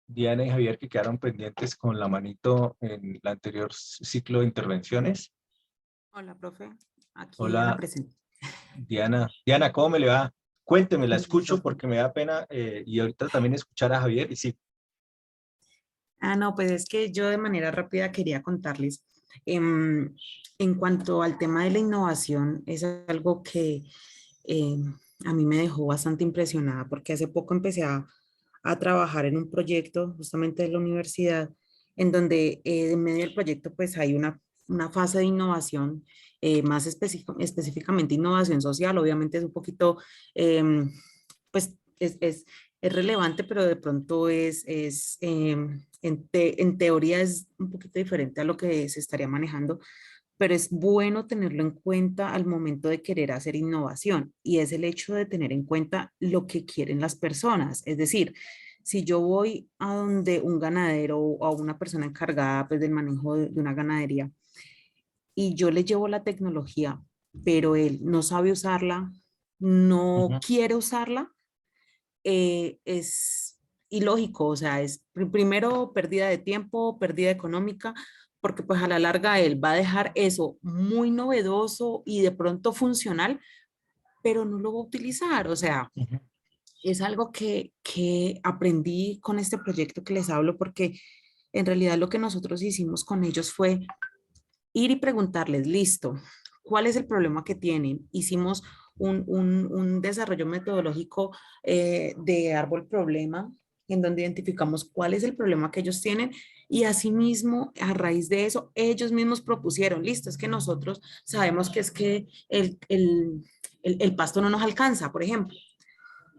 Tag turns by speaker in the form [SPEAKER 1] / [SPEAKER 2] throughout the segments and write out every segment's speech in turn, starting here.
[SPEAKER 1] Diana y Javier, que quedaron pendientes con la manito en el anterior ciclo de intervenciones.
[SPEAKER 2] Hola, profe. Aquí Diana
[SPEAKER 1] Hola,
[SPEAKER 2] presente.
[SPEAKER 1] Diana. Diana, ¿cómo me le va? Cuénteme, la
[SPEAKER 2] Muy bien,
[SPEAKER 1] escucho
[SPEAKER 2] profe.
[SPEAKER 1] porque me da pena y ahorita también escuchar a Javier. Y sí,
[SPEAKER 2] No, pues es que yo de manera rápida quería contarles. em, en cuanto al tema de la innovación, es algo que a mí me dejó bastante impresionada porque hace poco empecé a trabajar en un proyecto justamente de la universidad en donde en medio del proyecto pues hay una fase de innovación, más específicamente innovación social. Obviamente es un poquito, pues es relevante, pero de pronto en teoría es un poquito diferente a lo que se estaría manejando, pero es bueno tenerlo en cuenta al momento de querer hacer innovación, y es el hecho de tener en cuenta lo que quieren las personas. Es decir, si yo voy a donde un ganadero o a una persona encargada pues del manejo de una ganadería y yo le llevo la tecnología, pero él no sabe usarla, no
[SPEAKER 1] ujú,
[SPEAKER 2] quiere usarla, es ilógico. O sea, es primero pérdida de tiempo, pérdida económica, porque pues a la larga él va a dejar eso muy novedoso y de pronto funcional, pero no lo va a utilizar. O sea,
[SPEAKER 1] ujú.
[SPEAKER 2] es algo que aprendí con este proyecto que les hablo, porque en realidad lo que nosotros hicimos con ellos fue ir y preguntarles, listo, ¿cuál es el problema que tienen? Hicimos un desarrollo metodológico de árbol problema, en donde identificamos cuál es el problema que ellos tienen, y asimismo, a raíz de eso, ellos mismos propusieron, listo, es que nosotros sabemos que es que el pasto no nos alcanza, por ejemplo.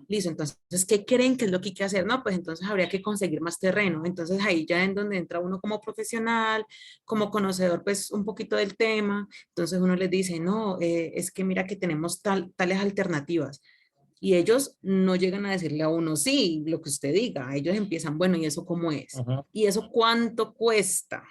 [SPEAKER 2] Listo, entonces, ¿qué creen que es lo que hay que hacer? No, pues entonces habría que conseguir más terreno. Entonces ahí ya en donde entra uno como profesional, como conocedor, pues un poquito del tema. Entonces uno les dice, no, es que mira que tenemos tales alternativas. Y ellos no llegan a decirle a uno, sí, lo que usted diga. Ellos empiezan, bueno, ¿y eso cómo es?
[SPEAKER 1] Ujú.
[SPEAKER 2] ¿Y eso cuánto cuesta?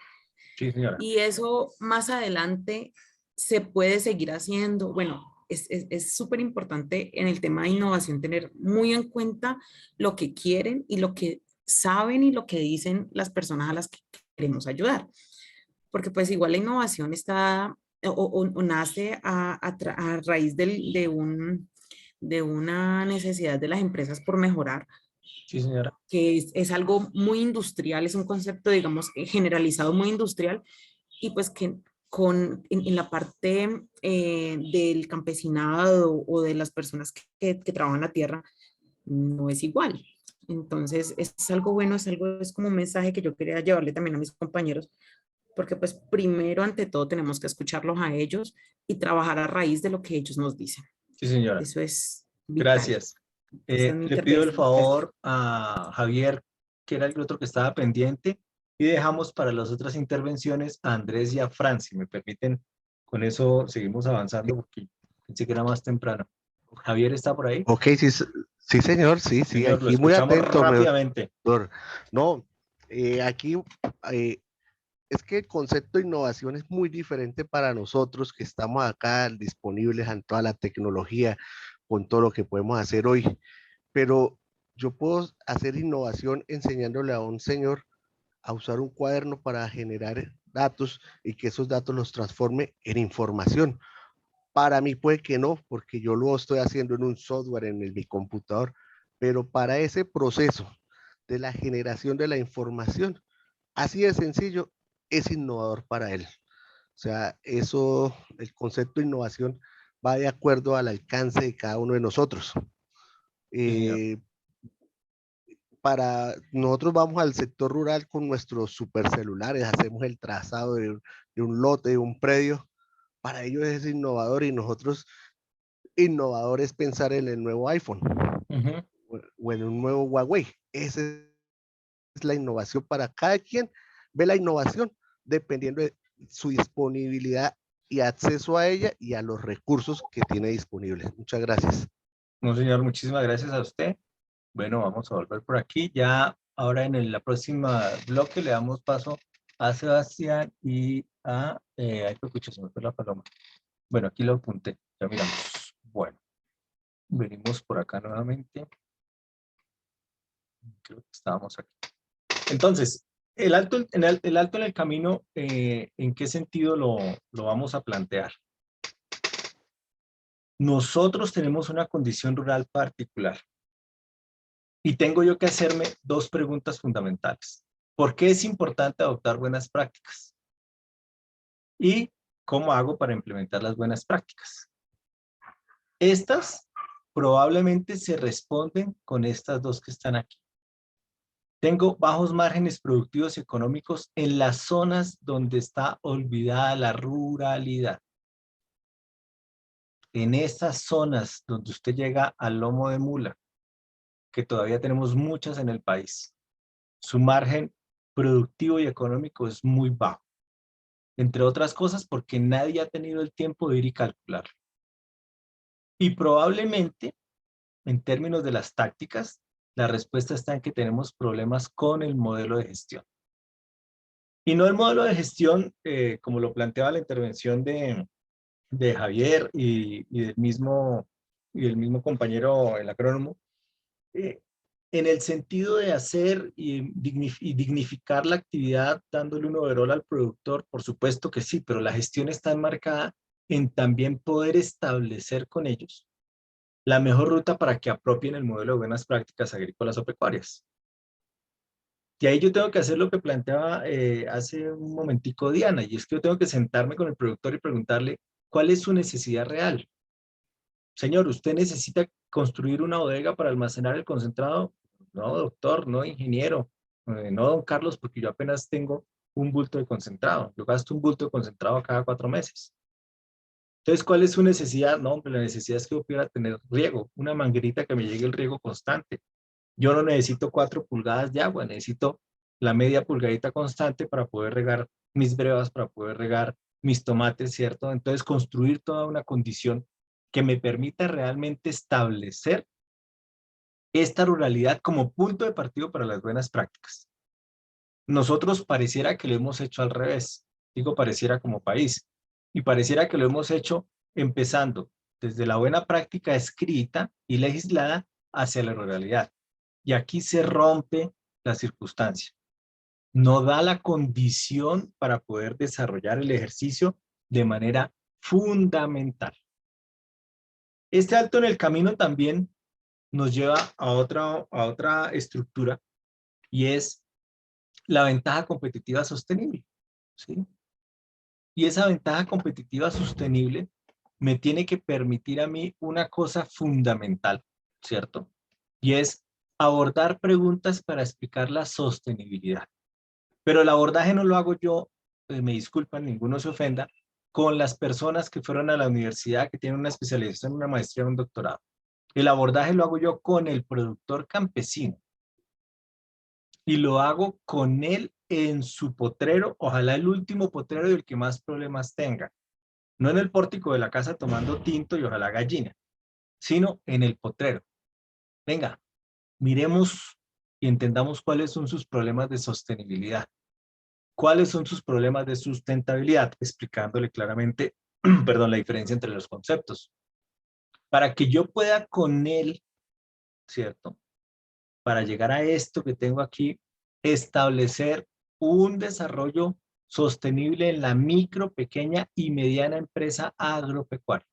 [SPEAKER 1] Sí, señora.
[SPEAKER 2] Y eso más adelante se puede seguir haciendo. Bueno, es súper importante en el tema de innovación tener muy en cuenta lo que quieren y lo que saben y lo que dicen las personas a las que queremos ayudar. Porque pues igual la innovación está o nace a raíz de una necesidad de las empresas por mejorar,
[SPEAKER 1] Sí, señora.
[SPEAKER 2] que es algo muy industrial, es un concepto, digamos, generalizado, muy industrial, y pues que en la parte del campesinado o de las personas que trabajan la tierra no es igual. Entonces es algo bueno, es como un mensaje que yo quería llevarle también a mis compañeros, porque pues primero ante todo tenemos que escucharlos a ellos y trabajar a raíz de lo que ellos nos dicen.
[SPEAKER 1] Sí, señora.
[SPEAKER 2] Eso es vital.
[SPEAKER 1] Gracias.
[SPEAKER 2] Esa es mi
[SPEAKER 1] Le pido el
[SPEAKER 2] intervención. Gracias.
[SPEAKER 1] favor a Javier, que era el otro que estaba pendiente, y dejamos para las otras intervenciones a Andrés y a Fran, si me permiten. Con eso seguimos avanzando porque pensé que era más temprano. Javier está por ahí.
[SPEAKER 3] Ok, sí, sí, señor, sí, sí,
[SPEAKER 1] Señor, lo
[SPEAKER 3] aquí muy
[SPEAKER 1] escuchamos
[SPEAKER 3] atento,
[SPEAKER 1] rápidamente.
[SPEAKER 3] doctor. No, aquí eh, es que el concepto de innovación es muy diferente para nosotros que estamos acá disponibles en toda la tecnología, con todo lo que podemos hacer hoy. Pero yo puedo hacer innovación enseñándole a un señor a usar un cuaderno para generar datos y que esos datos los transforme en información. Para mí puede que no, porque yo lo estoy haciendo en un software mi computador, pero para ese proceso de la generación de la información, así de sencillo, es innovador para él. O sea, eso, el concepto de innovación va de acuerdo al alcance de cada uno de nosotros.
[SPEAKER 1] Sí, señor.
[SPEAKER 3] Eh, para nosotros vamos al sector rural con nuestros supercelulares, hacemos el trazado de un lote, de un predio. Para ellos es innovador, y nosotros innovador es pensar en el nuevo iPhone
[SPEAKER 1] Ujú.
[SPEAKER 3] o en un nuevo Huawei. Esa es la innovación. Para cada quien ve la innovación dependiendo de su disponibilidad y acceso a ella y a los recursos que tiene disponibles. Muchas gracias.
[SPEAKER 1] No, señor, muchísimas gracias a usted. Bueno, vamos a volver por aquí. Ya ahora la próxima bloque le damos paso a Sebastián y a... ay, escucha, se me fue la paloma. Bueno, aquí lo apunté. Ya miramos. Bueno, venimos por acá nuevamente. Creo que estábamos aquí. Entonces, el alto en el camino, ¿en qué sentido lo vamos a plantear? Nosotros tenemos una condición rural particular y tengo yo que hacerme dos preguntas fundamentales. ¿Por qué es importante adoptar buenas prácticas? ¿Y cómo hago para implementar las buenas prácticas? Estas probablemente se responden con estas dos que están aquí. Tengo bajos márgenes productivos y económicos en las zonas donde está olvidada la ruralidad. En esas zonas donde usted llega al lomo de mula, que todavía tenemos muchas en el país, su margen productivo y económico es muy bajo. Entre otras cosas porque nadie ha tenido el tiempo de ir y calcular. Y probablemente, en términos de las tácticas, la respuesta está en que tenemos problemas con el modelo de gestión. Y no el modelo de gestión, como lo planteaba la intervención de Javier y del mismo compañero, el agrónomo, en el sentido de hacer y dignificar la actividad dándole un overall al productor, por supuesto que sí, pero la gestión está enmarcada en también poder establecer con ellos la mejor ruta para que apropien el modelo de buenas prácticas agrícolas o pecuarias. Y ahí yo tengo que hacer lo que planteaba hace un momentico Diana, y es que yo tengo que sentarme con el productor y preguntarle cuál es su necesidad real. Señor, ¿usted necesita construir una bodega para almacenar el concentrado? No, doctor, no, ingeniero, no, don Carlos, porque yo apenas tengo un bulto de concentrado. Yo gasto un bulto de concentrado cada 4 meses. Entonces, ¿cuál es su necesidad? No, hombre, la necesidad es que yo pudiera tener riego, una manguerita que me llegue el riego constante. Yo no necesito 4 pulgadas de agua, necesito la media pulgadita constante para poder regar mis brevas, para poder regar mis tomates, ¿cierto? Entonces, construir toda una condición que me permita realmente establecer esta ruralidad como punto de partida para las buenas prácticas. Nosotros pareciera que lo hemos hecho al revés, digo pareciera como país, y pareciera que lo hemos hecho empezando desde la buena práctica escrita y legislada hacia la ruralidad. Y aquí se rompe la circunstancia. No da la condición para poder desarrollar el ejercicio de manera fundamental. Este alto en el camino también nos lleva a otra estructura y es la ventaja competitiva sostenible, ¿sí? Y esa ventaja competitiva sostenible me tiene que permitir a mí una cosa fundamental, ¿cierto? Y es abordar preguntas para explicar la sostenibilidad. Pero el abordaje no lo hago yo, me disculpan, ninguno se ofenda, con las personas que fueron a la universidad, que tienen una especialización, una maestría, un doctorado. El abordaje lo hago yo con el productor campesino y lo hago con él en su potrero, ojalá el último potrero y el que más problemas tenga. No en el pórtico de la casa tomando tinto y ojalá gallina, sino en el potrero. Venga, miremos y entendamos cuáles son sus problemas de sostenibilidad. ¿Cuáles son sus problemas de sustentabilidad? Explicándole claramente, perdón, la diferencia entre los conceptos. Para que yo pueda con él, ¿cierto? Para llegar a esto que tengo aquí, establecer un desarrollo sostenible en la micro, pequeña y mediana empresa agropecuaria.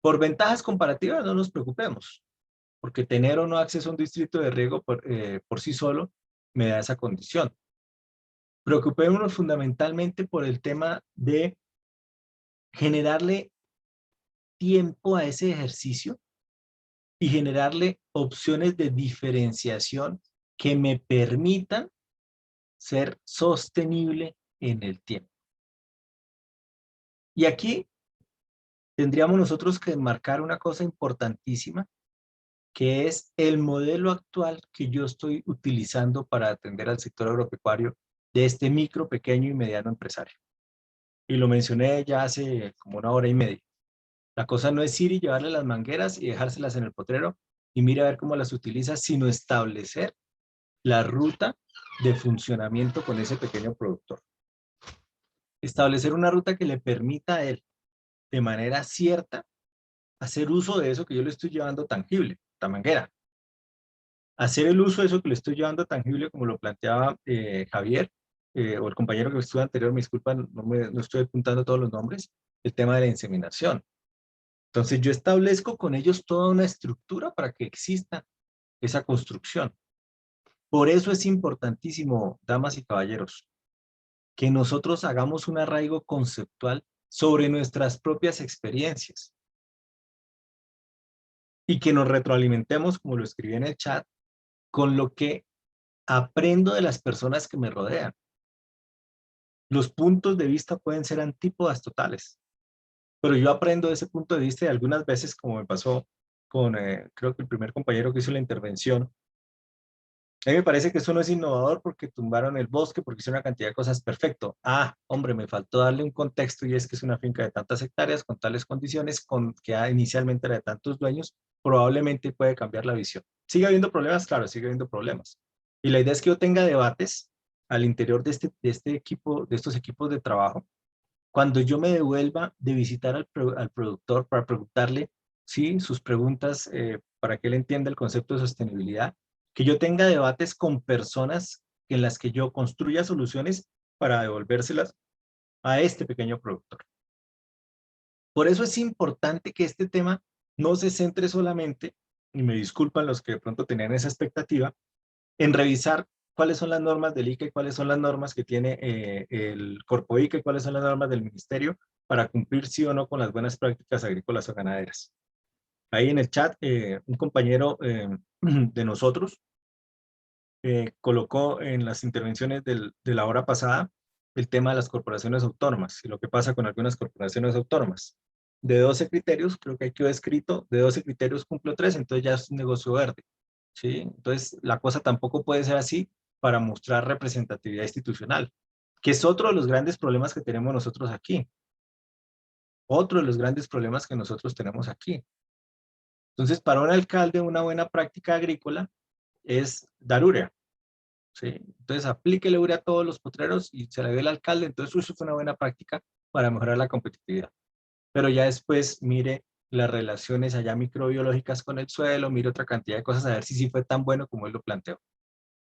[SPEAKER 1] Por ventajas comparativas no nos preocupemos, porque tener o no acceso a un distrito de riego por sí solo me da esa condición. Preocupémonos fundamentalmente por el tema de generarle tiempo a ese ejercicio y generarle opciones de diferenciación que me permitan ser sostenible en el tiempo. Y aquí tendríamos nosotros que enmarcar una cosa importantísima, que es el modelo actual que yo estoy utilizando para atender al sector agropecuario de este micro, pequeño y mediano empresario. Y lo mencioné ya hace como 1 hora y media. La cosa no es ir y llevarle las mangueras y dejárselas en el potrero y mira a ver cómo las utiliza, sino establecer la ruta de funcionamiento con ese pequeño productor. Establecer una ruta que le permita a él, de manera cierta, hacer uso de eso que yo le estoy llevando tangible, la manguera. hacer el uso de eso que le estoy llevando tangible, como lo planteaba Javier, o el compañero que estuvo anterior, me disculpan, no estoy apuntando todos los nombres, el tema de la inseminación. Entonces yo establezco con ellos toda una estructura para que exista esa construcción. Por eso es importantísimo, damas y caballeros, que nosotros hagamos un arraigo conceptual sobre nuestras propias experiencias y que nos retroalimentemos, como lo escribí en el chat, con lo que aprendo de las personas que me rodean. Los puntos de vista pueden ser antípodas totales, pero yo aprendo de ese punto de vista y algunas veces, como me pasó con, creo que el primer compañero que hizo la intervención, a mí me parece que eso no es innovador porque tumbaron el bosque, porque hicieron una cantidad de cosas, perfecto. Ah, hombre, me faltó darle un contexto y es que es una finca de tantas hectáreas, con tales condiciones, con que inicialmente era de tantos dueños, probablemente puede cambiar la visión. ¿Sigue habiendo problemas? Claro, sigue habiendo problemas. Y la idea es que yo tenga debates al interior de este equipo, de estos equipos de trabajo, cuando yo me devuelva de visitar al productor para preguntarle, sí, sus preguntas para que él entienda el concepto de sostenibilidad, que yo tenga debates con personas en las que yo construya soluciones para devolvérselas a este pequeño productor. Por eso es importante que este tema no se centre solamente, y me disculpan los que de pronto tenían esa expectativa, en revisar cuáles son las normas del ICA y cuáles son las normas que tiene el Corpo ICA y cuáles son las normas del ministerio para cumplir sí o no con las buenas prácticas agrícolas o ganaderas. Ahí en el chat, un compañero de nosotros colocó en las intervenciones de la hora pasada el tema de las corporaciones autónomas y lo que pasa con algunas corporaciones autónomas. De 12 criterios, creo que ahí quedó escrito, de 12 criterios cumplo 3, entonces ya es un negocio verde. ¿Sí? Entonces, la cosa tampoco puede ser así para mostrar representatividad institucional, que es otro de los grandes problemas que tenemos nosotros aquí. Otro de los grandes problemas que nosotros tenemos aquí. Entonces, para un alcalde, una buena práctica agrícola es dar urea. ¿Sí? Entonces, aplíquele urea a todos los potreros y se la dio el alcalde. Entonces, eso fue una buena práctica para mejorar la competitividad. Pero ya después, mire las relaciones allá microbiológicas con el suelo, mire otra cantidad de cosas, a ver si sí fue tan bueno como él lo planteó.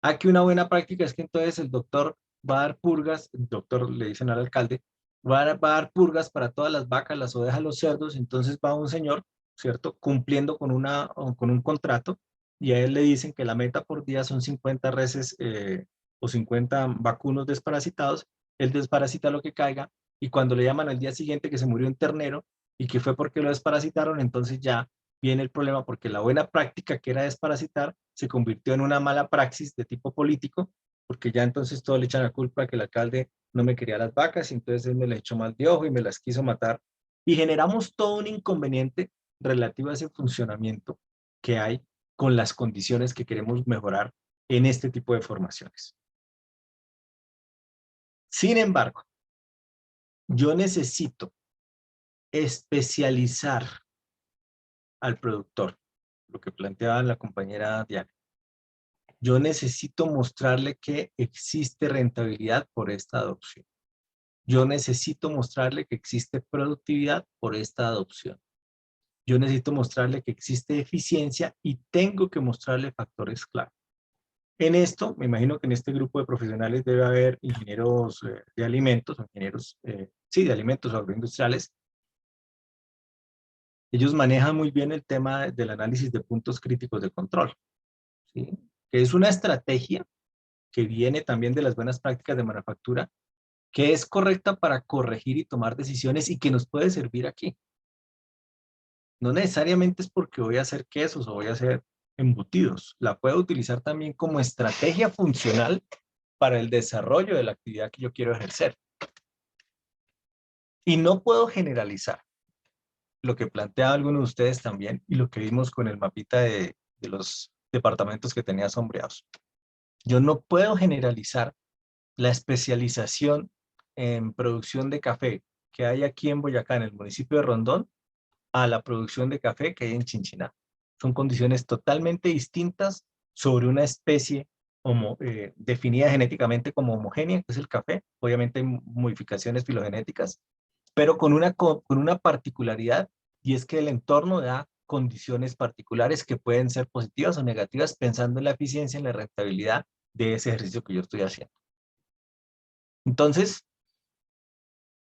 [SPEAKER 1] Aquí una buena práctica es que entonces el doctor va a dar purgas, el doctor le dicen al alcalde, va a dar purgas para todas las vacas, las ovejas, los cerdos, entonces va un señor, ¿cierto? Cumpliendo con un contrato y a él le dicen que la meta por día son 50 reses o 50 vacunos desparasitados, él desparasita lo que caiga y cuando le llaman al día siguiente que se murió un ternero y que fue porque lo desparasitaron, entonces ya viene el problema porque la buena práctica que era desparasitar se convirtió en una mala praxis de tipo político, porque ya entonces todos le echan la culpa que el alcalde no me quería las vacas, y entonces él me las echó mal de ojo y me las quiso matar. Y generamos todo un inconveniente relativo a ese funcionamiento que hay con las condiciones que queremos mejorar en este tipo de formaciones. Sin embargo, yo necesito especializar al productor, lo que planteaba la compañera Diana. Yo necesito mostrarle que existe rentabilidad por esta adopción. Yo necesito mostrarle que existe productividad por esta adopción. Yo necesito mostrarle que existe eficiencia y tengo que mostrarle factores clave. En esto, me imagino que en este grupo de profesionales debe haber ingenieros de alimentos, ingenieros, sí, de alimentos agroindustriales. Ellos manejan muy bien el tema del análisis de puntos críticos de control, ¿sí? Que es una estrategia que viene también de las buenas prácticas de manufactura, que es correcta para corregir y tomar decisiones y que nos puede servir aquí. No necesariamente es porque voy a hacer quesos o voy a hacer embutidos. La puedo utilizar también como estrategia funcional para el desarrollo de la actividad que yo quiero ejercer. Y no puedo generalizar lo que plantea alguno de ustedes también y lo que vimos con el mapita de los departamentos que tenía sombreados. Yo no puedo generalizar la especialización en producción de café que hay aquí en Boyacá, en el municipio de Rondón, a la producción de café que hay en Chinchiná. Son condiciones totalmente distintas sobre una especie definida genéticamente como homogénea, que es el café. Obviamente hay modificaciones filogenéticas, pero con una particularidad, y es que el entorno da condiciones particulares que pueden ser positivas o negativas, pensando en la eficiencia, en la rentabilidad de ese ejercicio que yo estoy haciendo. Entonces,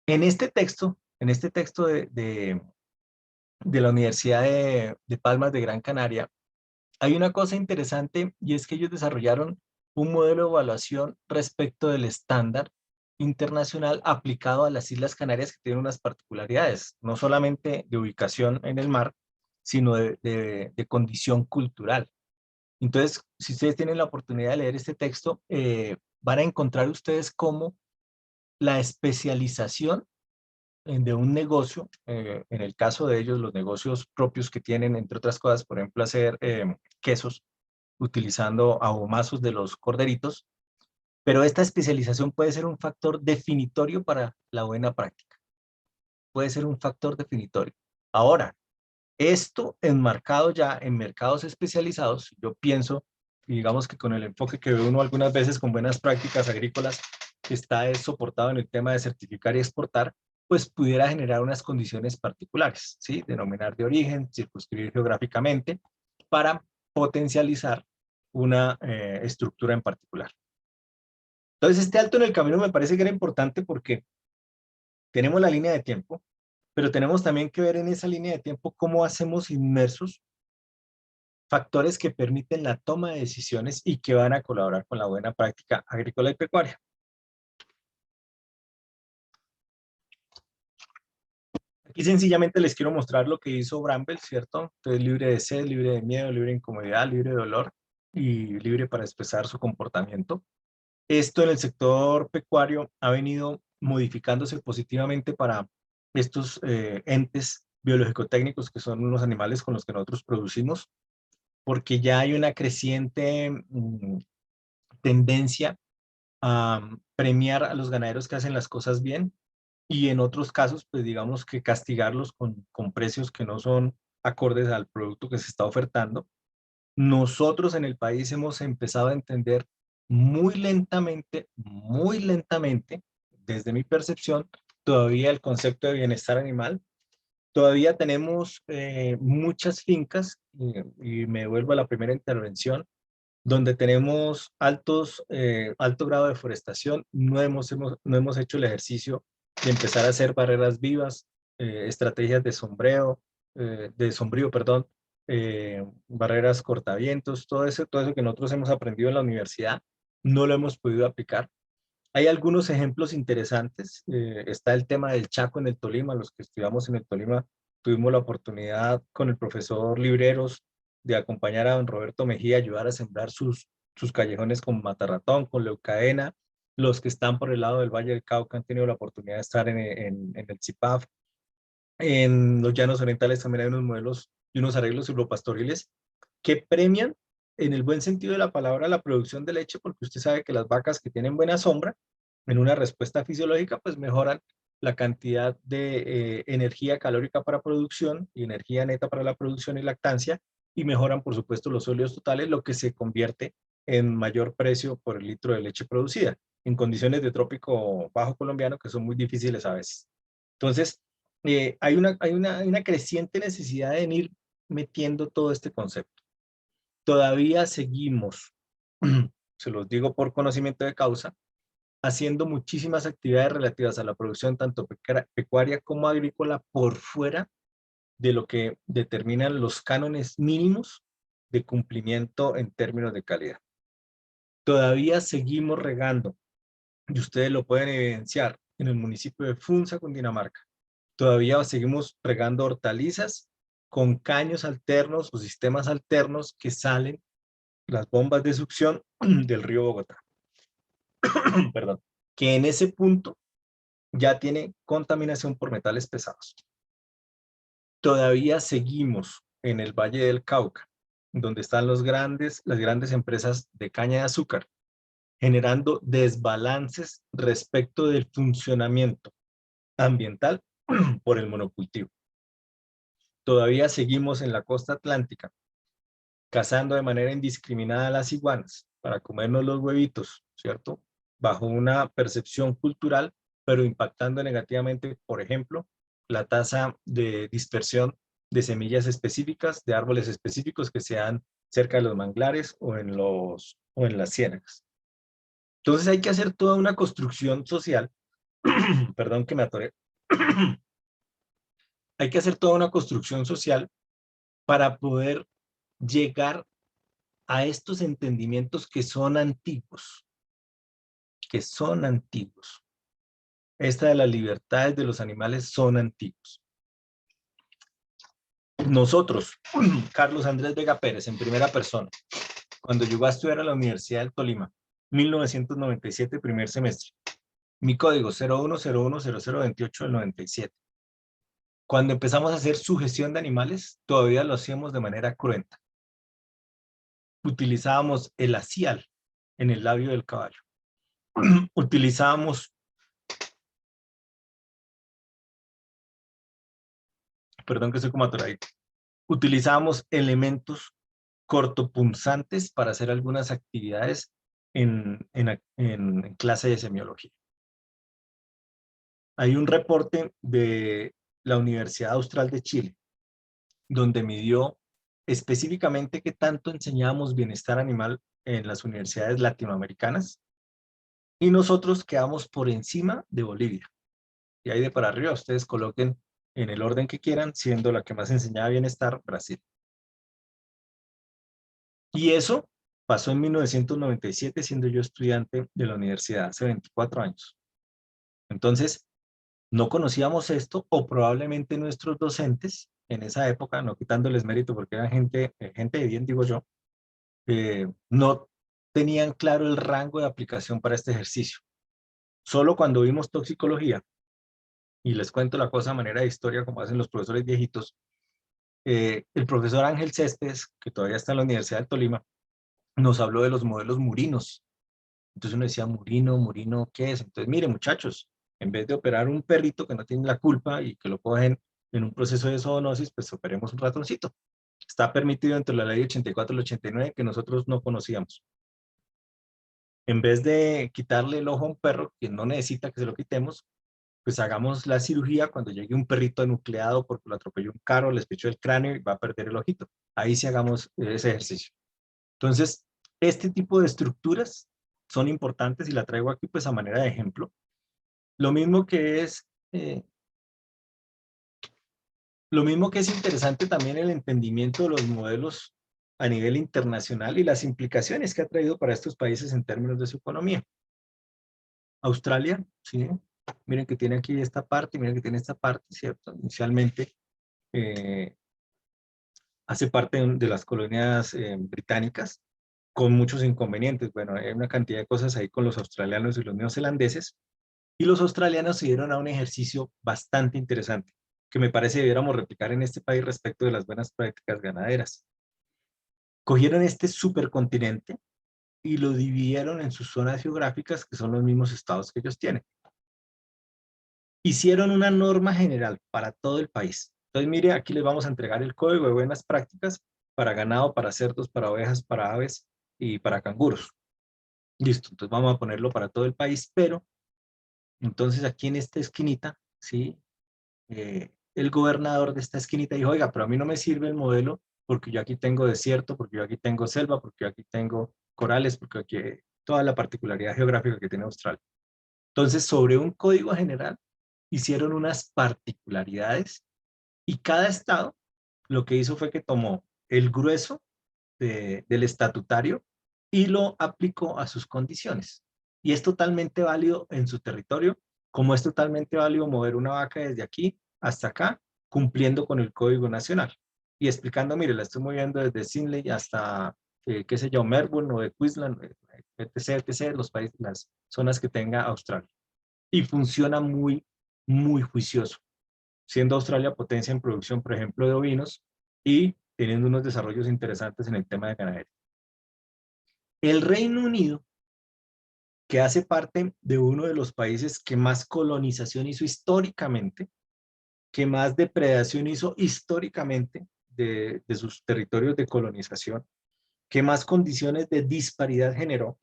[SPEAKER 1] en este texto de la Universidad de Palmas de Gran Canaria, hay una cosa interesante y es que ellos desarrollaron un modelo de evaluación respecto del estándar internacional aplicado a las Islas Canarias, que tienen unas particularidades, no solamente de ubicación en el mar, sino de condición cultural. Entonces, si ustedes tienen la oportunidad de leer este texto, van a encontrar ustedes cómo la especialización de un negocio, en el caso de ellos, los negocios propios que tienen, entre otras cosas, por ejemplo, hacer quesos utilizando ahumazos de los corderitos, pero esta especialización puede ser un factor definitorio para la buena práctica. Puede ser un factor definitorio. Ahora, esto enmarcado ya en mercados especializados, yo pienso, y digamos que con el enfoque que ve uno algunas veces con buenas prácticas agrícolas, que está soportado en el tema de certificar y exportar, pues pudiera generar unas condiciones particulares, ¿sí? Denominar de origen, circunscribir geográficamente, para potencializar una estructura en particular. Entonces, este alto en el camino me parece que era importante porque tenemos la línea de tiempo, pero tenemos también que ver en esa línea de tiempo cómo hacemos inmersos factores que permiten la toma de decisiones y que van a colaborar con la buena práctica agrícola y pecuaria. Aquí sencillamente les quiero mostrar lo que hizo Bramble, ¿cierto? Entonces, libre de sed, libre de miedo, libre de incomodidad, libre de dolor y libre para expresar su comportamiento. Esto en el sector pecuario ha venido modificándose positivamente para estos entes biológico-técnicos que son unos animales con los que nosotros producimos, porque ya hay una creciente tendencia a premiar a los ganaderos que hacen las cosas bien y en otros casos, pues digamos que castigarlos con precios que no son acordes al producto que se está ofertando. Nosotros en el país hemos empezado a entender muy lentamente, desde mi percepción, todavía el concepto de bienestar animal. Todavía tenemos muchas fincas, y me vuelvo a la primera intervención, donde tenemos alto grado de deforestación. No hemos hecho el ejercicio de empezar a hacer barreras vivas, estrategias de sombrío, perdón, barreras cortavientos, todo eso que nosotros hemos aprendido en la universidad, no lo hemos podido aplicar. Hay algunos ejemplos interesantes. Está el tema del Chaco en el Tolima. Los que estudiamos en el Tolima tuvimos la oportunidad con el profesor Libreros de acompañar a don Roberto Mejía, ayudar a sembrar sus callejones con matarratón, con leucaena. Los que están por el lado del Valle del Cauca han tenido la oportunidad de estar en el CIPAF. En los llanos orientales también hay unos modelos y unos arreglos silvopastoriles que premian en el buen sentido de la palabra la producción de leche, porque usted sabe que las vacas que tienen buena sombra, en una respuesta fisiológica, pues mejoran la cantidad de energía calórica para producción y energía neta para la producción y lactancia, y mejoran, por supuesto, los óleos totales, lo que se convierte en mayor precio por el litro de leche producida, en condiciones de trópico bajo colombiano que son muy difíciles a veces. Entonces, hay una creciente necesidad de ir metiendo todo este concepto. Todavía seguimos, se los digo por conocimiento de causa, haciendo muchísimas actividades relativas a la producción tanto pecuaria como agrícola por fuera de lo que determinan los cánones mínimos de cumplimiento en términos de calidad. Todavía seguimos regando, y ustedes lo pueden evidenciar en el municipio de Funza, Cundinamarca. Todavía seguimos regando hortalizas con caños alternos o sistemas alternos que salen las bombas de succión del río Bogotá. Perdón, que en ese punto ya tiene contaminación por metales pesados. Todavía seguimos en el Valle del Cauca, donde están las grandes empresas de caña de azúcar, generando desbalances respecto del funcionamiento ambiental por el monocultivo. Todavía seguimos en la costa atlántica, cazando de manera indiscriminada a las iguanas para comernos los huevitos, ¿cierto? Bajo una percepción cultural, pero impactando negativamente, por ejemplo, la tasa de dispersión de semillas específicas, de árboles específicos que sean cerca de los manglares o en las ciénagas. Entonces hay que hacer toda una construcción social, perdón que me atoré, hay que hacer toda una construcción social para poder llegar a estos entendimientos que son antiguos, que son antiguos. Esta de las libertades de los animales son antiguos. Nosotros, Carlos Andrés Vega Pérez, en primera persona, cuando llegó a estudiar a la Universidad del Tolima, 1997, primer semestre, mi código 01010028 del 97. Cuando empezamos a hacer sugestión de animales, todavía lo hacíamos de manera cruenta. Utilizábamos el acial en el labio del caballo. Utilizábamos, perdón que soy como atoradito, utilizábamos elementos cortopunzantes para hacer algunas actividades en clase de semiología. Hay un reporte de la Universidad Austral de Chile, donde midió específicamente qué tanto enseñábamos bienestar animal en las universidades latinoamericanas, y nosotros quedamos por encima de Bolivia. Y ahí de para arriba ustedes coloquen en el orden que quieran, siendo la que más enseñaba bienestar, Brasil. Y eso pasó en 1997, siendo yo estudiante de la universidad, hace 24 años. Entonces, no conocíamos esto, o probablemente nuestros docentes en esa época, no quitándoles mérito porque eran gente de bien, digo yo, no tenían claro el rango de aplicación para este ejercicio. Solo cuando vimos toxicología, y les cuento la cosa de manera de historia, como hacen los profesores viejitos, el profesor Ángel Céspedes, que todavía está en la Universidad del Tolima, nos habló de los modelos murinos. Entonces uno decía, murino, ¿qué es? Entonces, miren, muchachos, en vez de operar un perrito que no tiene la culpa y que lo cogen en un proceso de zoonosis, pues operemos un ratoncito. Está permitido dentro de la ley 84 del 89 que nosotros no conocíamos. En vez de quitarle el ojo a un perro que no necesita que se lo quitemos, pues hagamos la cirugía cuando llegue un perrito enucleado porque lo atropelló un carro, le espichó el cráneo y va a perder el ojito. Ahí sí hagamos ese ejercicio. Entonces, este tipo de estructuras son importantes y la traigo aquí pues a manera de ejemplo. Lo mismo que es interesante también el entendimiento de los modelos a nivel internacional y las implicaciones que ha traído para estos países en términos de su economía. Australia, ¿sí? Miren que tiene aquí esta parte, miren que tiene esta parte, ¿cierto? Inicialmente hace parte de las colonias británicas, con muchos inconvenientes. Bueno, hay una cantidad de cosas ahí con los australianos y los neozelandeses, y los australianos se dieron a un ejercicio bastante interesante, que me parece debiéramos replicar en este país respecto de las buenas prácticas ganaderas. Cogieron este supercontinente y lo dividieron en sus zonas geográficas, que son los mismos estados que ellos tienen. Hicieron una norma general para todo el país. Entonces, mire, aquí les vamos a entregar el código de buenas prácticas para ganado, para cerdos, para ovejas, para aves y para canguros. Listo, entonces vamos a ponerlo para todo el país, pero entonces aquí en esta esquinita, ¿sí? El gobernador de esta esquinita dijo, oiga, pero a mí no me sirve el modelo porque yo aquí tengo desierto, porque yo aquí tengo selva, porque yo aquí tengo corales, porque aquí toda la particularidad geográfica que tiene Australia. Entonces, sobre un código general, hicieron unas particularidades y cada estado lo que hizo fue que tomó el grueso del estatutario y lo aplicó a sus condiciones. Y es totalmente válido en su territorio, como es totalmente válido mover una vaca desde aquí hasta acá, cumpliendo con el Código Nacional. Y explicando, mire, la estoy moviendo desde Sydney hasta, qué sé yo, Melbourne o de Queensland, etc., los países, las zonas que tenga Australia. Y funciona muy, muy juicioso, siendo Australia potencia en producción, por ejemplo, de ovinos y teniendo unos desarrollos interesantes en el tema de ganadería. El Reino Unido, que hace parte de uno de los países que más colonización hizo históricamente, que más depredación hizo históricamente de sus territorios de colonización, que más condiciones de disparidad generó,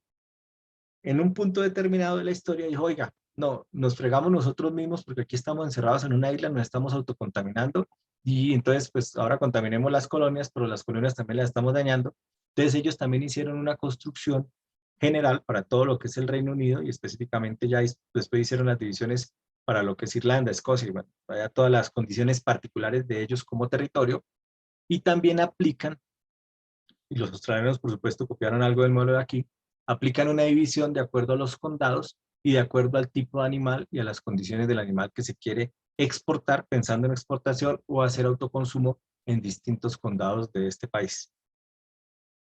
[SPEAKER 1] en un punto determinado de la historia dijo, oiga, no, nos fregamos nosotros mismos porque aquí estamos encerrados en una isla, nos estamos autocontaminando, Y entonces, pues ahora contaminemos las colonias, pero las colonias también las estamos dañando. Entonces ellos también hicieron una construcción general para todo lo que es el Reino Unido y específicamente ya después hicieron las divisiones para lo que es Irlanda, Escocia, y bueno, vaya todas las condiciones particulares de ellos como territorio, y también aplican, y los australianos por supuesto copiaron algo del modelo de aquí, aplican una división de acuerdo a los condados y de acuerdo al tipo de animal y a las condiciones del animal que se quiere exportar, pensando en exportación o hacer autoconsumo en distintos condados de este país.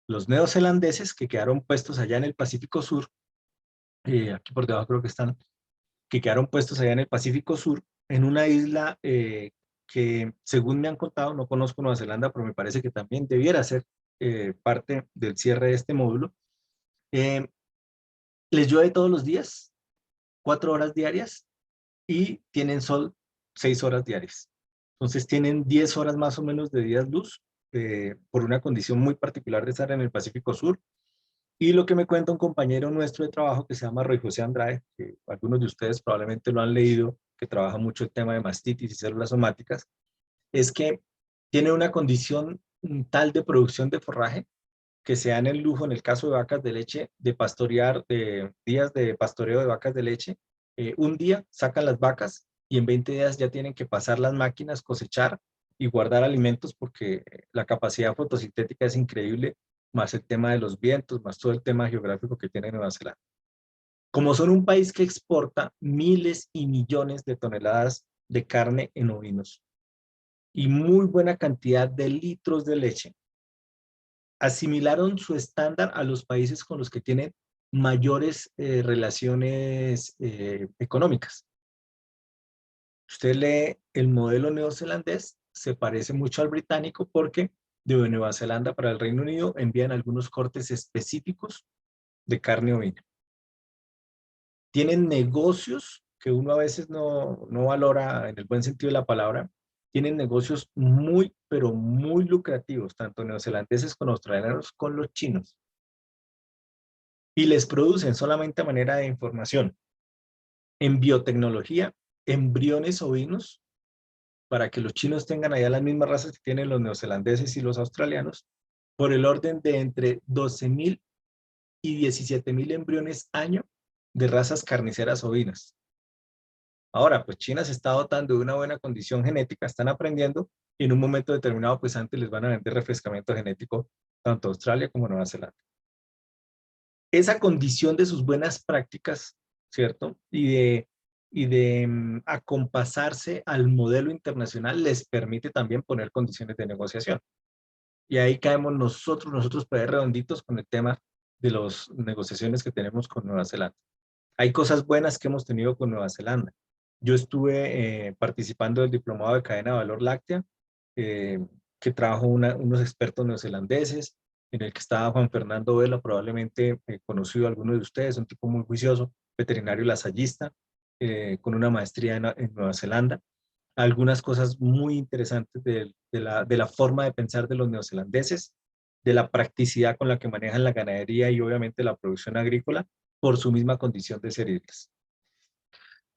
[SPEAKER 1] Los neozelandeses que quedaron puestos allá en el Pacífico Sur, aquí por debajo creo que están, que quedaron puestos allá en el Pacífico Sur, en una isla que según me han contado, no conozco Nueva Zelanda, pero me parece que también debiera ser parte del cierre de este módulo. Eh, Les llueve todos los días, 4 horas diarias, y tienen sol 6 horas diarias. Entonces tienen 10 horas más o menos de días luz, por una condición muy particular de estar en el Pacífico Sur. Y lo que me cuenta un compañero nuestro de trabajo que se llama Roy José Andrade, que algunos de ustedes probablemente lo han leído, que trabaja mucho el tema de mastitis y células somáticas, es que tiene una condición tal de producción de forraje que se dan el lujo, en el caso de vacas de leche, de pastorear, de días de pastoreo de vacas de leche. Un día sacan las vacas y en 20 días ya tienen que pasar las máquinas, cosechar y guardar alimentos porque la capacidad fotosintética es increíble, más el tema de los vientos, más todo el tema geográfico que tiene Nueva Zelanda. Como son un país que exporta miles y millones de toneladas de carne en ovinos y muy buena cantidad de litros de leche, asimilaron su estándar a los países con los que tienen mayores relaciones económicas. Usted lee el modelo neozelandés, se parece mucho al británico porque de Nueva Zelanda para el Reino Unido envían algunos cortes específicos de carne ovina. Tienen negocios que uno a veces no valora en el buen sentido de la palabra, tienen negocios muy, pero muy lucrativos, tanto neozelandeses como australianos, con los chinos. Y les producen solamente a manera de información, en biotecnología, embriones ovinos, para que los chinos tengan allá las mismas razas que tienen los neozelandeses y los australianos, por el orden de entre 12.000 y 17.000 embriones año de razas carniceras ovinas. Ahora, pues China se está dotando de una buena condición genética, están aprendiendo, y en un momento determinado, pues antes les van a vender refrescamiento genético tanto a Australia como a Nueva Zelanda. Esa condición de sus buenas prácticas, ¿cierto? Y de acompasarse al modelo internacional les permite también poner condiciones de negociación. Y ahí caemos nosotros pues redonditos con el tema de las negociaciones que tenemos con Nueva Zelanda. Hay cosas buenas que hemos tenido con Nueva Zelanda. Yo estuve participando del diplomado de cadena de valor láctea, eh, que trajo unos expertos neozelandeses, en el que estaba Juan Fernando Vela, probablemente conocido a algunos de ustedes, un tipo muy juicioso, veterinario lasallista, con una maestría en Nueva Zelanda. Algunas cosas muy interesantes de la forma de pensar de los neozelandeses, de la practicidad con la que manejan la ganadería y obviamente la producción agrícola, por su misma condición de ser islas.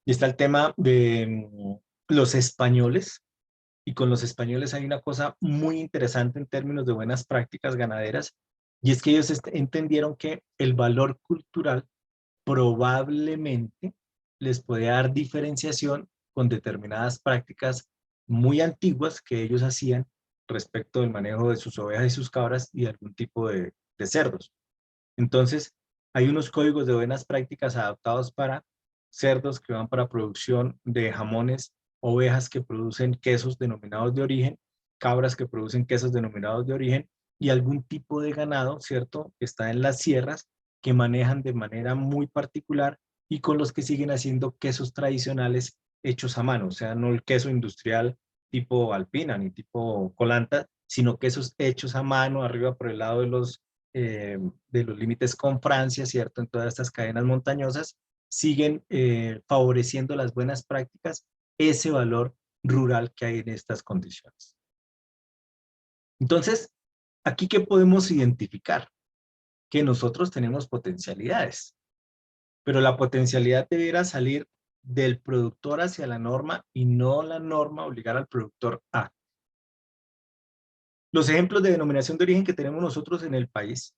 [SPEAKER 1] Y está el tema de los españoles, y con los españoles hay una cosa muy interesante en términos de buenas prácticas ganaderas, y es que ellos entendieron que el valor cultural probablemente les puede dar diferenciación con determinadas prácticas muy antiguas que ellos hacían respecto del manejo de sus ovejas y sus cabras y algún tipo de cerdos. Entonces, hay unos códigos de buenas prácticas adaptados para cerdos que van para producción de jamones, ovejas que producen quesos denominados de origen, cabras que producen quesos denominados de origen y algún tipo de ganado, ¿cierto?, que está en las sierras, que manejan de manera muy particular y con los que siguen haciendo quesos tradicionales hechos a mano, o sea, no el queso industrial tipo alpina ni tipo colanta, sino quesos hechos a mano, arriba por el lado de los límites con Francia, ¿cierto? En todas estas cadenas montañosas, siguen favoreciendo las buenas prácticas, ese valor rural que hay en estas condiciones. Entonces, ¿aquí qué podemos identificar? Que nosotros tenemos potencialidades, pero la potencialidad debiera salir del productor hacia la norma y no la norma obligar al productor a. Los ejemplos de denominación de origen que tenemos nosotros en el país,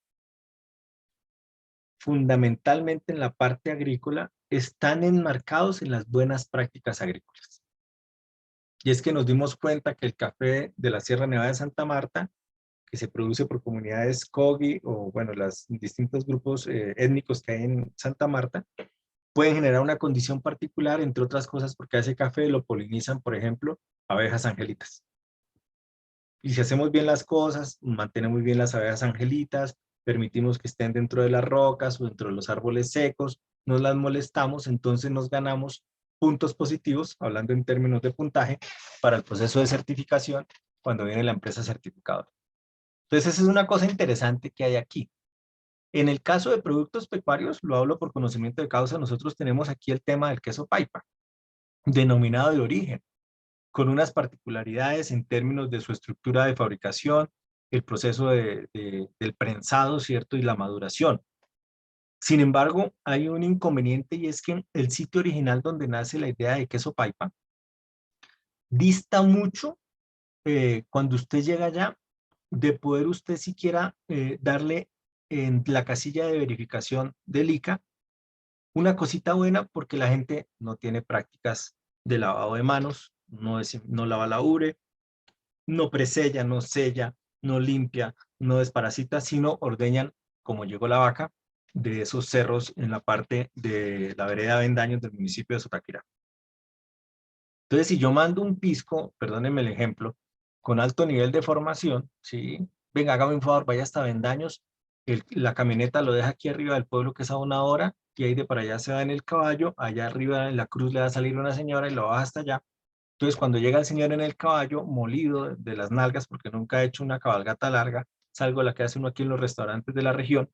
[SPEAKER 1] fundamentalmente en la parte agrícola, están enmarcados en las buenas prácticas agrícolas. Y es que nos dimos cuenta que el café de la Sierra Nevada de Santa Marta, que se produce por comunidades Kogi o, bueno, los distintos grupos étnicos que hay en Santa Marta, pueden generar una condición particular, entre otras cosas, porque a ese café lo polinizan, por ejemplo, abejas angelitas. Y si hacemos bien las cosas, mantenemos bien las abejas angelitas, permitimos que estén dentro de las rocas o dentro de los árboles secos, no las molestamos, entonces nos ganamos puntos positivos, hablando en términos de puntaje, para el proceso de certificación cuando viene la empresa certificadora. Entonces, esa es una cosa interesante que hay aquí. En el caso de productos pecuarios, lo hablo por conocimiento de causa, nosotros tenemos aquí el tema del queso paipa, denominado de origen, con unas particularidades en términos de su estructura de fabricación, el proceso del prensado, ¿cierto? Y la maduración. Sin embargo, hay un inconveniente y es que el sitio original donde nace la idea de queso paipa dista mucho cuando usted llega allá de poder usted siquiera darle en la casilla de verificación del ICA una cosita buena porque la gente no tiene prácticas de lavado de manos, no lava la ubre, no presella, no sella, no limpia, no desparasita, sino ordeñan, como llegó la vaca, de esos cerros en la parte de la vereda Vendaños del municipio de Sotaquira. Entonces, si yo mando un pisco, perdónenme el ejemplo, con alto nivel de formación, ¿sí? Venga, hágame un favor, vaya hasta Vendaños, la camioneta lo deja aquí arriba del pueblo, que es a 1 hora, y ahí de para allá se va en el caballo, allá arriba en la cruz le va a salir una señora y lo baja hasta allá. Entonces, cuando llega el señor en el caballo, molido de las nalgas, porque nunca ha hecho una cabalgata larga, salvo la que hace uno aquí en los restaurantes de la región,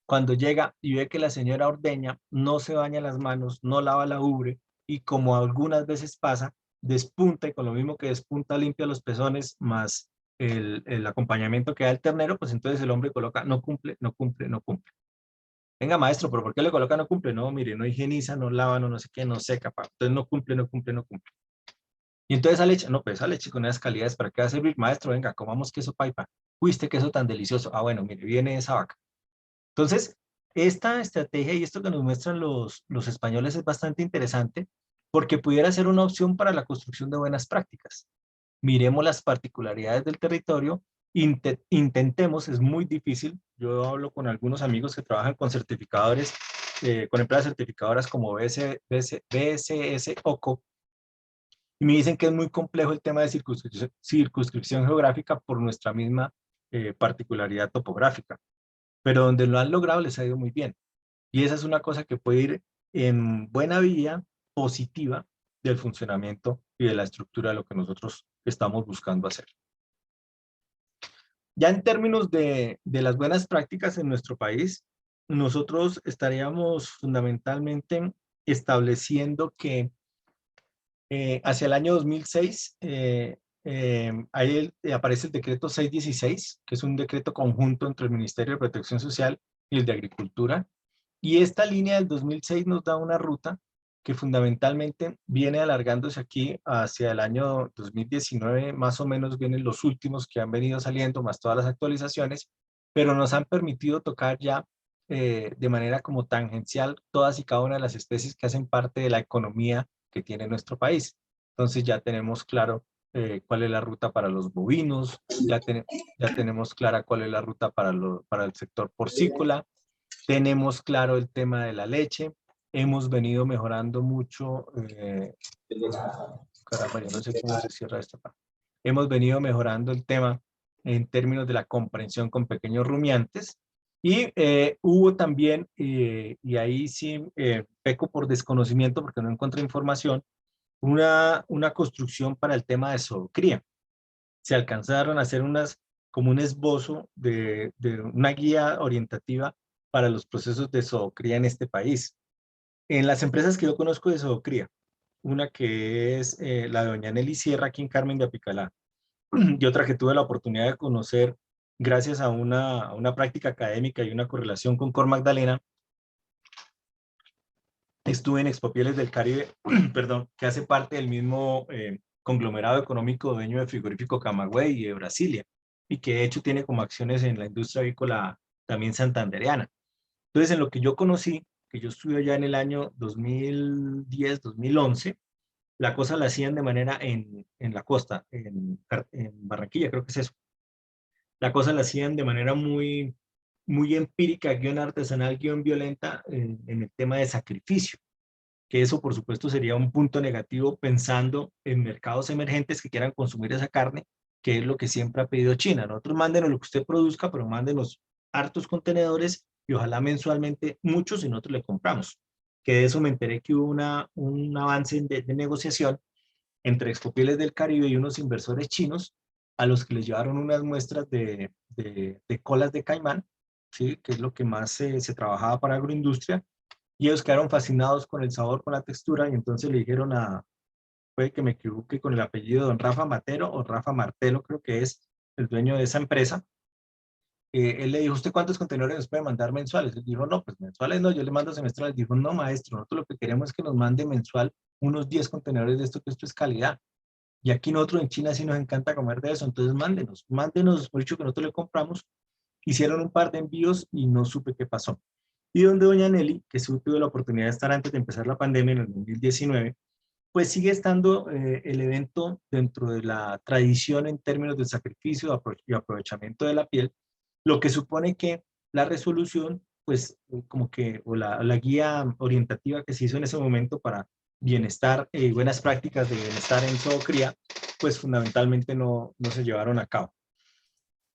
[SPEAKER 1] cuando llega y ve que la señora ordeña, no se baña las manos, no lava la ubre, y como algunas veces pasa, despunta, y con lo mismo que despunta limpia los pezones, más el acompañamiento que da el ternero, pues entonces el hombre coloca no cumple, no cumple, no cumple. Venga, maestro, ¿pero por qué le coloca no cumple? No, mire, no higieniza, no lava, no sé qué, no seca, entonces no cumple, no cumple, no cumple. Y entonces esa leche, no, pues esa leche con esas calidades, ¿para qué va a servir? Maestro, venga, comamos queso paipa. Uy, este queso tan delicioso. Ah, bueno, mire, viene esa vaca. Entonces, esta estrategia y esto que nos muestran los españoles es bastante interesante porque pudiera ser una opción para la construcción de buenas prácticas. Miremos las particularidades del territorio, intentemos, es muy difícil. Yo hablo con algunos amigos que trabajan con certificadores, con empresas certificadoras como BSS OCO, y me dicen que es muy complejo el tema de circunscripción geográfica por nuestra misma particularidad topográfica, pero donde lo han logrado les ha ido muy bien. Y esa es una cosa que puede ir en buena vía positiva del funcionamiento y de la estructura de lo que nosotros estamos buscando hacer. Ya en términos de las buenas prácticas en nuestro país, nosotros estaríamos fundamentalmente estableciendo que hacia el año 2006 ahí aparece el decreto 616, que es un decreto conjunto entre el Ministerio de Protección Social y el de Agricultura. Y esta línea del 2006 nos da una ruta que fundamentalmente viene alargándose aquí hacia el año 2019, más o menos vienen los últimos que han venido saliendo, más todas las actualizaciones, pero nos han permitido tocar ya de manera como tangencial todas y cada una de las especies que hacen parte de la economía que tiene nuestro país. Entonces ya tenemos claro cuál es la ruta para los bovinos, ya tenemos clara cuál es la ruta para el sector porcícola, tenemos claro el tema de la leche, hemos venido mejorando mucho, caramba, yo no sé cómo se cierra esto acá. Hemos venido mejorando el tema en términos de la comprensión con pequeños rumiantes, y hubo también, y ahí sí peco por desconocimiento porque no encontré información, una construcción para el tema de zoocría. Se alcanzaron a hacer como un esbozo de una guía orientativa para los procesos de zoocría en este país. En las empresas que yo conozco de zoocría, una que es la de doña Nelly Sierra aquí en Carmen de Apicalá, y otra que tuve la oportunidad de conocer gracias a una práctica académica y una correlación con Cor Magdalena. Estuve en Expopieles del Caribe, perdón, que hace parte del mismo conglomerado económico dueño de frigorífico Camagüey y de Brasilia. y que de hecho tiene como acciones en la industria avícola también santandereana. Entonces, en lo que yo conocí, que yo estuve ya en el año 2010, 2011, la cosa la hacían de manera en la costa, en Barranquilla, creo que es eso. La cosa la hacían de manera muy, muy empírica, guión artesanal, guión violenta, en el tema de sacrificio, que eso por supuesto sería un punto negativo pensando en mercados emergentes que quieran consumir esa carne, que es lo que siempre ha pedido China. Nosotros mándenos lo que usted produzca, pero mándenos hartos contenedores y ojalá mensualmente muchos y nosotros le compramos. Que de eso me enteré que hubo un avance de negociación entre Expopiles del Caribe y unos inversores chinos a los que les llevaron unas muestras de colas de caimán, ¿sí? Que es lo que más se trabajaba para agroindustria, y ellos quedaron fascinados con el sabor, con la textura, y entonces le dijeron puede que me equivoque con el apellido, don Rafa Matero o Rafa Martelo, creo que es el dueño de esa empresa. Él le dijo, ¿usted cuántos contenedores nos puede mandar mensuales? Él dijo, no, pues mensuales no, yo le mando semestrales. Dijo, no, maestro, nosotros lo que queremos es que nos mande mensual unos 10 contenedores de esto, que esto es calidad. Y aquí nosotros en China sí nos encanta comer de eso, entonces mándenos, por dicho que nosotros le compramos. Hicieron un par de envíos y no supe qué pasó. Y donde doña Nelly, que sí tuve la oportunidad de estar antes de empezar la pandemia en el 2019, pues sigue estando el evento dentro de la tradición en términos de sacrificio y aprovechamiento de la piel, lo que supone que la resolución, pues como que, o la guía orientativa que se hizo en ese momento para bienestar, buenas prácticas de bienestar en zoocría, pues fundamentalmente no se llevaron a cabo.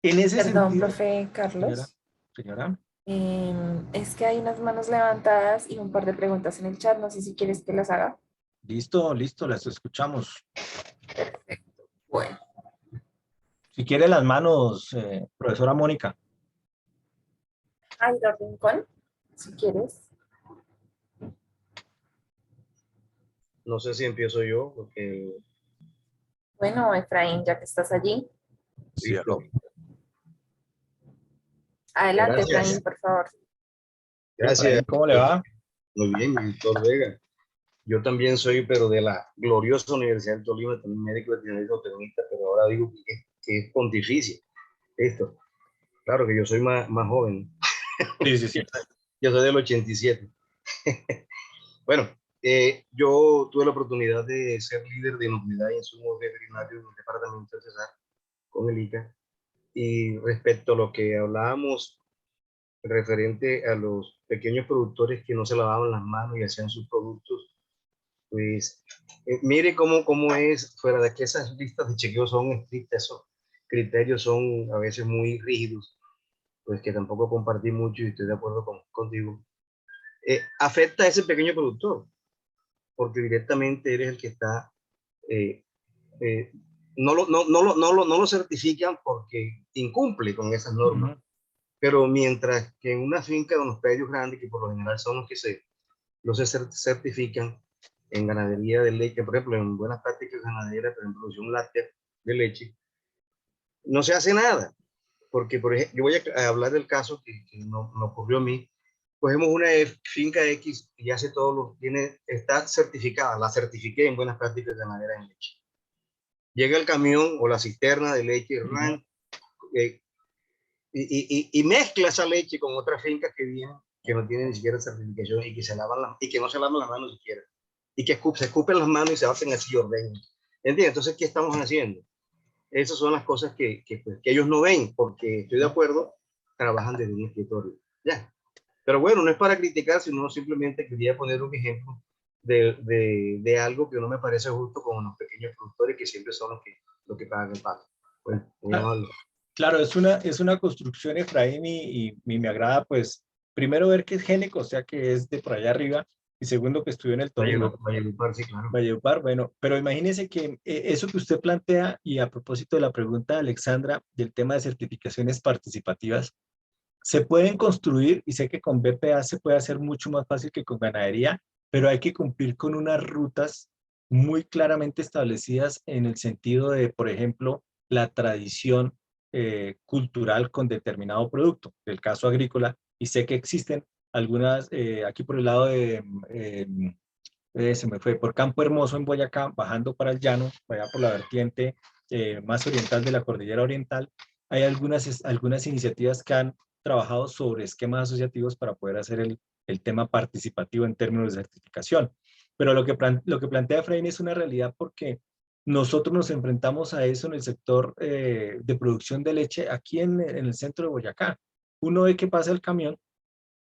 [SPEAKER 1] En ese
[SPEAKER 4] Perdón,
[SPEAKER 1] sentido,
[SPEAKER 4] profe
[SPEAKER 1] señora,
[SPEAKER 4] Carlos.
[SPEAKER 1] señora,
[SPEAKER 4] Es que hay unas manos levantadas y un par de preguntas en el chat. No sé si quieres que las haga.
[SPEAKER 1] listo, listo, las escuchamos.
[SPEAKER 4] Perfecto. Bueno,
[SPEAKER 1] Si quiere las manos, profesora Mónica.
[SPEAKER 4] Aida Rincón, si quieres.
[SPEAKER 5] No sé si empiezo yo, porque
[SPEAKER 4] Bueno, Efraín, ya que estás allí.
[SPEAKER 5] listo.
[SPEAKER 4] Adelante, Efraín,
[SPEAKER 5] Gracias.
[SPEAKER 4] por favor.
[SPEAKER 5] Gracias.
[SPEAKER 1] Efraín, ¿cómo le va?
[SPEAKER 5] Muy bien, doctor Vega. Yo también soy, pero de la gloriosa Universidad de Tolima, también médico veterinario zootecnista, pero ahora digo que es pontificia. Esto. Claro que yo soy más joven.
[SPEAKER 1] Sí, sí, sí.
[SPEAKER 5] Yo soy del 87. Bueno, yo tuve la oportunidad de ser líder de inocuidad y insumos veterinarios en el departamento de Cesar con el ICA. Y respecto a lo que hablábamos referente a los pequeños productores que no se lavaban las manos y hacían sus productos, pues mire cómo es, fuera de que esas listas de chequeo son estrictas, esos criterios son a veces muy rígidos, pues que tampoco compartí mucho y estoy de acuerdo contigo. Afecta a ese pequeño productor, porque directamente eres el que está, eh, eh, no lo certifican porque incumple con esas normas. Pero mientras que en una finca de los predios grandes, que por lo general son los se certifican en ganadería de leche, por ejemplo, en buenas prácticas ganaderas, pero en producción láctea de leche, no se hace nada. Porque, por ejemplo, yo voy a hablar del caso que no ocurrió a mí. Cogemos una finca X y hace todo lo tiene, está certificada, la certifiqué en buenas prácticas ganaderas en leche. Llega el camión o la cisterna de leche, y mezcla esa leche con otras fincas que vienen, que no tienen ni siquiera certificación y que y que no se lavan las manos siquiera, y que se escupen las manos y se hacen así ordeños. ¿Entiendes? Entonces, ¿qué estamos haciendo? Esas son las cosas pues, que ellos no ven, porque estoy de acuerdo, trabajan desde un escritorio. Ya. Pero bueno, no es para criticar, sino simplemente quería poner un ejemplo de algo que no me parece justo con los pequeños productores, que siempre son los que pagan el pago. Bueno, muy amable.
[SPEAKER 1] Claro, es una construcción, Efraín, y me agrada, pues, primero ver que es génico, o sea, que es de por allá arriba, y segundo, que estudió en el Tolima.
[SPEAKER 5] Valledupar, sí, claro.
[SPEAKER 1] Valledupar, bueno, pero imagínese que eso que usted plantea, y a propósito de la pregunta de Alexandra, del tema de certificaciones participativas, se pueden construir, y sé que con BPA se puede hacer mucho más fácil que con ganadería, pero hay que cumplir con unas rutas muy claramente establecidas en el sentido de, por ejemplo, la tradición cultural con determinado producto, del caso agrícola, y sé que existen algunas, aquí por el lado se me fue, por Campo Hermoso en Boyacá, bajando para el llano, allá por la vertiente más oriental de la cordillera oriental, hay algunas iniciativas que han trabajado sobre esquemas asociativos para poder hacer el tema participativo en términos de certificación. Pero lo que plantea Efraín es una realidad porque nosotros nos enfrentamos a eso en el sector de producción de leche aquí en el centro de Boyacá. Uno ve que pasa el camión,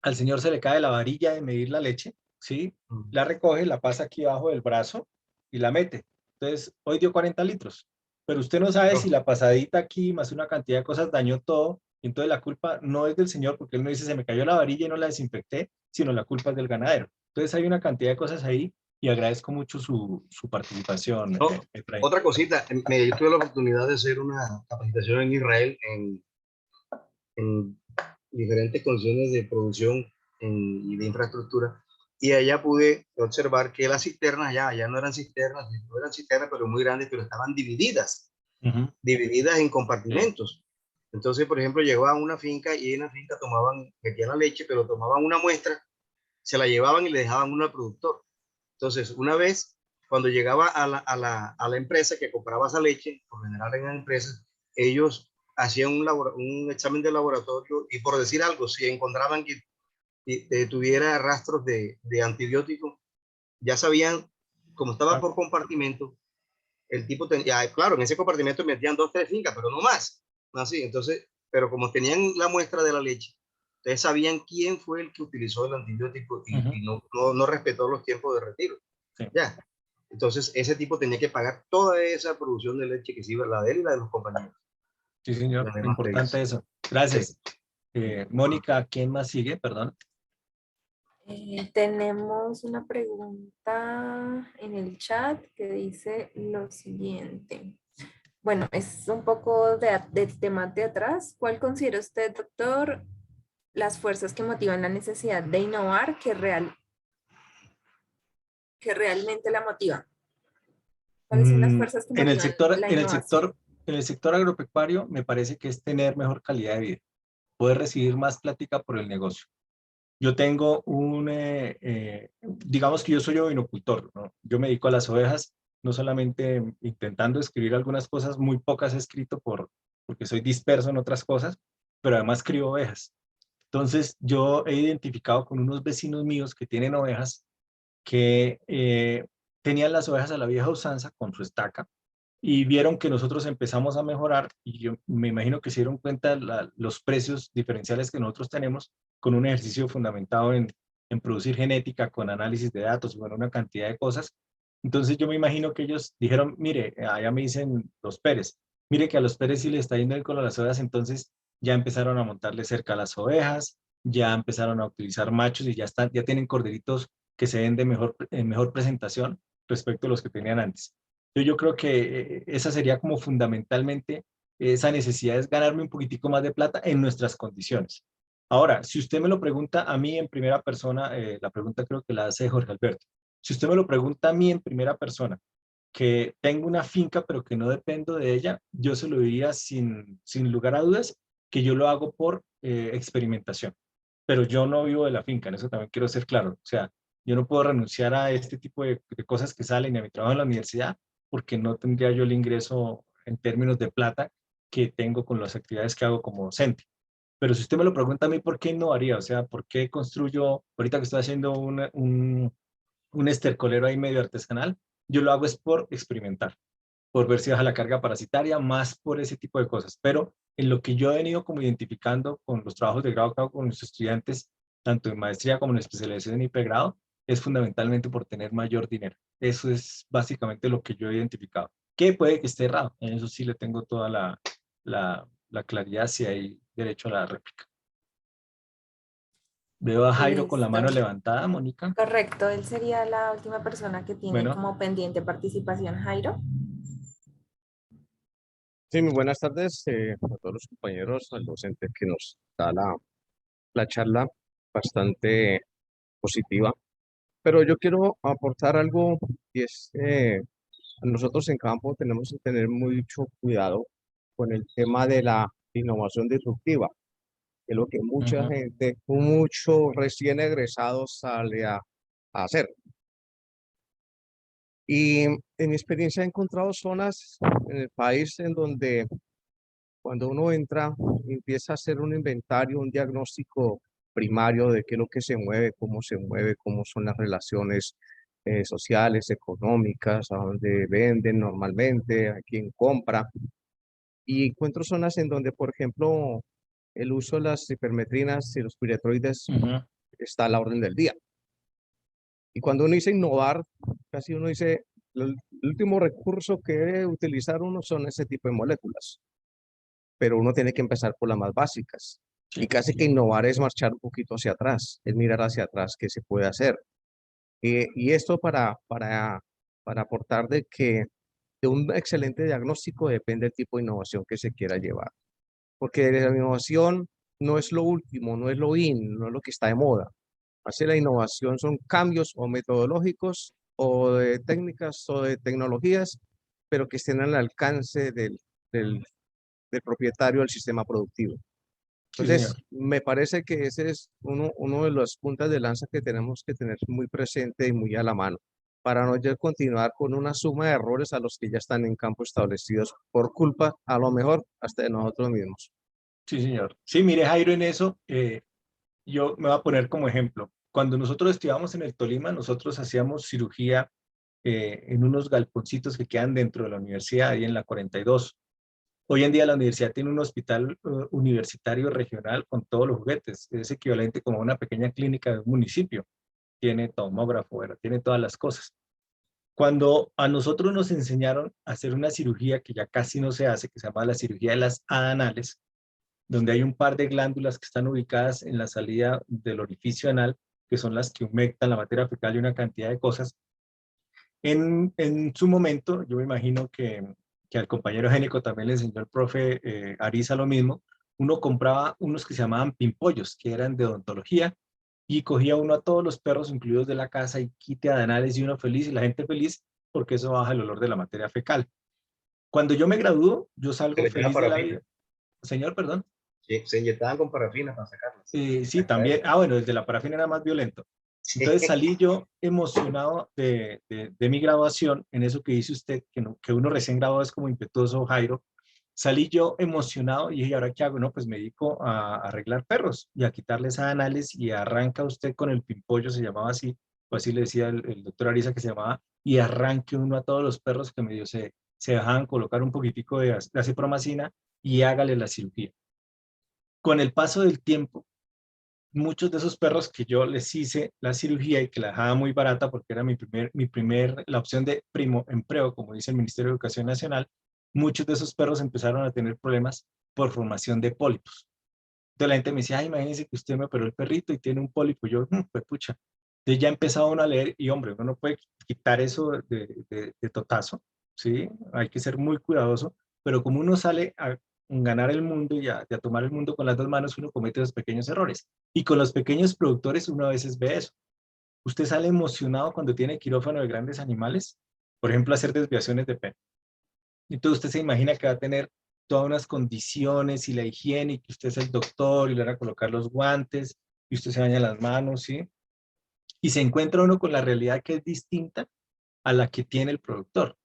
[SPEAKER 1] al señor se le cae la varilla de medir la leche, ¿sí? La recoge, la pasa aquí abajo del brazo y la mete. Entonces, hoy dio 40 litros, pero usted no sabe si la pasadita aquí más una cantidad de cosas dañó todo, y entonces la culpa no es del señor, porque él no dice se me cayó la varilla y no la desinfecté, sino la culpa es del ganadero. Entonces hay una cantidad de cosas ahí y agradezco mucho su participación,
[SPEAKER 5] No,
[SPEAKER 1] Efraín.
[SPEAKER 5] otra cosita, yo tuve la oportunidad de hacer una capacitación en Israel en diferentes condiciones de producción y de infraestructura, y allá pude observar que las cisternas ya no eran cisternas, no eran cisternas, pero muy grandes, pero estaban divididas en
[SPEAKER 1] Sí.
[SPEAKER 5] compartimentos. Entonces, por ejemplo, llegaban a una finca y en la finca metían la leche, pero tomaban una muestra, se la llevaban y le dejaban uno al productor. Entonces, una vez, cuando llegaba a la empresa que compraba esa leche, por general en las empresas, ellos hacían un examen de laboratorio y, por decir algo, si encontraban que tuviera rastros de antibióticos, ya sabían, como estaba
[SPEAKER 1] Ah,
[SPEAKER 5] por compartimento, el tipo tenía, claro, en ese compartimento metían 2, 3 fincas, pero no más. Así, entonces, pero como tenían la muestra de la leche, ustedes sabían quién fue el que utilizó el antibiótico y no respetó los tiempos de retiro.
[SPEAKER 1] sí.
[SPEAKER 5] Ya. Entonces, ese tipo tenía que pagar toda esa producción de leche que se iba, la de él y la de los compañeros.
[SPEAKER 1] Sí, señor,
[SPEAKER 5] Las demás
[SPEAKER 1] importante
[SPEAKER 5] reglas.
[SPEAKER 1] eso.
[SPEAKER 5] Sí.
[SPEAKER 1] Gracias. Mónica, ¿quién más sigue? Perdón.
[SPEAKER 4] Tenemos una pregunta en el chat que dice lo siguiente. Bueno, es un poco de tema de atrás. ¿Cuál considera usted, doctor, las fuerzas que motivan la necesidad de innovar que realmente la motivan? ¿Cuáles son las fuerzas que
[SPEAKER 1] En el
[SPEAKER 4] motivan
[SPEAKER 1] sector,
[SPEAKER 4] la innovación?
[SPEAKER 1] en el sector agropecuario me parece que es tener mejor calidad de vida, poder recibir más plática por el negocio. Yo tengo digamos que yo soy ovinocultor, ¿no? Yo me dedico a las ovejas, no solamente intentando escribir algunas cosas, muy pocas he escrito porque soy disperso en otras cosas, pero además crío ovejas. Entonces yo he identificado con unos vecinos míos que tienen ovejas que tenían las ovejas a la vieja usanza con su estaca y vieron que nosotros empezamos a mejorar y yo me imagino que se dieron cuenta los precios diferenciales que nosotros tenemos con un ejercicio fundamentado en producir genética, con análisis de datos y bueno, una cantidad de cosas. Entonces yo me imagino que ellos dijeron, mire, allá me dicen los Pérez, mire que a los Pérez sí le está yendo bien con las ovejas, entonces ya empezaron a montarle cerca a las ovejas, ya empezaron a utilizar machos y ya tienen corderitos que se ven de mejor presentación respecto a los que tenían antes. Yo creo que esa sería como fundamentalmente esa necesidad es ganarme un poquitico más de plata en nuestras condiciones. Ahora, si usted me lo pregunta a mí en primera persona, la pregunta creo que la hace Jorge Alberto. Si usted me lo pregunta a mí en primera persona, que tengo una finca pero que no dependo de ella, yo se lo diría sin lugar a dudas que yo lo hago por experimentación. Pero yo no vivo de la finca, en eso también quiero ser claro. O sea, yo no puedo renunciar a este tipo de cosas que salen y a mi trabajo en la universidad porque no tendría yo el ingreso en términos de plata que tengo con las actividades que hago como docente. Pero si usted me lo pregunta a mí, ¿por qué no haría? O sea, ¿por qué construyo, ahorita que estoy haciendo un estercolero ahí medio artesanal, yo lo hago es por experimentar, por ver si baja la carga parasitaria, más por ese tipo de cosas. Pero en lo que yo he venido como identificando con los trabajos de grado que hago con los estudiantes, tanto en maestría como en especialización y pregrado, es fundamentalmente por tener mayor dinero. Eso es básicamente lo que yo he identificado. Que puede que esté errado, en eso sí le tengo toda la claridad si hay derecho a la réplica. Veo a Jairo con la
[SPEAKER 4] Listo.
[SPEAKER 1] mano levantada, Mónica.
[SPEAKER 4] Correcto, él sería la última persona que tiene
[SPEAKER 1] Bueno,
[SPEAKER 4] como pendiente participación, Jairo.
[SPEAKER 6] Sí, muy buenas tardes a todos los compañeros, al docente que nos da la charla bastante positiva. Pero yo quiero aportar algo y es, nosotros en campo tenemos que tener mucho cuidado con el tema de la innovación disruptiva, que es lo que mucha
[SPEAKER 1] ujú,
[SPEAKER 6] gente, mucho recién egresado sale a hacer. Y en mi experiencia he encontrado zonas en el país en donde Cuando uno entra, empieza a hacer un inventario, un diagnóstico primario de qué es lo que se mueve, cómo son las relaciones sociales, económicas, a dónde venden normalmente, a quién compra. Y encuentro zonas en donde, por ejemplo, el uso de las hipermetrinas y los piretroides
[SPEAKER 1] Ujú.
[SPEAKER 6] está a la orden del día. Y cuando uno dice innovar, casi uno dice, el último recurso que debe utilizar uno son ese tipo de moléculas, pero uno tiene que empezar por las más básicas. Y
[SPEAKER 1] Sí,
[SPEAKER 6] casi que innovar es marchar un poquito hacia atrás, es mirar hacia atrás qué se puede hacer. Y esto para aportar de que de un excelente diagnóstico depende del tipo de innovación que se quiera llevar. Porque la innovación no es lo último, no es lo no es lo que está de moda. Así la innovación son cambios o metodológicos o de técnicas o de tecnologías, pero que estén al alcance del, del propietario del sistema productivo.
[SPEAKER 1] sí,
[SPEAKER 6] Entonces,
[SPEAKER 1] señor.
[SPEAKER 6] me parece que ese es uno de los puntas de lanza que tenemos que tener muy presente y muy a la mano, para no ya continuar con una suma de errores a los que ya están en campo establecidos por culpa, a lo mejor, hasta de nosotros mismos.
[SPEAKER 1] Sí, señor. Sí, mire, Jairo, en eso, yo me voy a poner como ejemplo. Cuando nosotros estudiábamos en el Tolima, nosotros hacíamos cirugía en unos galponcitos que quedan dentro de la universidad, ahí en la 42. Hoy en día la universidad tiene un hospital universitario regional con todos los juguetes. Es equivalente como a una pequeña clínica de un municipio. Tiene tomógrafo, bueno, tiene todas las cosas. Cuando a nosotros nos enseñaron a hacer una cirugía que ya casi no se hace, que se llama la cirugía de las adanales, donde hay un par de glándulas que están ubicadas en la salida del orificio anal, que son las que humectan la materia fecal y una cantidad de cosas. En su momento, yo me imagino que al compañero Génico también le enseñó el profe Ariza lo mismo, uno compraba unos que se llamaban pimpollos, que eran de odontología, y cogía uno a todos los perros, incluidos de la casa, y quite adanales y uno feliz, y la gente feliz, porque eso baja el olor de la materia fecal. Cuando yo me gradúo, yo
[SPEAKER 5] Se
[SPEAKER 1] salgo
[SPEAKER 5] le echaba
[SPEAKER 1] feliz de la
[SPEAKER 5] parafina.
[SPEAKER 1] vida. Señor, perdón.
[SPEAKER 5] Sí, se inyectaban con parafina para sacarlas.
[SPEAKER 1] Sí, también. Ah, bueno, desde la parafina era más violento. Entonces salí yo emocionado de mi graduación, en eso que dice usted, que uno recién graduado es como impetuoso, Jairo. Salí yo emocionado y dije, ¿ahora qué hago? No, pues me dedico a arreglar perros y a quitarles anales y arranca usted con el pimpollo, se llamaba así, o así le decía el doctor Ariza que se llamaba, y arranque uno a todos los perros que medio se dejaban colocar un poquitico de acipromicina y hágale la cirugía. Con el paso del tiempo, muchos de esos perros que yo les hice la cirugía y que la dejaba muy barata porque era la opción de primo empleo, como dice el Ministerio de Educación Nacional, muchos de esos perros empezaron a tener problemas por formación de pólipos. Entonces la gente me decía, ay, imagínense que usted me operó el perrito y tiene un pólipo. Y yo, pues pucha. Entonces ya empezaba uno a leer y hombre, uno no puede quitar eso de totazo, ¿sí? Hay que ser muy cuidadoso, pero como uno sale a ganar el mundo y a tomar el mundo con las dos manos, uno comete esos pequeños errores. Y con los pequeños productores uno a veces ve eso. Usted sale emocionado cuando tiene quirófano de grandes animales, por ejemplo, hacer desviaciones de pelo. Entonces usted se imagina que va a tener todas unas condiciones y la higiene, y que usted es el doctor y le van a colocar los guantes y usted se baña las manos, ¿sí? Y se encuentra uno con la realidad que es distinta a la que tiene el productor.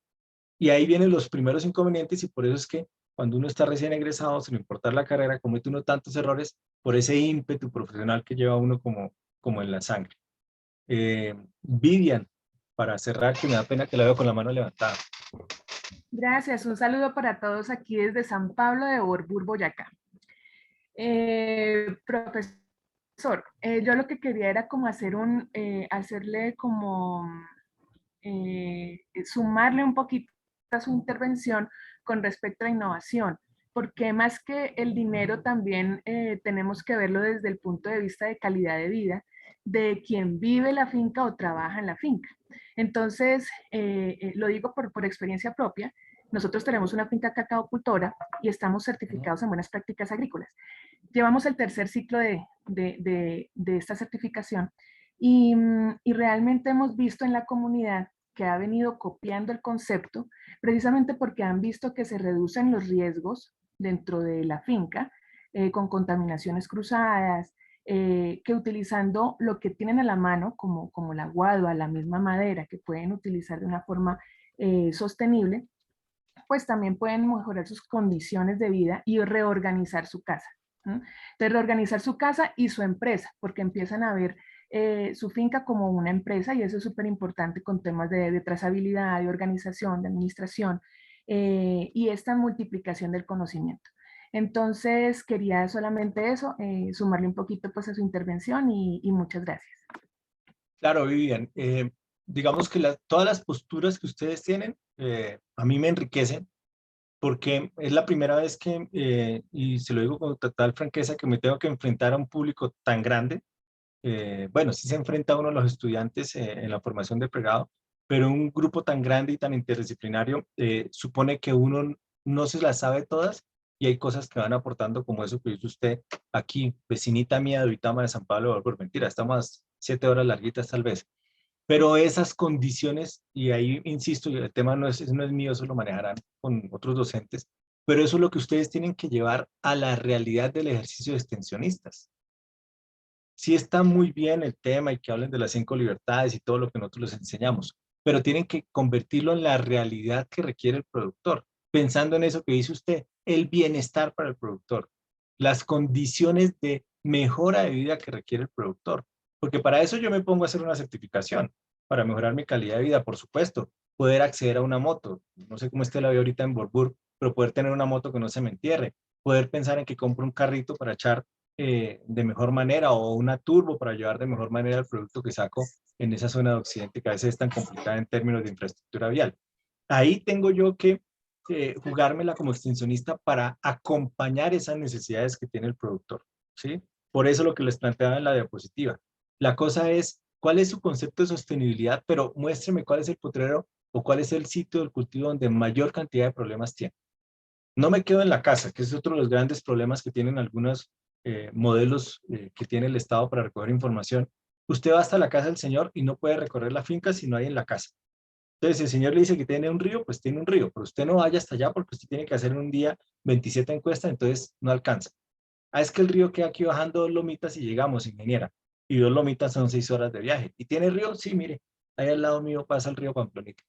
[SPEAKER 1] Y ahí vienen los primeros inconvenientes y por eso es que cuando uno está recién egresado, sin importar la carrera, comete uno tantos errores por ese ímpetu profesional que lleva uno como en la sangre. Vivian, para cerrar, que me da pena que la veo con la mano levantada.
[SPEAKER 7] Gracias, un saludo para todos aquí desde San Pablo de Borbur, Boyacá. Profesor, yo lo que quería era como hacerle como sumarle un poquito a su intervención con respecto a innovación, porque más que el dinero también tenemos que verlo desde el punto de vista de calidad de vida de quien vive la finca o trabaja en la finca. Entonces, lo digo por experiencia propia, nosotros tenemos una finca cacaocultora y estamos certificados en buenas prácticas agrícolas. Llevamos el tercer ciclo de esta certificación y realmente hemos visto en la comunidad que ha venido copiando el concepto precisamente porque han visto que se reducen los riesgos dentro de la finca con contaminaciones cruzadas, que utilizando lo que tienen a la mano, como la guadua, la misma madera que pueden utilizar de una forma sostenible, pues también pueden mejorar sus condiciones de vida y reorganizar su casa. Entonces, reorganizar su casa y su empresa, porque empiezan a ver su finca como una empresa y eso es súper importante con temas de trazabilidad, de organización, de administración y esta multiplicación del conocimiento. Entonces, quería solamente eso, sumarle un poquito pues a su intervención y muchas gracias.
[SPEAKER 1] Claro, Vivian. Digamos que todas las posturas que ustedes tienen a mí me enriquecen porque es la primera vez que, y se lo digo con total franqueza, que me tengo que enfrentar a un público tan grande. Bueno, sí se enfrenta uno a los estudiantes en la formación de pregrado, pero un grupo tan grande y tan interdisciplinario supone que uno no se las sabe todas y hay cosas que van aportando como eso que dice usted aquí, vecinita mía de Uitama de San Pablo, por mentira, estamos a 7 horas larguitas tal vez, pero esas condiciones, y ahí insisto, y el tema no es mío, eso lo manejarán con otros docentes, pero eso es lo que ustedes tienen que llevar a la realidad del ejercicio de extensionistas. Sí está muy bien el tema y que hablen de las 5 libertades y todo lo que nosotros les enseñamos, pero tienen que convertirlo en la realidad que requiere el productor, pensando en eso que dice usted, el bienestar para el productor, las condiciones de mejora de vida que requiere el productor, porque para eso yo me pongo a hacer una certificación, para mejorar mi calidad de vida, por supuesto, poder acceder a una moto, no sé cómo esté la vida ahorita en Borbur, pero poder tener una moto que no se me entierre, poder pensar en que compro un carrito para echar de mejor manera o una turbo para llevar de mejor manera el producto que saco en esa zona de Occidente que a veces es tan complicada en términos de infraestructura vial. Ahí tengo yo que jugármela como extensionista para acompañar esas necesidades que tiene el productor, ¿sí? Por eso lo que les planteaba en la diapositiva. La cosa es, ¿cuál es su concepto de sostenibilidad? Pero muéstreme cuál es el potrero o cuál es el sitio del cultivo donde mayor cantidad de problemas tiene. No me quedo en la casa, que es otro de los grandes problemas que tienen algunos modelos que tiene el Estado para recoger información. Usted va hasta la casa del señor y no puede recorrer la finca si no hay en la casa. Entonces, si el señor le dice que tiene un río, pues tiene un río, pero usted no vaya hasta allá porque usted tiene que hacer en un día 27 encuestas, entonces no alcanza. Ah, es que el río queda aquí bajando 2 lomitas y llegamos, ingeniera. Y 2 lomitas son 6 horas de viaje. ¿Y tiene río? Sí, mire, ahí al lado mío pasa el río Pamplonita.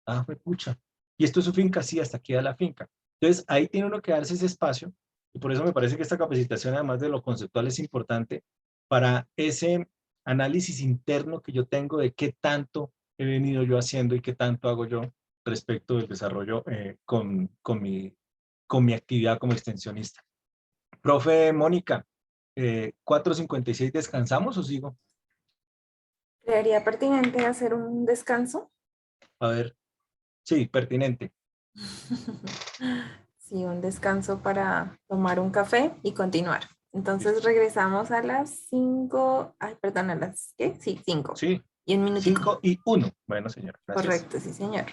[SPEAKER 1] Ah, fue pucha. Y esto es su finca, sí, hasta aquí da la finca. Entonces, ahí tiene uno que darse ese espacio, y por eso me parece que esta capacitación, además de lo conceptual, es importante para ese análisis interno que yo tengo de qué tanto he venido yo haciendo y qué tanto hago yo respecto del desarrollo con mi actividad como extensionista. Profe Mónica, 4:56, ¿descansamos o sigo?
[SPEAKER 4] ¿Creería pertinente hacer un descanso?
[SPEAKER 1] A ver, sí, pertinente.
[SPEAKER 4] Sí, un descanso para tomar un café y continuar. Entonces regresamos a las 5, ay, perdón, a las, ¿qué? Sí, 5.
[SPEAKER 1] Sí,
[SPEAKER 4] Y un minutico.
[SPEAKER 1] 5:01. Bueno, señora, gracias.
[SPEAKER 4] Correcto, sí, señor.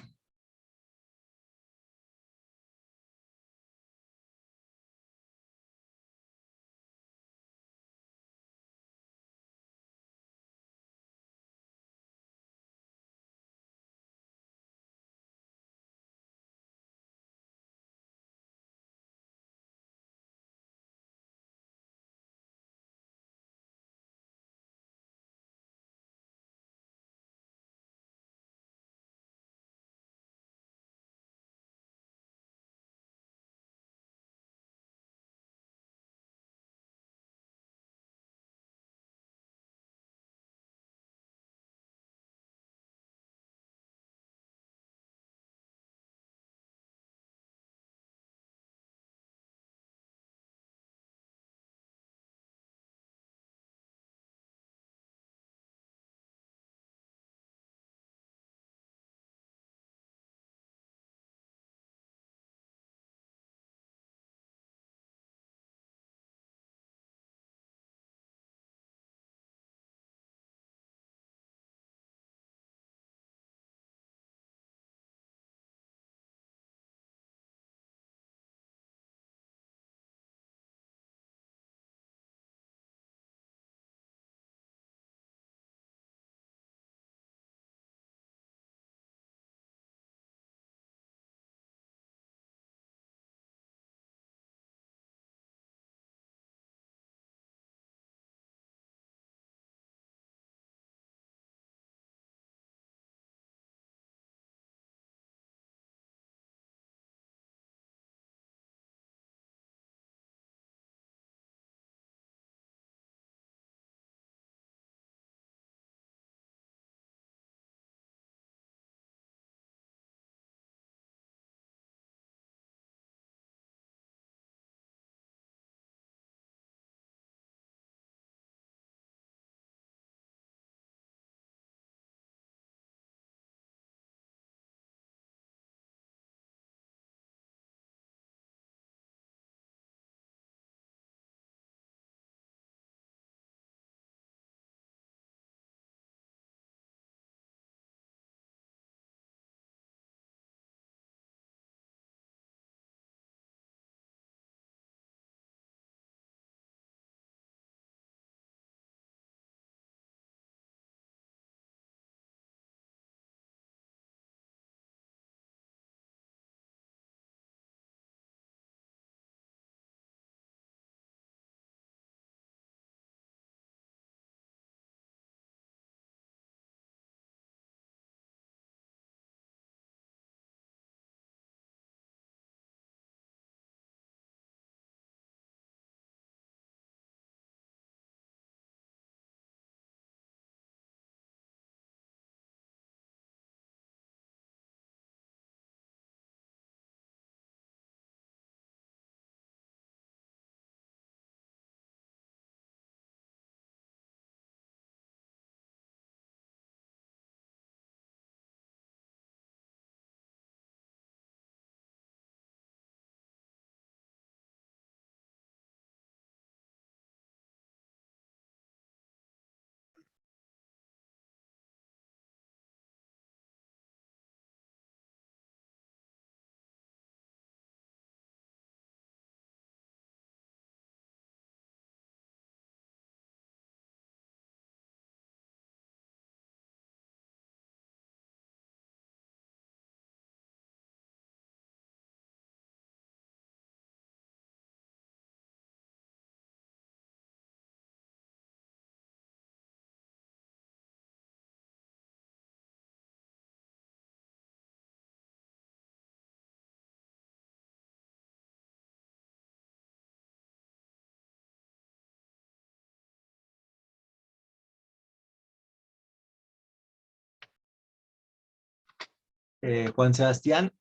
[SPEAKER 1] Juan Sebastián,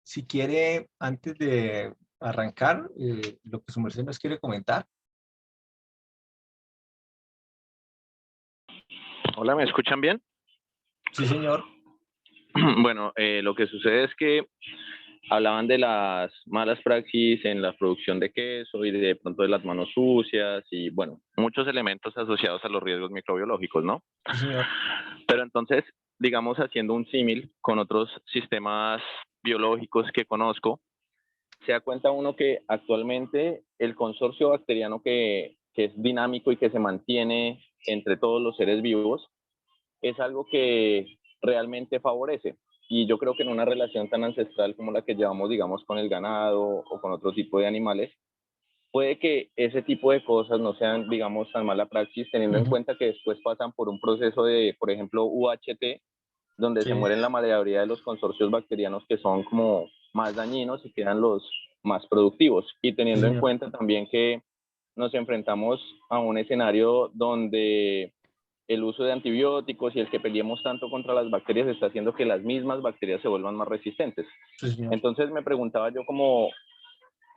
[SPEAKER 1] si quiere, antes de arrancar, lo que su merced nos quiere comentar.
[SPEAKER 8] Hola, ¿me escuchan bien?
[SPEAKER 1] Sí, señor.
[SPEAKER 8] Bueno, lo que sucede es que hablaban de las malas praxis en la producción de queso y de pronto de las manos sucias y bueno, muchos elementos asociados a los riesgos microbiológicos, ¿no?
[SPEAKER 1] Sí, señor.
[SPEAKER 8] Pero entonces, digamos, haciendo un símil con otros sistemas biológicos que conozco, se da cuenta uno que actualmente el consorcio bacteriano que es dinámico y que se mantiene entre todos los seres vivos es algo que realmente favorece. Y yo creo que en una relación tan ancestral como la que llevamos, digamos, con el ganado o con otro tipo de animales, puede que ese tipo de cosas no sean, digamos, tan mala praxis, teniendo en cuenta que después pasan por un proceso de, por ejemplo, UHT, donde se
[SPEAKER 1] Sí.
[SPEAKER 8] mueren la mayoría de los consorcios bacterianos que son como más dañinos y quedan los más productivos. Y
[SPEAKER 1] Sí,
[SPEAKER 8] teniendo en
[SPEAKER 1] señor.
[SPEAKER 8] cuenta también que nos enfrentamos a un escenario donde el uso de antibióticos y el que peleemos tanto contra las bacterias está haciendo que las mismas bacterias se vuelvan más resistentes.
[SPEAKER 1] Sí, señor.
[SPEAKER 8] Entonces me preguntaba yo como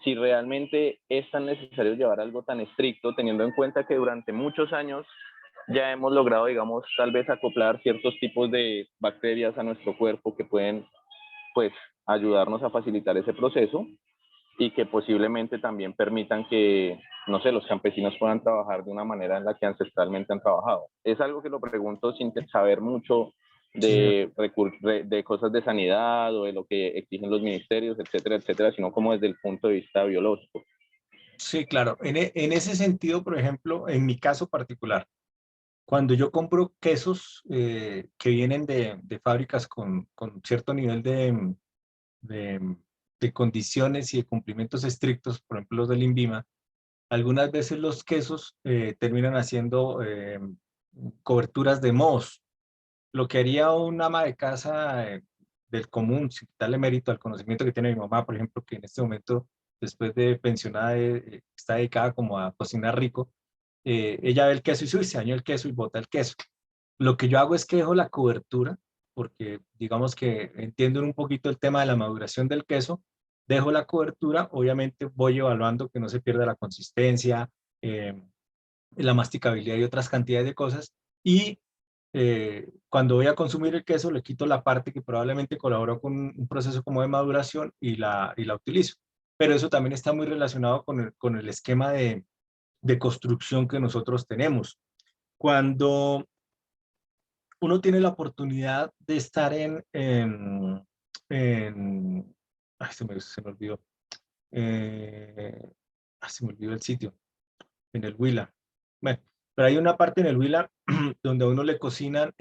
[SPEAKER 8] si realmente es tan necesario llevar algo tan estricto, teniendo en cuenta que durante muchos años ya hemos logrado, digamos, tal vez acoplar ciertos tipos de bacterias a nuestro cuerpo que pueden, pues, ayudarnos a facilitar ese proceso y que posiblemente también permitan que, no sé, los campesinos puedan trabajar de una manera en la que ancestralmente han trabajado. Es algo que lo pregunto sin saber mucho
[SPEAKER 1] Sí, señor.
[SPEAKER 8] de cosas de sanidad o de lo que exigen los ministerios, etcétera, etcétera, sino como desde el punto de vista biológico.
[SPEAKER 1] Sí, claro. En ese sentido, por ejemplo, en mi caso particular, cuando yo compro quesos que vienen de fábricas con cierto nivel de, de condiciones y de cumplimientos estrictos, por ejemplo, los del INVIMA, algunas veces los quesos terminan haciendo coberturas de mohos. Lo que haría un ama de casa del común, sin darle mérito al conocimiento que tiene mi mamá, por ejemplo, que en este momento, después de pensionada, está dedicada como a cocinar rico, ella ve el queso y dice, "Uy, se dañó el queso", y bota el queso. Lo que yo hago es que dejo la cobertura, porque digamos que entiendo un poquito el tema de la maduración del queso, dejo la cobertura, obviamente voy evaluando que no se pierda la consistencia, la masticabilidad y otras cantidades de cosas, y cuando voy a consumir el queso le quito la parte que probablemente colaboró con un proceso como de maduración y la utilizo. Pero eso también está muy relacionado con el esquema de construcción que nosotros tenemos. Cuando uno tiene la oportunidad de estar ay, se me olvidó, se me olvidó el sitio, en el Huila. Bueno, pero hay una parte en el Huila donde a uno le cocinan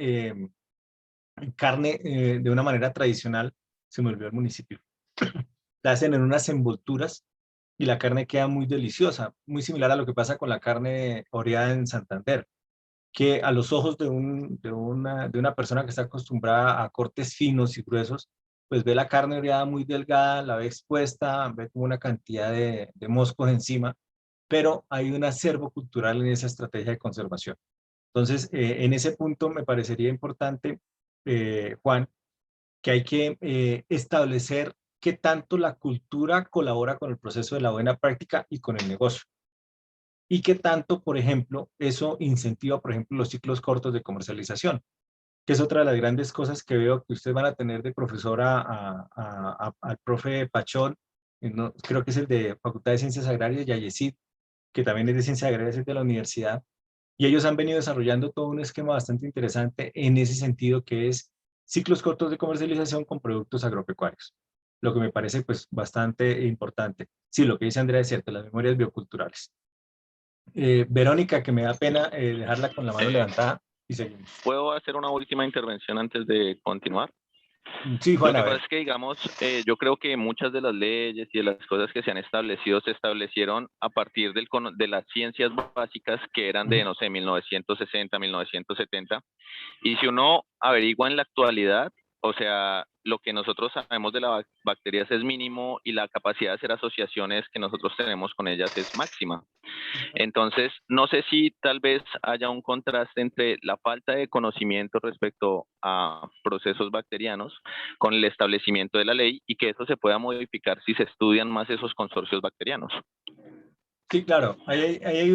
[SPEAKER 1] carne de una manera tradicional, se me olvidó el municipio, la hacen en unas envolturas y la carne queda muy deliciosa, muy similar a lo que pasa con la carne oreada en Santander, que a los ojos de una persona que está acostumbrada a cortes finos y gruesos, pues ve la carne oreada muy delgada, la ve expuesta, ve como una cantidad de moscos encima, pero hay un acervo cultural en esa estrategia de conservación. Entonces, en ese punto me parecería importante, Juan, que hay que establecer qué tanto la cultura colabora con el proceso de la buena práctica y con el negocio. Y qué tanto, por ejemplo, eso incentiva, por ejemplo, los ciclos cortos de comercialización, que es otra de las grandes cosas que veo que ustedes van a tener de profesora al profe Pachón, no, creo que es el de Facultad de Ciencias Agrarias, Yayesid, que también es de Ciencias Agrarias, es de la universidad, y ellos han venido desarrollando todo un esquema bastante interesante en ese sentido, que es ciclos cortos de comercialización con productos agropecuarios, lo que me parece pues bastante importante. Sí, lo que dice Andrea es cierto, las memorias bioculturales. Verónica, que me da pena dejarla con la mano levantada y seguimos.
[SPEAKER 8] ¿Puedo hacer una última intervención antes de continuar?
[SPEAKER 1] Sí,
[SPEAKER 8] Lo
[SPEAKER 1] Juan,
[SPEAKER 8] que
[SPEAKER 1] a
[SPEAKER 8] pasa
[SPEAKER 1] ver.
[SPEAKER 8] es que, digamos, yo creo que muchas de las leyes y de las cosas que se han establecido se establecieron a partir de las ciencias básicas que eran de, no sé, 1960, 1970. Y si uno averigua en la actualidad, o sea, lo que nosotros sabemos de las bacterias es mínimo y la capacidad de hacer asociaciones que nosotros tenemos con ellas es máxima. Entonces, no sé si tal vez haya un contraste entre la falta de conocimiento respecto a procesos bacterianos con el establecimiento de la ley y que eso se pueda modificar si se estudian más esos consorcios bacterianos.
[SPEAKER 1] Sí, claro, ahí hay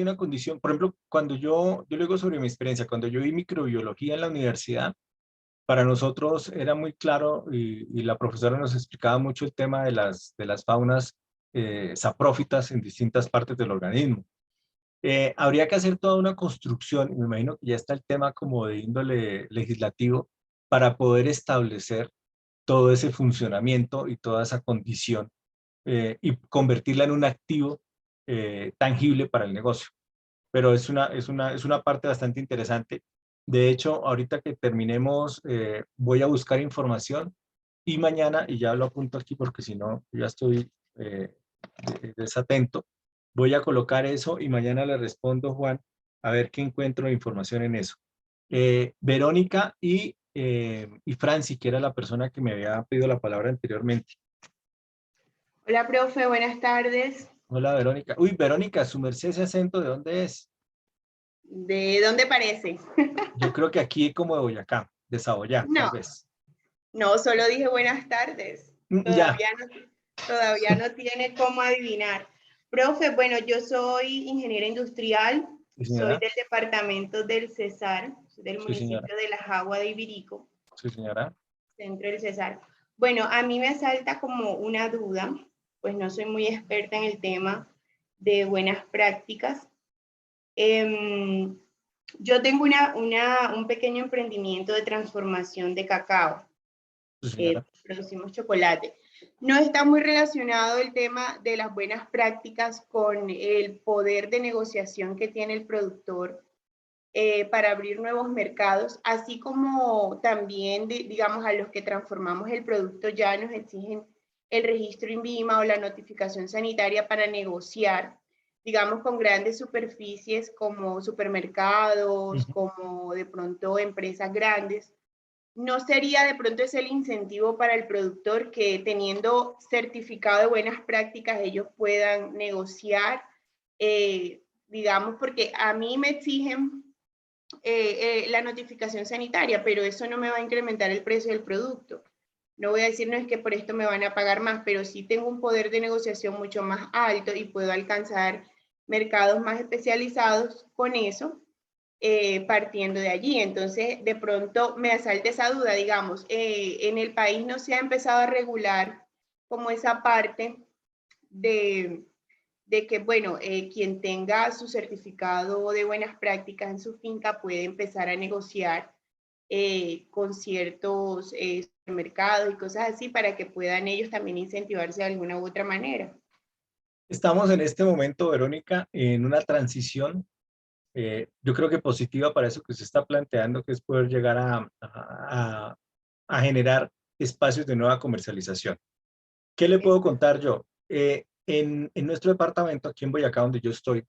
[SPEAKER 1] una condición. Por ejemplo, cuando yo le digo sobre mi experiencia, cuando yo vi microbiología en la universidad, para nosotros era muy claro y la profesora nos explicaba mucho el tema de las faunas saprófitas en distintas partes del organismo. Habría que hacer toda una construcción, y me imagino que ya está el tema como de índole legislativo, para poder establecer todo ese funcionamiento y toda esa condición y convertirla en un activo tangible para el negocio. Pero es una parte bastante interesante. De hecho, ahorita que terminemos, voy a buscar información y mañana, y ya lo apunto aquí porque si no, ya estoy desatento, voy a colocar eso y mañana le respondo, Juan, a ver qué encuentro de información en eso. Verónica y Franci, que era la persona que me había pedido la palabra anteriormente.
[SPEAKER 9] Hola, profe, buenas tardes.
[SPEAKER 1] Hola, Verónica. Uy, Verónica, su merced, ese acento, ¿de dónde es?
[SPEAKER 9] ¿De dónde parece?
[SPEAKER 1] Yo creo que aquí como de Boyacá, de Saboyá, tal
[SPEAKER 9] No,
[SPEAKER 1] vez.
[SPEAKER 9] no, solo dije buenas tardes.
[SPEAKER 1] Ya.
[SPEAKER 9] Todavía no tiene cómo adivinar. Profe, bueno, yo soy ingeniera industrial,
[SPEAKER 1] Sí,
[SPEAKER 9] soy
[SPEAKER 1] señora.
[SPEAKER 9] del departamento del Cesar, del
[SPEAKER 1] Sí, señora.
[SPEAKER 9] municipio de La Jagua de Ibirico,
[SPEAKER 1] Sí, señora.
[SPEAKER 9] centro del Cesar. Bueno, a mí me salta como una duda, pues no soy muy experta en el tema de buenas prácticas. Yo tengo un pequeño emprendimiento de transformación de cacao.
[SPEAKER 1] Sí, señora.
[SPEAKER 9] Producimos chocolate. No está muy relacionado el tema de las buenas prácticas con el poder de negociación que tiene el productor para abrir nuevos mercados, así como también, digamos, a los que transformamos el producto ya nos exigen el registro INVIMA o la notificación sanitaria para negociar, digamos, con grandes superficies como supermercados, como de pronto empresas grandes. ¿No sería de pronto ese el incentivo para el productor que teniendo certificado de buenas prácticas ellos puedan negociar? Digamos, porque a mí me exigen la notificación sanitaria, pero eso no me va a incrementar el precio del producto. No voy a decir, no es que por esto me van a pagar más, pero sí tengo un poder de negociación mucho más alto y puedo alcanzar mercados más especializados con eso, partiendo de allí. Entonces, de pronto me asalta esa duda, digamos, en el país no se ha empezado a regular como esa parte de que, bueno, quien tenga su certificado de buenas prácticas en su finca puede empezar a negociar con ciertos mercados y cosas así para que puedan ellos también incentivarse de alguna u otra manera.
[SPEAKER 1] Estamos en este momento, Verónica, en una transición, yo creo que positiva para eso que se está planteando, que es poder llegar a generar espacios de nueva comercialización. ¿Qué le puedo contar yo? En nuestro departamento, aquí en Boyacá, donde yo estoy,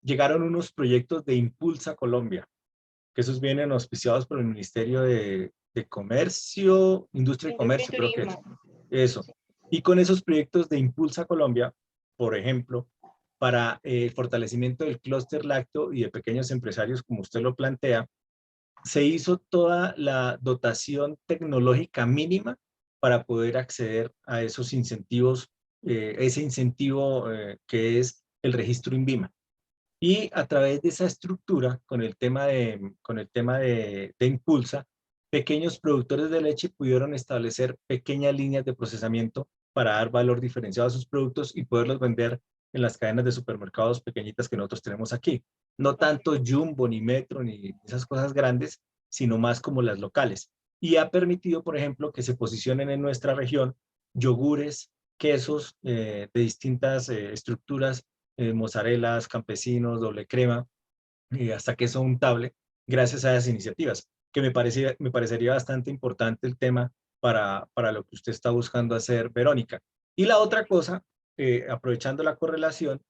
[SPEAKER 1] llegaron unos proyectos de Impulsa Colombia, que esos vienen auspiciados por el Ministerio de Comercio, Industria y Comercio, creo que es. Eso. Y con esos proyectos de Impulsa Colombia, por ejemplo, para el fortalecimiento del clúster lácteo y de pequeños empresarios, como usted lo plantea, se hizo toda la dotación tecnológica mínima para poder acceder a esos incentivos, ese incentivo que es el registro INVIMA. Y a través de esa estructura, con el tema de Impulsa, pequeños productores de leche pudieron establecer pequeñas líneas de procesamiento para dar valor diferenciado a sus productos y poderlos vender en las cadenas de supermercados pequeñitas que nosotros tenemos aquí. No tanto Jumbo, ni Metro, ni esas cosas grandes, sino más como las locales. Y ha permitido, por ejemplo, que se posicionen en nuestra región yogures, quesos de distintas estructuras, mozzarelas, campesinos, doble crema, hasta queso untable, gracias a esas iniciativas, que me parecería bastante importante el tema para lo que usted está buscando hacer, Verónica. Y la otra cosa, aprovechando la correlación,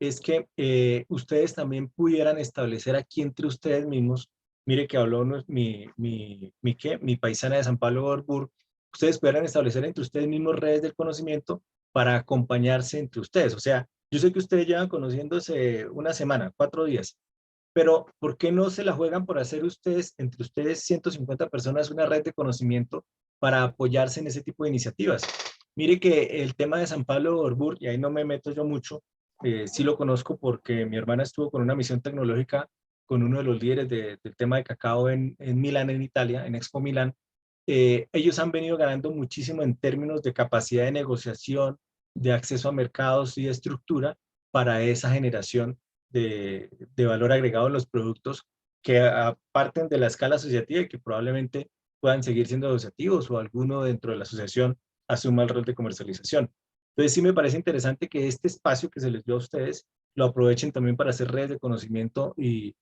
[SPEAKER 1] es que ustedes también pudieran establecer aquí entre ustedes mismos Mire que habló mi paisana de San Pablo Orbur. Ustedes pudieran establecer entre ustedes mismos redes del conocimiento para acompañarse entre ustedes. O sea, yo sé que ustedes llevan conociéndose una semana, 4 días, pero ¿por qué no se la juegan por hacer ustedes, entre ustedes 150 personas, una red de conocimiento para apoyarse en ese tipo de iniciativas? Mire que el tema de San Pablo Orbur, y ahí no me meto yo mucho, sí lo conozco porque mi hermana estuvo con una misión tecnológica con uno de los líderes del tema de cacao en Milán, en Italia, en Expo Milán. Ellos han venido ganando muchísimo en términos de capacidad de negociación, de acceso a mercados y de estructura para esa generación de valor agregado en los productos que parten de la escala asociativa y que probablemente puedan seguir siendo asociativos o alguno dentro de la asociación asuma el rol de comercialización. Entonces sí me parece interesante que este espacio que se les dio a ustedes lo aprovechen también para hacer redes de conocimiento y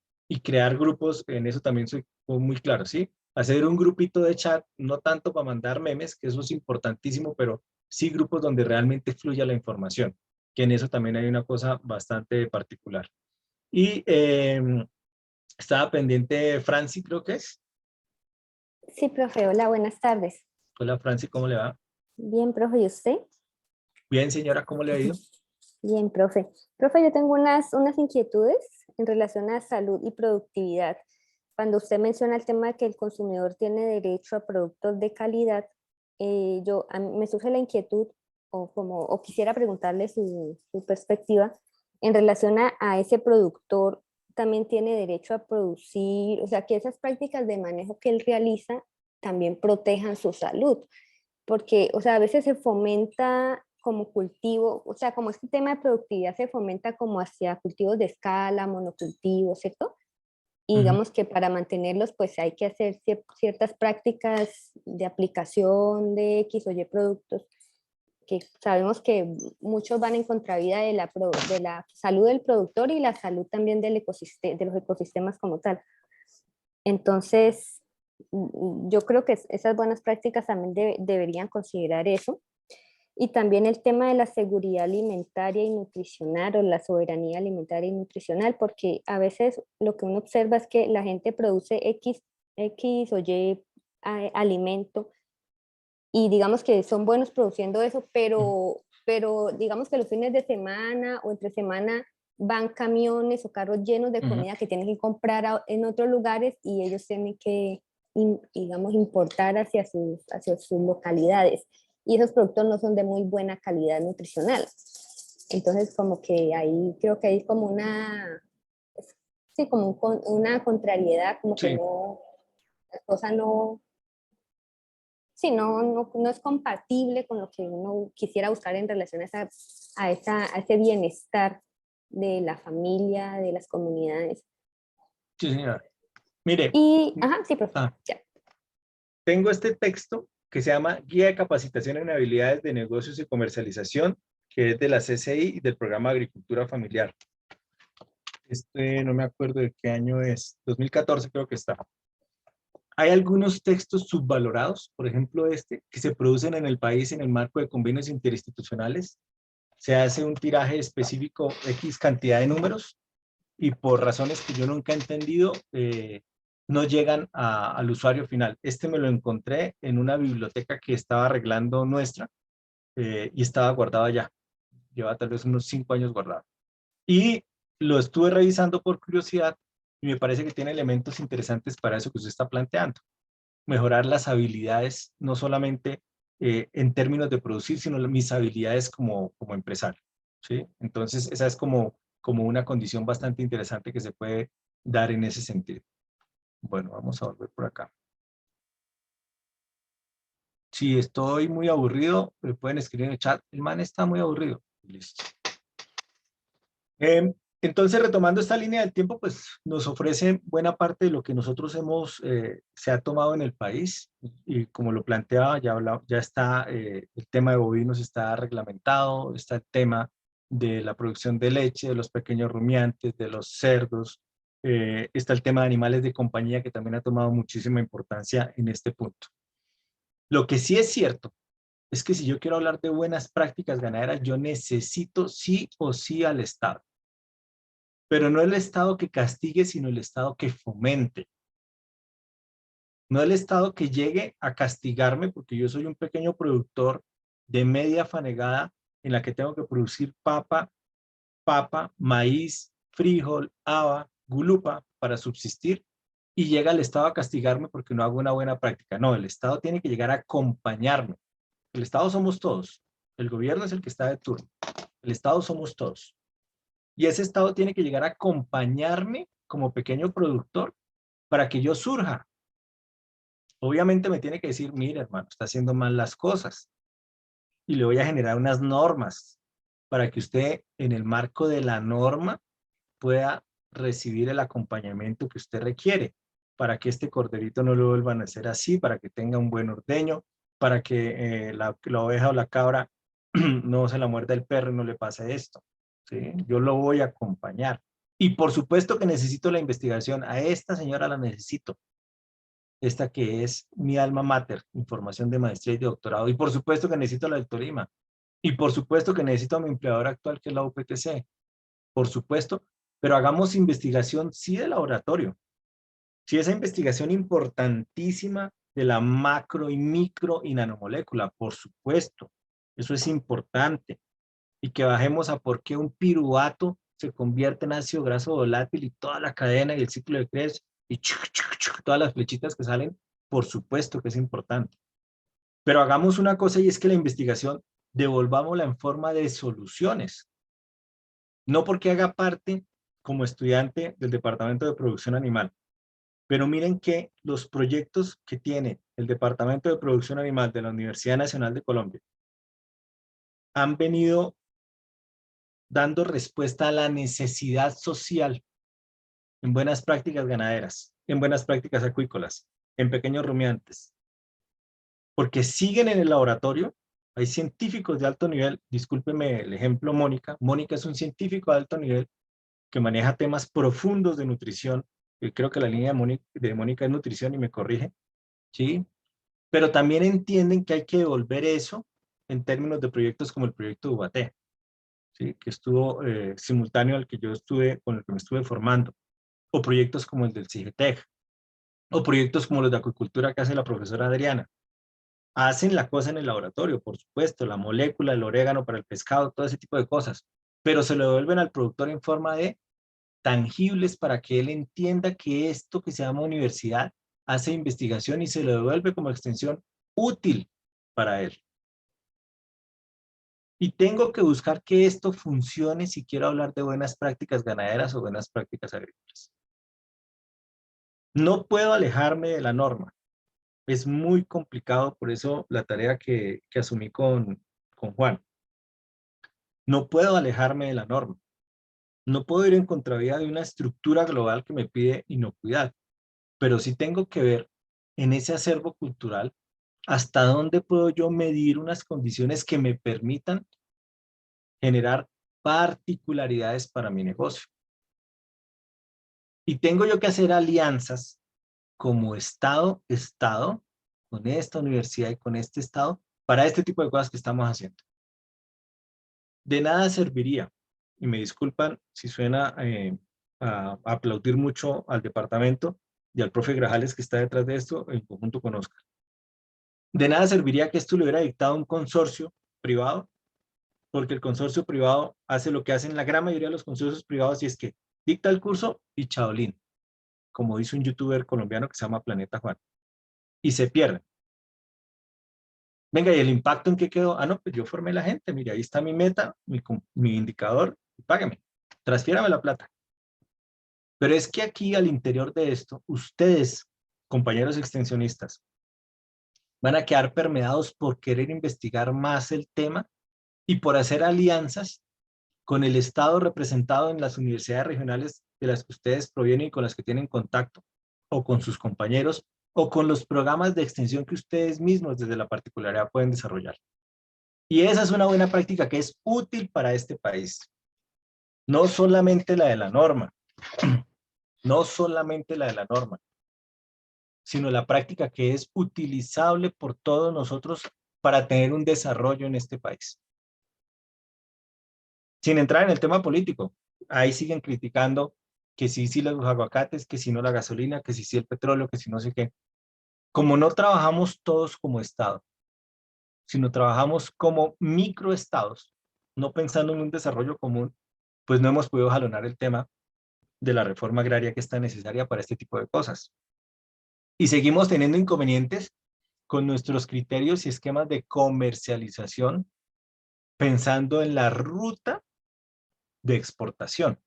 [SPEAKER 1] crear grupos. En eso también soy muy claro, ¿sí? Hacer un grupito de chat, no tanto para mandar memes, que eso es importantísimo, pero sí grupos donde realmente fluya la información, que en eso también hay una cosa bastante particular. Y estaba pendiente Franci, creo que es.
[SPEAKER 10] Sí, profe, hola, buenas tardes.
[SPEAKER 1] Hola Franci, ¿cómo le va?
[SPEAKER 10] Bien, profe, ¿y usted?
[SPEAKER 1] Bien, señora, ¿cómo le ha ido?
[SPEAKER 10] Bien, profe. Profe, yo tengo unas inquietudes en relación a salud y productividad. Cuando usted menciona el tema de que el consumidor tiene derecho a productos de calidad, a mí me surge la inquietud o quisiera preguntarle su perspectiva en relación a ese productor también tiene derecho a producir, o sea, que esas prácticas de manejo que él realiza también protejan su salud, porque, o sea, a veces se fomenta como cultivo, o sea, como este tema de productividad se fomenta como hacia cultivos de escala, monocultivos, ¿cierto? Y digamos que para mantenerlos, pues hay que hacer ciertas prácticas de aplicación de X o Y productos, que sabemos que muchos van en contravía de la salud del productor y la salud también del ecosistema, de los ecosistemas como tal. Entonces, yo creo que esas buenas prácticas también deberían considerar eso. Y también el tema de la seguridad alimentaria y nutricional o la soberanía alimentaria y nutricional, porque a veces lo que uno observa es que la gente produce X o Y alimento y digamos que son buenos produciendo eso, pero digamos que los fines de semana o entre semana van camiones o carros llenos de comida que tienen que comprar en otros lugares y ellos tienen que, digamos, importar hacia sus localidades. Y esos productos no son de muy buena calidad nutricional. Entonces, como que ahí creo que hay como una contrariedad, como que no, la cosa no, sí, no es compatible con lo que uno quisiera buscar en relación a ese bienestar de la familia, de las comunidades.
[SPEAKER 1] Sí, señora. Mire.
[SPEAKER 10] Sí, profe. Ya.
[SPEAKER 1] Tengo este texto que se llama Guía de Capacitación en Habilidades de Negocios y Comercialización, que es de la CCI y del Programa Agricultura Familiar. No me acuerdo de qué año es, 2014 creo que está. Hay algunos textos subvalorados, por ejemplo que se producen en el país en el marco de convenios interinstitucionales. Se hace un tiraje específico, X cantidad de números, y por razones que yo nunca he entendido, no llegan al usuario final. Me lo encontré en una biblioteca que estaba arreglando nuestra y estaba guardado allá. Lleva tal vez unos 5 años guardado. Y lo estuve revisando por curiosidad y me parece que tiene elementos interesantes para eso que usted está planteando. Mejorar las habilidades, no solamente en términos de producir, sino mis habilidades como empresario, ¿sí? Entonces, esa es como una condición bastante interesante que se puede dar en ese sentido. Bueno, vamos a volver por acá. Si estoy muy aburrido, me pueden escribir en el chat. El man está muy aburrido. Listo. Entonces, retomando esta línea del tiempo, pues nos ofrece buena parte de lo que nosotros se ha tomado en el país. Y como lo planteaba, ya está, el tema de bovinos está reglamentado, está el tema de la producción de leche, de los pequeños rumiantes, de los cerdos, está el tema de animales de compañía que también ha tomado muchísima importancia en este punto. Lo que sí es cierto es que si yo quiero hablar de buenas prácticas ganaderas, yo necesito sí o sí al Estado. Pero no el Estado que castigue, sino el Estado que fomente. No el Estado que llegue a castigarme porque yo soy un pequeño productor de media fanegada en la que tengo que producir papa, maíz, frijol, haba, gulupa para subsistir, y llega el Estado a castigarme porque no hago una buena práctica. No, el Estado tiene que llegar a acompañarme. El Estado somos todos. El gobierno es el que está de turno. El Estado somos todos. Y ese Estado tiene que llegar a acompañarme como pequeño productor para que yo surja. Obviamente me tiene que decir, mire, hermano, está haciendo mal las cosas. Y le voy a generar unas normas para que usted, en el marco de la norma, pueda recibir el acompañamiento que usted requiere, para que este corderito no lo vuelvan a hacer así, para que tenga un buen ordeño, para que la oveja o la cabra no se la muerda el perro y no le pase esto. ¿Sí? Yo lo voy a acompañar. Y por supuesto que necesito la investigación. A esta señora la necesito. Esta que es mi alma mater, información de maestría y de doctorado. Y por supuesto que necesito la doctorima. Y por supuesto que necesito a mi empleador actual, que es la UPTC. Por supuesto, pero hagamos investigación, sí, de laboratorio. Sí, esa investigación importantísima de la macro y micro y nanomolécula, por supuesto. Eso es importante. Y que bajemos a por qué un piruvato se convierte en ácido graso volátil y toda la cadena y el ciclo de Krebs y todas las flechitas que salen, por supuesto que es importante. Pero hagamos una cosa, y es que la investigación devolvámosla en forma de soluciones. No porque haga parte como estudiante del Departamento de Producción Animal, pero miren que los proyectos que tiene el Departamento de Producción Animal de la Universidad Nacional de Colombia han venido dando respuesta a la necesidad social en buenas prácticas ganaderas, en buenas prácticas acuícolas, en pequeños rumiantes, porque siguen en el laboratorio. Hay científicos de alto nivel, discúlpeme el ejemplo Mónica. Mónica es un científico de alto nivel que maneja temas profundos de nutrición. Yo creo que la línea de Mónica es nutrición y me corrige, ¿sí? Pero también entienden que hay que devolver eso en términos de proyectos como el proyecto UBAT, ¿sí? Que estuvo simultáneo al que yo estuve, con el que me estuve formando, o proyectos como el del CIGETEC, o proyectos como los de acuicultura que hace la profesora Adriana. Hacen la cosa en el laboratorio, por supuesto, la molécula, el orégano para el pescado, todo ese tipo de cosas, pero se lo devuelven al productor en forma de tangibles para que él entienda que esto que se llama universidad hace investigación y se lo devuelve como extensión útil para él. Y tengo que buscar que esto funcione si quiero hablar de buenas prácticas ganaderas o buenas prácticas agrícolas. No puedo alejarme de la norma. Es muy complicado, por eso la tarea que asumí con Juan. No puedo alejarme de la norma. No puedo ir en contravía de una estructura global que me pide inocuidad, pero sí tengo que ver en ese acervo cultural hasta dónde puedo yo medir unas condiciones que me permitan generar particularidades para mi negocio. Y tengo yo que hacer alianzas como Estado, con esta universidad y con este Estado, para este tipo de cosas que estamos haciendo. De nada serviría, y me disculpan si suena a aplaudir mucho al departamento y al profe Grajales que está detrás de esto, en conjunto con Oscar. De nada serviría que esto lo hubiera dictado un consorcio privado, porque el consorcio privado hace lo que hacen la gran mayoría de los consorcios privados, y es que dicta el curso y chaolín, como dice un youtuber colombiano que se llama Planeta Juan, y se pierde. Venga, ¿y el impacto en qué quedó? Ah, no, pues yo formé la gente, mire, ahí está mi meta, mi indicador, págame, transfiérame la plata. Pero es que aquí al interior de esto, ustedes, compañeros extensionistas, van a quedar permeados por querer investigar más el tema y por hacer alianzas con el Estado representado en las universidades regionales de las que ustedes provienen y con las que tienen contacto, o con sus compañeros, o con los programas de extensión que ustedes mismos desde la particularidad pueden desarrollar. Y esa es una buena práctica que es útil para este país. No solamente la de la norma, no solamente la de la norma, sino la práctica que es utilizable por todos nosotros para tener un desarrollo en este país. Sin entrar en el tema político, ahí siguen criticando que sí los aguacates, que si no la gasolina, que si el petróleo, que si no sé qué. como no trabajamos todos como Estado, sino trabajamos como microestados, no pensando en un desarrollo común, pues no hemos podido jalonar el tema de la reforma agraria que es tan necesaria para este tipo de cosas. Y seguimos teniendo inconvenientes con nuestros criterios y esquemas de comercialización, pensando en la ruta de exportación.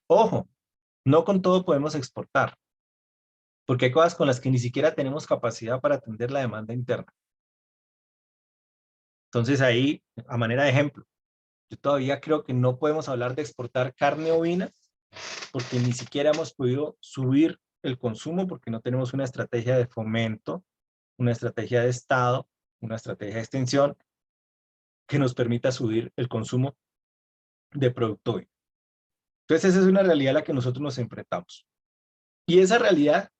[SPEAKER 1] Ojo, no con todo podemos exportar, porque hay cosas con las que ni siquiera tenemos capacidad para atender la demanda interna. Entonces ahí, a manera de ejemplo, yo todavía creo que no podemos hablar de exportar carne ovina, porque ni siquiera hemos podido subir el consumo, porque no tenemos una estrategia de fomento, una estrategia de Estado, una estrategia de extensión que nos permita subir el consumo de producto ovino. Entonces esa es una realidad a la que nosotros nos enfrentamos. Y esa realidad,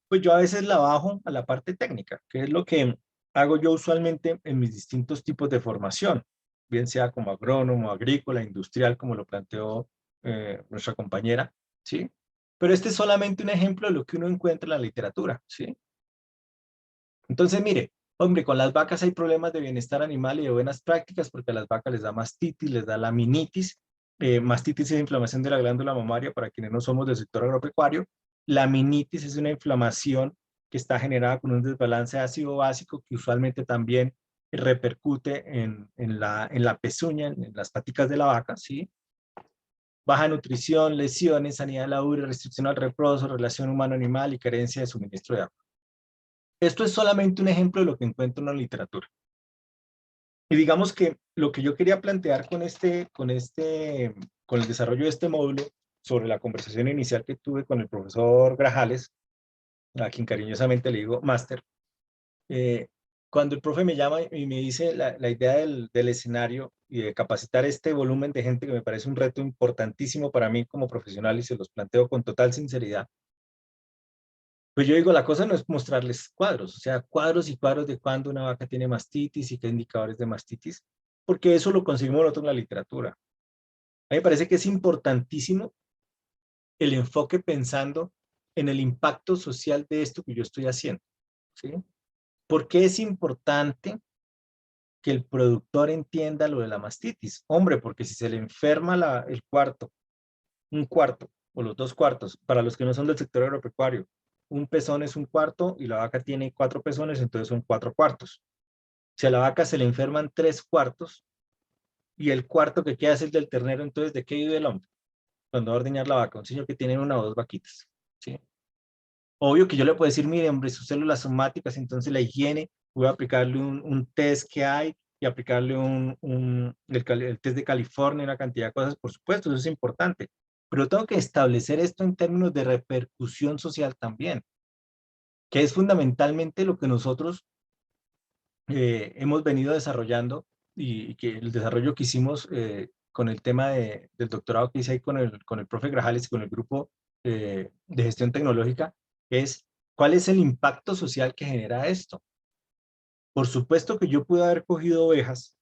[SPEAKER 1] pues yo a veces la bajo a la parte técnica, que es lo que hago yo usualmente en mis distintos tipos de formación, bien sea como agrónomo, agrícola, industrial, como lo planteó nuestra compañera, ¿sí? Pero este es solamente un ejemplo de lo que uno encuentra en la literatura, ¿sí? Entonces, mire, hombre, con las vacas hay problemas de bienestar animal y de buenas prácticas porque a las vacas les da mastitis, les da laminitis. Mastitis es inflamación de la glándula mamaria para quienes no somos del sector agropecuario. Laminitis es una inflamación que está generada con un desbalance ácido básico que usualmente también repercute en la pezuña, en las paticas de la vaca, ¿sí? Baja nutrición, lesiones, sanidad de la urea, restricción al reposo, relación humano-animal y carencia de suministro de agua. Esto es solamente un ejemplo de lo que encuentro en la literatura. Y digamos que lo que yo quería plantear con el desarrollo de este módulo sobre la conversación inicial que tuve con el profesor Grajales, a quien cariñosamente le digo máster, cuando el profe me llama y me dice la idea del escenario y de capacitar este volumen de gente que me parece un reto importantísimo para mí como profesional y se los planteo con total sinceridad, pues yo digo, la cosa no es mostrarles cuadros, o sea, cuadros y cuadros de cuándo una vaca tiene mastitis y qué indicadores de mastitis, porque eso lo conseguimos nosotros en la literatura. A mí me parece que es importantísimo el enfoque pensando en el impacto social de esto que yo estoy haciendo, ¿sí? ¿Por qué es importante que el productor entienda lo de la mastitis? Hombre, porque si se le enferma un cuarto o los 2 cuartos, para los que no son del sector agropecuario, un pezón es un cuarto y la vaca tiene 4 pezones, entonces son 4 cuartos. Si a la vaca se le enferman 3 cuartos y el cuarto que queda es el del ternero, entonces ¿de qué vive el hombre? Cuando va a ordeñar la vaca, un señor que tiene 1 o 2 vaquitas, ¿sí? Obvio que yo le puedo decir, mire, hombre, sus células somáticas, entonces la higiene, voy a aplicarle un test que hay y aplicarle el test de California, una cantidad de cosas, por supuesto, eso es importante. Pero tengo que establecer esto en términos de repercusión social también, que es fundamentalmente lo que nosotros hemos venido desarrollando y que el desarrollo que hicimos con el tema del doctorado que hice ahí con el profe Grajales y con el grupo de gestión tecnológica es cuál es el impacto social que genera esto. Por supuesto que yo pude haber cogido ovejas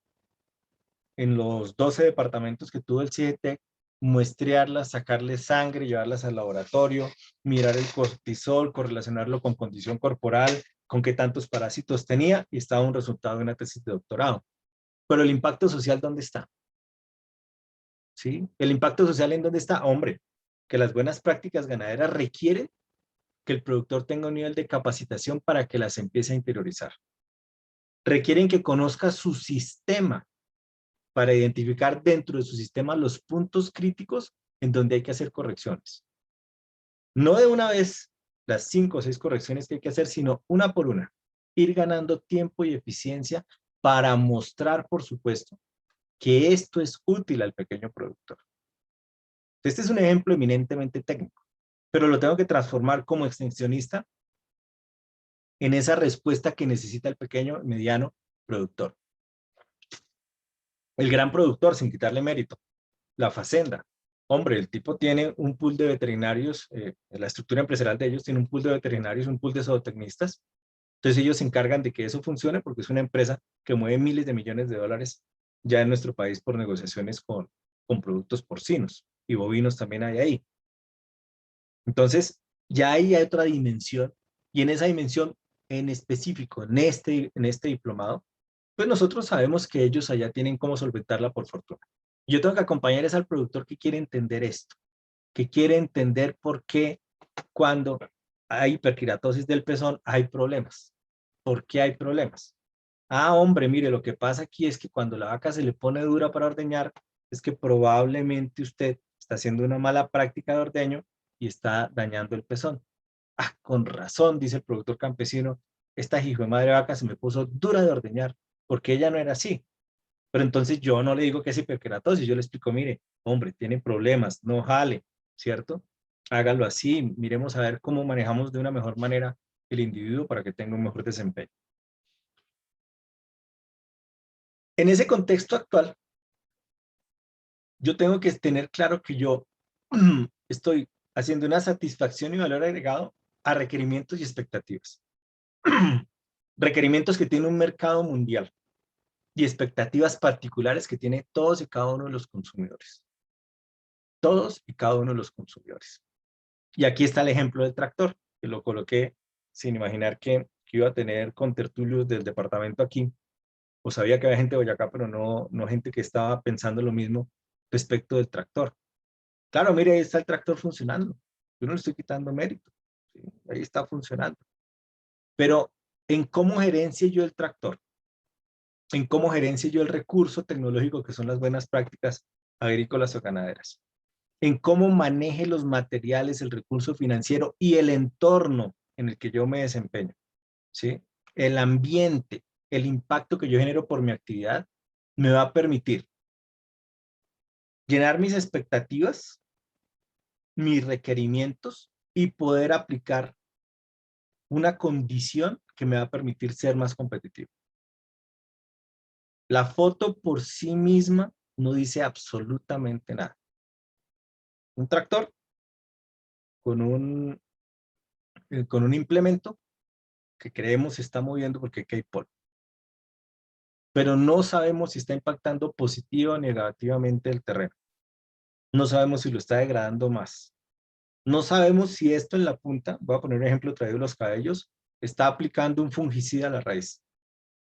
[SPEAKER 1] en los 12 departamentos que tuvo el CIGETEC, muestrearlas, sacarles sangre, llevarlas al laboratorio, mirar el cortisol, correlacionarlo con condición corporal, con qué tantos parásitos tenía, y estaba un resultado de una tesis de doctorado. Pero el impacto social, ¿dónde está? ¿Sí? El impacto social, ¿en dónde está? Hombre, que las buenas prácticas ganaderas requieren que el productor tenga un nivel de capacitación para que las empiece a interiorizar. Requieren que conozca su sistema para identificar dentro de su sistema los puntos críticos en donde hay que hacer correcciones. No de una vez las 5 o 6 correcciones que hay que hacer, sino una por una. Ir ganando tiempo y eficiencia para mostrar, por supuesto, que esto es útil al pequeño productor. Este es un ejemplo eminentemente técnico, pero lo tengo que transformar como extensionista en esa respuesta que necesita el pequeño, mediano productor. El gran productor, sin quitarle mérito, la facenda. Hombre, el tipo tiene un pool de veterinarios, la estructura empresarial de ellos tiene un pool de veterinarios, un pool de zootecnistas. Entonces ellos se encargan de que eso funcione porque es una empresa que mueve miles de millones de dólares ya en nuestro país por negociaciones con productos porcinos y bovinos también hay ahí. Entonces, Ya ahí hay otra dimensión, y en esa dimensión en específico, en este diplomado, pues nosotros sabemos que ellos allá tienen cómo solventarla por fortuna. Yo tengo que acompañar es al productor que quiere entender esto, que quiere entender por qué cuando hay hiperqueratosis del pezón hay problemas. ¿Por qué hay problemas? Ah, hombre, mire, lo que pasa aquí es que cuando la vaca se le pone dura para ordeñar, es que probablemente usted está haciendo una mala práctica de ordeño y está dañando el pezón. Ah, con razón, dice el productor campesino, esta hijo de madre vaca se me puso dura de ordeñar, porque ella no era así. Pero entonces yo no le digo que es hiperkeratosis, yo le explico, mire, hombre, tiene problemas, no jale, ¿cierto? Hágalo así, miremos a ver cómo manejamos de una mejor manera el individuo para que tenga un mejor desempeño. En ese contexto actual, yo tengo que tener claro que yo estoy haciendo una satisfacción y valor agregado a requerimientos y expectativas. Requerimientos que tiene un mercado mundial y expectativas particulares que tiene todos y cada uno de los consumidores. Todos y cada uno de los consumidores. Y aquí está el ejemplo del tractor, que lo coloqué sin imaginar que iba a tener contertulios del departamento aquí, o sabía que había gente de Boyacá, pero no gente que estaba pensando lo mismo respecto del tractor. Claro, mire, ahí está el tractor funcionando. Yo no le estoy quitando mérito. ¿Sí? Ahí está funcionando. Pero en cómo gerencie yo el tractor, en cómo gerencie yo el recurso tecnológico que son las buenas prácticas agrícolas o ganaderas, en cómo maneje los materiales, el recurso financiero y el entorno en el que yo me desempeño, ¿sí? El ambiente, el impacto que yo genero por mi actividad, me va a permitir llenar mis expectativas, mis requerimientos y poder aplicar una condición que me va a permitir ser más competitivo. La foto por sí misma no dice absolutamente nada. Un tractor con un implemento que creemos se está moviendo porque aquí hay polvo. Pero no sabemos si está impactando positiva o negativamente el terreno. No sabemos si lo está degradando más. No sabemos si esto en la punta, voy a poner un ejemplo traído de los cabellos, está aplicando un fungicida a la raíz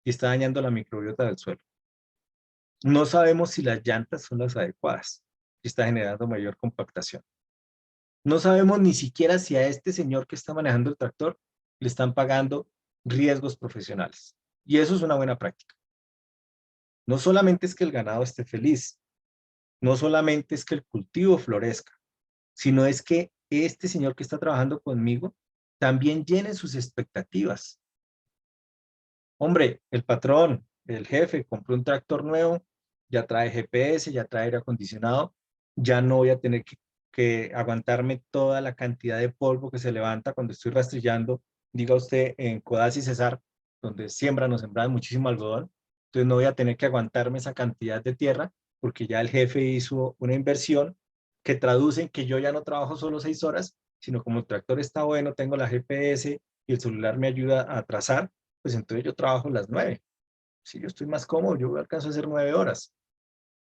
[SPEAKER 1] y está dañando la microbiota del suelo. No sabemos si las llantas son las adecuadas y está generando mayor compactación. No sabemos ni siquiera si a este señor que está manejando el tractor le están pagando riesgos profesionales. Y eso es una buena práctica. No solamente es que el ganado esté feliz, no solamente es que el cultivo florezca, sino es que este señor que está trabajando conmigo también llene sus expectativas. Hombre, el patrón, el jefe, compró un tractor nuevo, ya trae GPS, ya trae aire acondicionado, ya no voy a tener que aguantarme toda la cantidad de polvo que se levanta cuando estoy rastrillando, diga usted, en Codaz y Cesar, donde siembran o sembran muchísimo algodón, entonces no voy a tener que aguantarme esa cantidad de tierra, porque ya el jefe hizo una inversión que traduce en que yo ya no trabajo solo 6 horas, sino como el tractor está bueno, tengo la GPS y el celular me ayuda a trazar, pues entonces yo trabajo las 9. Si yo estoy más cómodo, yo alcanzo a hacer 9 horas.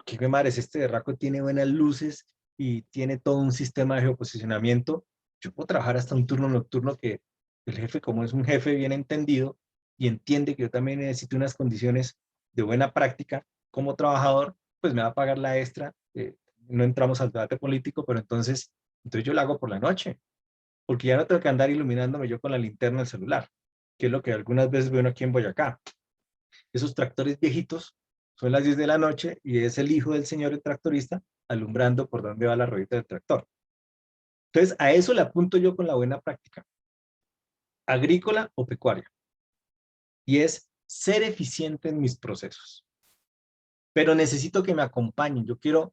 [SPEAKER 1] ¿Qué madre es este berraco? Tiene buenas luces y tiene todo un sistema de geoposicionamiento. Yo puedo trabajar hasta un turno nocturno que el jefe, como es un jefe bien entendido y entiende que yo también necesito unas condiciones de buena práctica como trabajador, pues me va a pagar la extra. No entramos al debate político, pero entonces yo lo hago por la noche, porque ya no tengo que andar iluminándome yo con la linterna del celular, que es lo que algunas veces veo aquí en Boyacá. Esos tractores viejitos, son las 10 de la noche y es el hijo del señor el tractorista alumbrando por dónde va la ruedita del tractor. Entonces, a eso le apunto yo con la buena práctica, agrícola o pecuaria, y es ser eficiente en mis procesos. Pero necesito que me acompañen. Yo quiero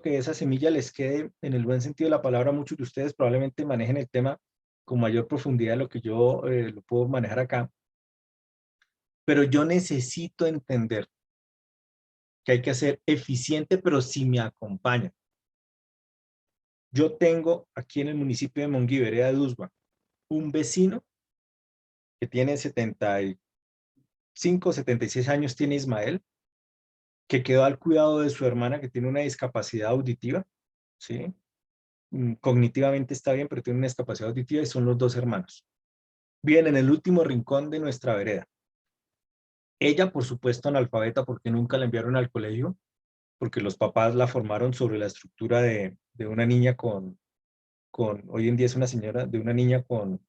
[SPEAKER 1] que esa semilla les quede en el buen sentido de la palabra. Muchos de ustedes probablemente manejen el tema con mayor profundidad de lo que yo lo puedo manejar acá. Pero yo necesito entender que hay que ser eficiente, pero si me acompañan. Yo tengo aquí en el municipio de Monguí, vereda de Usma, un vecino que tiene 75, 76 años, tiene Ismael, que quedó al cuidado de su hermana que tiene una discapacidad auditiva, ¿sí? cognitivamente está bien, pero tiene una discapacidad auditiva y son los dos hermanos. Viven en el último rincón de nuestra vereda. Ella, por supuesto, analfabeta porque nunca la enviaron al colegio, porque los papás la formaron sobre la estructura de una niña hoy en día es una señora, de una niña con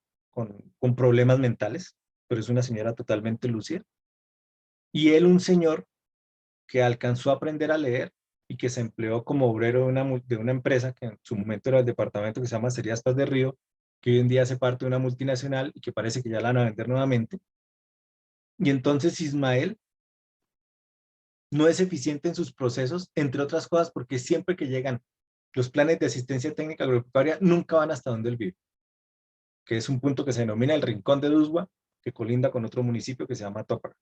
[SPEAKER 1] problemas mentales, pero es una señora totalmente lúcida. Y él, un señor que alcanzó a aprender a leer y que se empleó como obrero de una empresa que en su momento era el departamento que se llama Cerías Paz de Río, que hoy en día hace parte de una multinacional y que parece que ya la van a vender nuevamente. Y entonces Ismael no es eficiente en sus procesos, entre otras cosas porque siempre que llegan los planes de asistencia técnica agropecuaria nunca van hasta donde él vive, que es un punto que se denomina el Rincón de Duzgua, que colinda con otro municipio que se llama Tópara.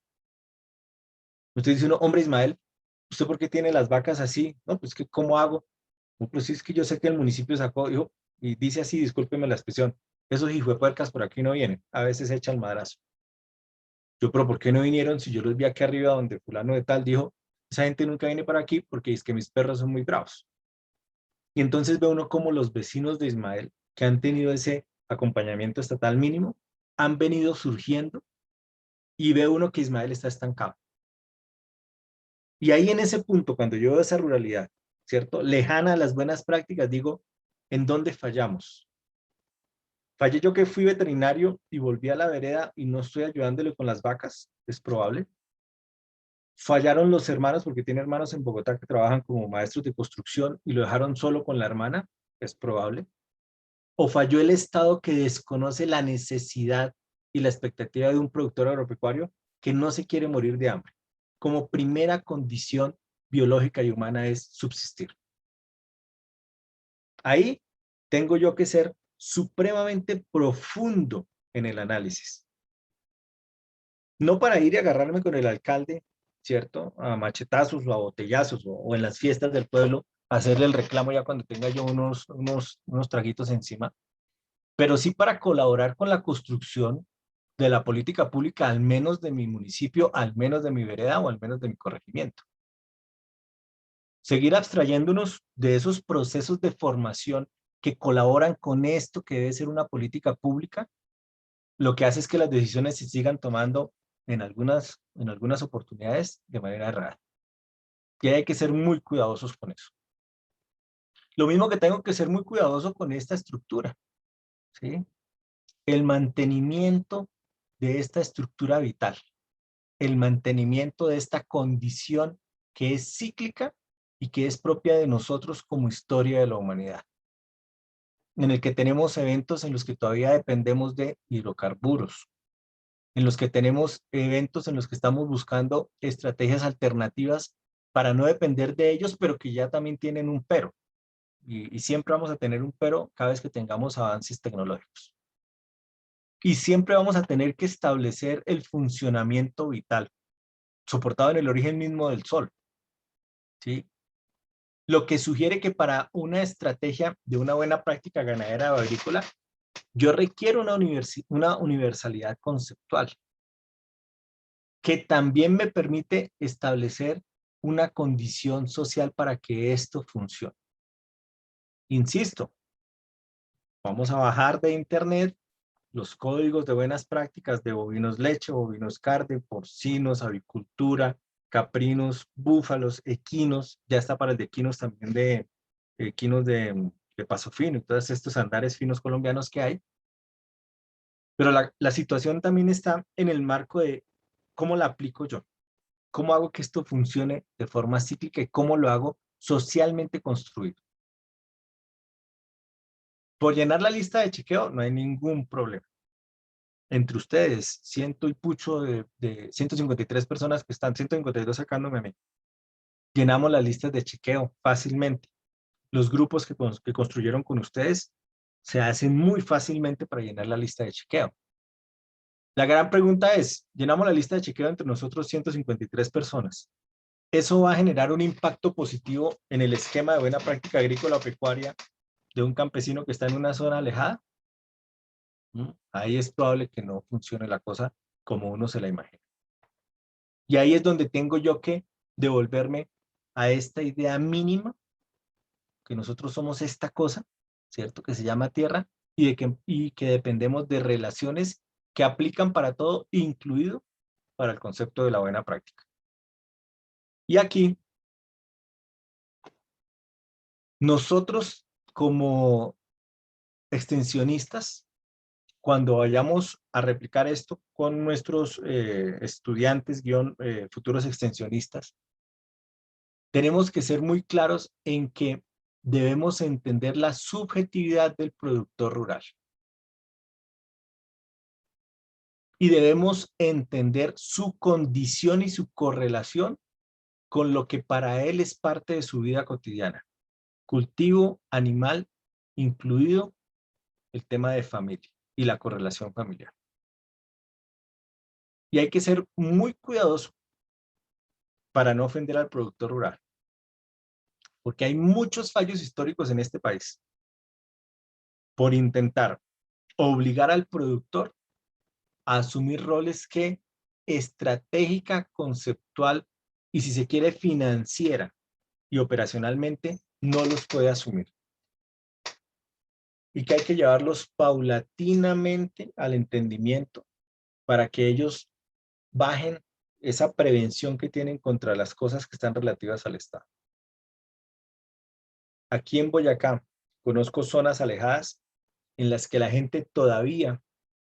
[SPEAKER 1] Usted dice uno, hombre Ismael, ¿usted por qué tiene las vacas así? No, pues que ¿cómo hago? No, pues sí, es que yo sé que el municipio sacó, dijo, y dice así, discúlpeme la expresión, esos hijuepuercas por aquí no vienen, a veces echan madrazo. Yo, pero ¿por qué no vinieron si yo los vi aquí arriba donde fulano de tal dijo, esa gente nunca viene para aquí porque es que mis perros son muy bravos? Y entonces ve uno como los vecinos de Ismael, que han tenido ese acompañamiento estatal mínimo, han venido surgiendo y ve uno que Ismael está estancado. Y ahí en ese punto, cuando yo veo esa ruralidad, ¿cierto? Lejana a las buenas prácticas, digo, ¿en dónde fallamos? ¿Fallé yo que fui veterinario y volví a la vereda y no estoy ayudándole con las vacas? Es probable. ¿Fallaron los hermanos porque tiene hermanos en Bogotá que trabajan como maestros de construcción y lo dejaron solo con la hermana? Es probable. ¿O falló el Estado que desconoce la necesidad y la expectativa de un productor agropecuario que no se quiere morir de hambre? Como primera condición biológica y humana es subsistir. Ahí tengo yo que ser supremamente profundo en el análisis. No para ir y agarrarme con el alcalde, ¿cierto? A machetazos o a botellazos o en las fiestas del pueblo, hacerle el reclamo ya cuando tenga yo unos traguitos encima, pero sí para colaborar con la construcción de la política pública, al menos de mi municipio, al menos de mi vereda o al menos de mi corregimiento. Seguir abstrayéndonos de esos procesos de formación que colaboran con esto que debe ser una política pública, lo que hace es que las decisiones se sigan tomando en algunas oportunidades de manera errada. Y hay que ser muy cuidadosos con eso. Lo mismo que tengo que ser muy cuidadoso con esta estructura, ¿sí? El mantenimiento de esta estructura vital, el mantenimiento de esta condición que es cíclica y que es propia de nosotros como historia de la humanidad, en el que tenemos eventos en los que todavía dependemos de hidrocarburos, en los que tenemos eventos en los que estamos buscando estrategias alternativas para no depender de ellos, pero que ya también tienen un pero. Y siempre vamos a tener un pero cada vez que tengamos avances tecnológicos. Y siempre vamos a tener que establecer el funcionamiento vital, soportado en el origen mismo del sol, ¿sí? Lo que sugiere que para una estrategia de una buena práctica ganadera o agrícola, yo requiero una universalidad conceptual, que también me permite establecer una condición social para que esto funcione. Insisto, vamos a bajar de internet los códigos de buenas prácticas de bovinos leche, bovinos carne, porcinos, avicultura, caprinos, búfalos, equinos, ya está para el de equinos también de equinos de paso fino, todos estos andares finos colombianos que hay. Pero la situación también está en el marco de cómo la aplico yo, cómo hago que esto funcione de forma cíclica y cómo lo hago socialmente construido. Por llenar la lista de chequeo no hay ningún problema. Entre ustedes, ciento y pucho de 153 personas que están, 152 sacándome a mí, llenamos las listas de chequeo fácilmente. Los grupos que construyeron con ustedes se hacen muy fácilmente para llenar la lista de chequeo. La gran pregunta es, llenamos la lista de chequeo entre nosotros 153 personas. ¿Eso va a generar un impacto positivo en el esquema de buena práctica agrícola o pecuaria de un campesino que está en una zona alejada? Ahí es probable que no funcione la cosa como uno se la imagina. Y ahí es donde tengo yo que devolverme a esta idea mínima, que nosotros somos esta cosa, ¿cierto? Que se llama tierra y que dependemos de relaciones que aplican para todo, incluido para el concepto de la buena práctica. Y aquí, nosotros como extensionistas, cuando vayamos a replicar esto con nuestros estudiantes, futuros extensionistas, tenemos que ser muy claros en que debemos entender la subjetividad del productor rural. Y debemos entender su condición y su correlación con lo que para él es parte de su vida cotidiana. Cultivo, animal, incluido el tema de familia y la correlación familiar. Y hay que ser muy cuidadoso para no ofender al productor rural, porque hay muchos fallos históricos en este país por intentar obligar al productor a asumir roles que estratégica, conceptual y, si se quiere, financiera y operacionalmente no los puede asumir. Y que hay que llevarlos paulatinamente al entendimiento para que ellos bajen esa prevención que tienen contra las cosas que están relativas al Estado. Aquí en Boyacá conozco zonas alejadas en las que la gente todavía,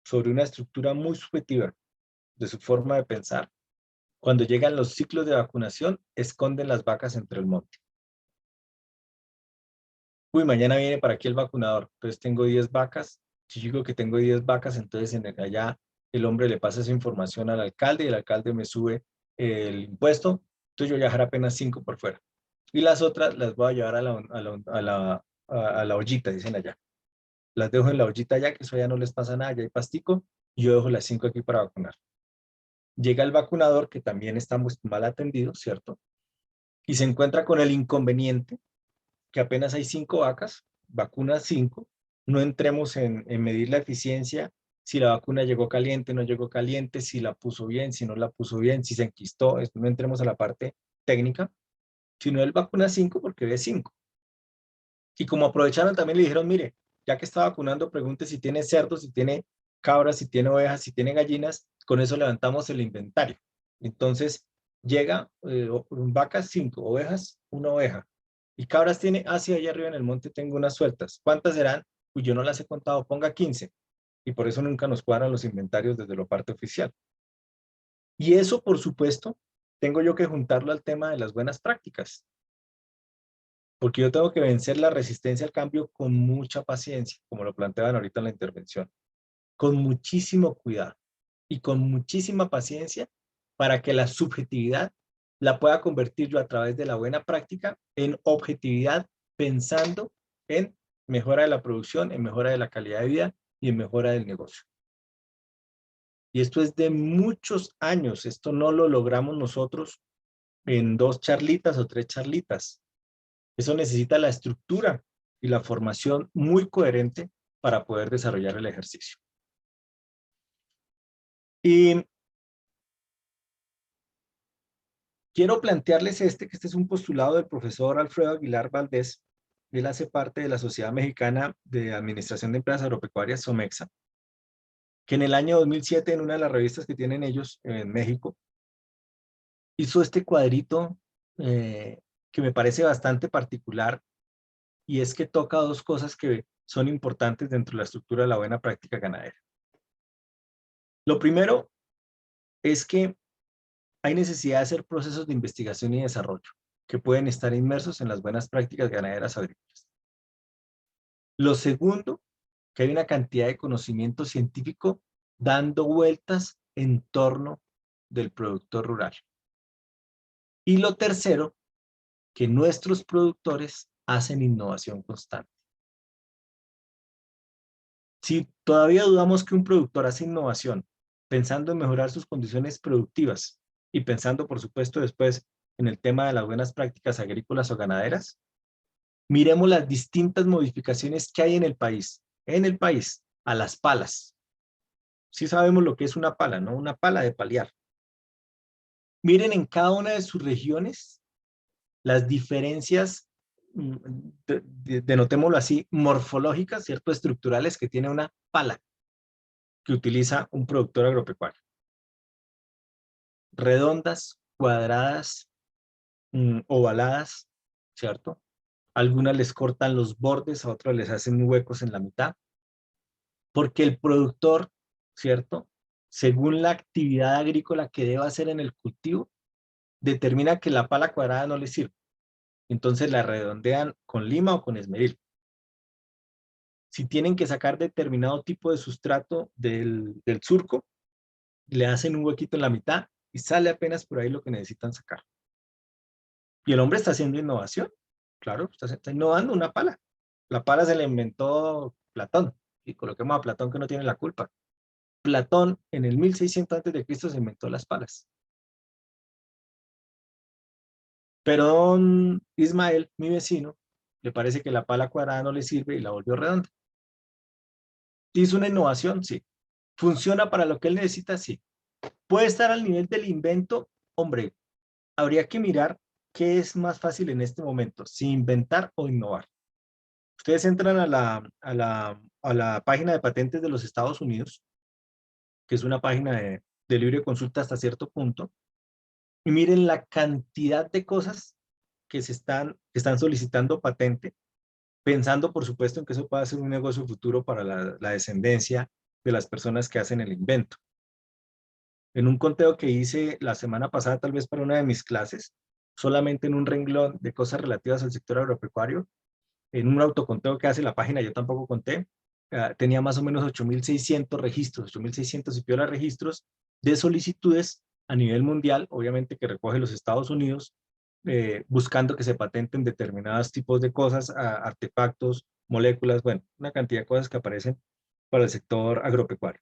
[SPEAKER 1] sobre una estructura muy subjetiva de su forma de pensar, cuando llegan los ciclos de vacunación, esconden las vacas entre el monte. Uy, mañana viene para aquí el vacunador, entonces tengo 10 vacas. Si yo digo que tengo 10 vacas, entonces allá el hombre le pasa esa información al alcalde y el alcalde me sube el impuesto, entonces yo voy a dejar apenas 5 por fuera. Y las otras las voy a llevar a la ollita, dicen allá. Las dejo en la ollita allá, que eso ya no les pasa nada, ya hay pastico, y yo dejo las 5 aquí para vacunar. Llega el vacunador, que también está muy mal atendido, ¿cierto? Y se encuentra con el inconveniente que apenas hay 5 vacas, vacuna 5, no entremos en medir la eficiencia, si la vacuna llegó caliente, no llegó caliente, si la puso bien, si no la puso bien, si se enquistó, no entremos a la parte técnica, sino él vacuna 5 porque ve 5. Y como aprovecharon también le dijeron, mire, ya que está vacunando, pregunte si tiene cerdos, si tiene cabras, si tiene ovejas, si tiene gallinas, con eso levantamos el inventario. Entonces llega vacas 5, ovejas 1 oveja, y cabras tiene, hacia allá arriba en el monte tengo unas sueltas. ¿Cuántas serán? Pues yo no las he contado, ponga 15. Y por eso nunca nos cuadran los inventarios desde la parte oficial. Y eso, por supuesto, tengo yo que juntarlo al tema de las buenas prácticas. Porque yo tengo que vencer la resistencia al cambio con mucha paciencia, como lo planteaban ahorita en la intervención. Con muchísimo cuidado y con muchísima paciencia para que la subjetividad la pueda convertir yo a través de la buena práctica en objetividad, pensando en mejora de la producción, en mejora de la calidad de vida y en mejora del negocio. Y esto es de muchos años, esto no lo logramos nosotros en 2 charlitas o 3 charlitas. Eso necesita la estructura y la formación muy coherente para poder desarrollar el ejercicio. Y quiero plantearles que este es un postulado del profesor Alfredo Aguilar Valdés. Él hace parte de la Sociedad Mexicana de Administración de Empresas Agropecuarias, SOMEXA, que en el año 2007, en una de las revistas que tienen ellos en México, hizo este cuadrito que me parece bastante particular, y es que toca 2 cosas que son importantes dentro de la estructura de la buena práctica ganadera. Lo primero es que hay necesidad de hacer procesos de investigación y desarrollo que pueden estar inmersos en las buenas prácticas ganaderas agrícolas. Lo segundo, que hay una cantidad de conocimiento científico dando vueltas en torno del productor rural. Y lo tercero, que nuestros productores hacen innovación constante. Si todavía dudamos que un productor hace innovación pensando en mejorar sus condiciones productivas y pensando, por supuesto, después en el tema de las buenas prácticas agrícolas o ganaderas, miremos las distintas modificaciones que hay en el país, a las palas. Sí sabemos lo que es una pala, ¿no? Una pala de paliar. Miren en cada una de sus regiones las diferencias denotémoslo así, morfológicas, ¿cierto? Estructurales que tiene una pala que utiliza un productor agropecuario. Redondas, cuadradas, ovaladas, ¿cierto? Algunas les cortan los bordes, a otras les hacen huecos en la mitad, porque el productor, ¿cierto? Según la actividad agrícola que deba hacer en el cultivo, determina que la pala cuadrada no le sirve. Entonces la redondean con lima o con esmeril. Si tienen que sacar determinado tipo de sustrato del surco, le hacen un huequito en la mitad y sale apenas por ahí lo que necesitan sacar. Y el hombre está haciendo innovación. Claro, está innovando una pala. La pala se la inventó Platón. Y coloquemos a Platón que no tiene la culpa. Platón en el 1600 a.C. se inventó las palas. Pero don Ismael, mi vecino, le parece que la pala cuadrada no le sirve y la volvió redonda. ¿Hizo una innovación? Sí. ¿Funciona para lo que él necesita? Sí. ¿Puede estar al nivel del invento? Hombre, habría que mirar qué es más fácil en este momento, si inventar o innovar. Ustedes entran a la página de patentes de los Estados Unidos, que es una página de libre consulta hasta cierto punto, y miren la cantidad de cosas que están solicitando patente, pensando, por supuesto, en que eso pueda ser un negocio futuro para la descendencia de las personas que hacen el invento. En un conteo que hice la semana pasada, tal vez para una de mis clases, solamente en un renglón de cosas relativas al sector agropecuario, en un autoconteo que hace la página, yo tampoco conté, tenía más o menos 8.600 registros, 8.600 y piola registros de solicitudes a nivel mundial, obviamente que recoge los Estados Unidos, buscando que se patenten determinados tipos de cosas, artefactos, moléculas, bueno, una cantidad de cosas que aparecen para el sector agropecuario.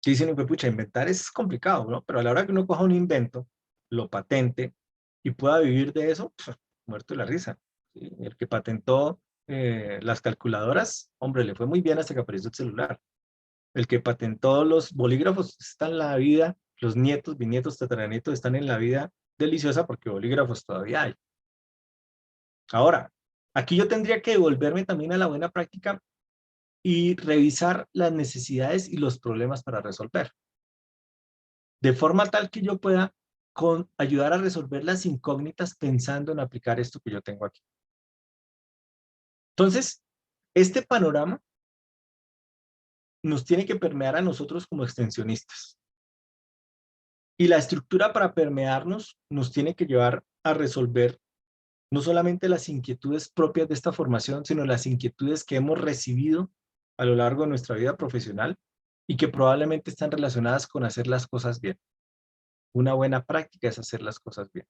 [SPEAKER 1] Que dicen, pucha, inventar es complicado, ¿no? Pero a la hora que uno coja un invento, lo patente y pueda vivir de eso, pues, muerto de la risa. ¿Sí? El que patentó las calculadoras, hombre, le fue muy bien hasta que apareció el celular. El que patentó los bolígrafos está en la vida, los nietos, bisnietos, tataranietos están en la vida deliciosa porque bolígrafos todavía hay. Ahora, aquí yo tendría que devolverme también a la buena práctica y revisar las necesidades y los problemas para resolver. De forma tal que yo pueda ayudar a resolver las incógnitas pensando en aplicar esto que yo tengo aquí. Entonces, este panorama nos tiene que permear a nosotros como extensionistas. Y la estructura para permearnos nos tiene que llevar a resolver no solamente las inquietudes propias de esta formación, sino las inquietudes que hemos recibido a lo largo de nuestra vida profesional y que probablemente están relacionadas con hacer las cosas bien. Una buena práctica es hacer las cosas bien.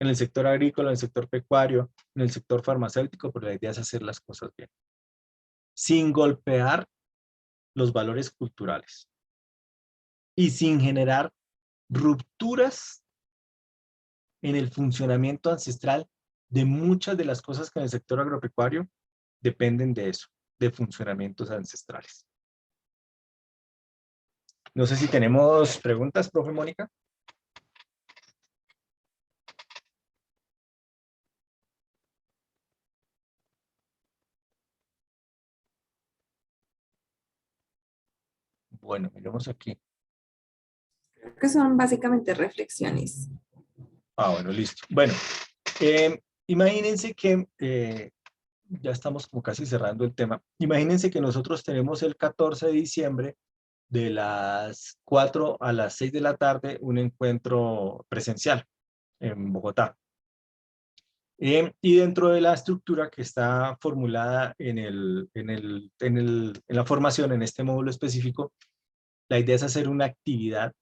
[SPEAKER 1] En el sector agrícola, en el sector pecuario, en el sector farmacéutico, pero la idea es hacer las cosas bien. Sin golpear los valores culturales. Y sin generar rupturas en el funcionamiento ancestral de muchas de las cosas que en el sector agropecuario dependen de eso, de funcionamientos ancestrales. No sé si tenemos preguntas, profe Mónica. Bueno, miremos aquí.
[SPEAKER 4] Creo que son básicamente reflexiones.
[SPEAKER 1] Ah, bueno, listo. Bueno, imagínense que ya estamos como casi cerrando el tema. Imagínense que nosotros tenemos el 14 de diciembre de las 4 a las 6 de la tarde un encuentro presencial en Bogotá. Y dentro de la estructura que está formulada en la formación, en este módulo específico, la idea es hacer una actividad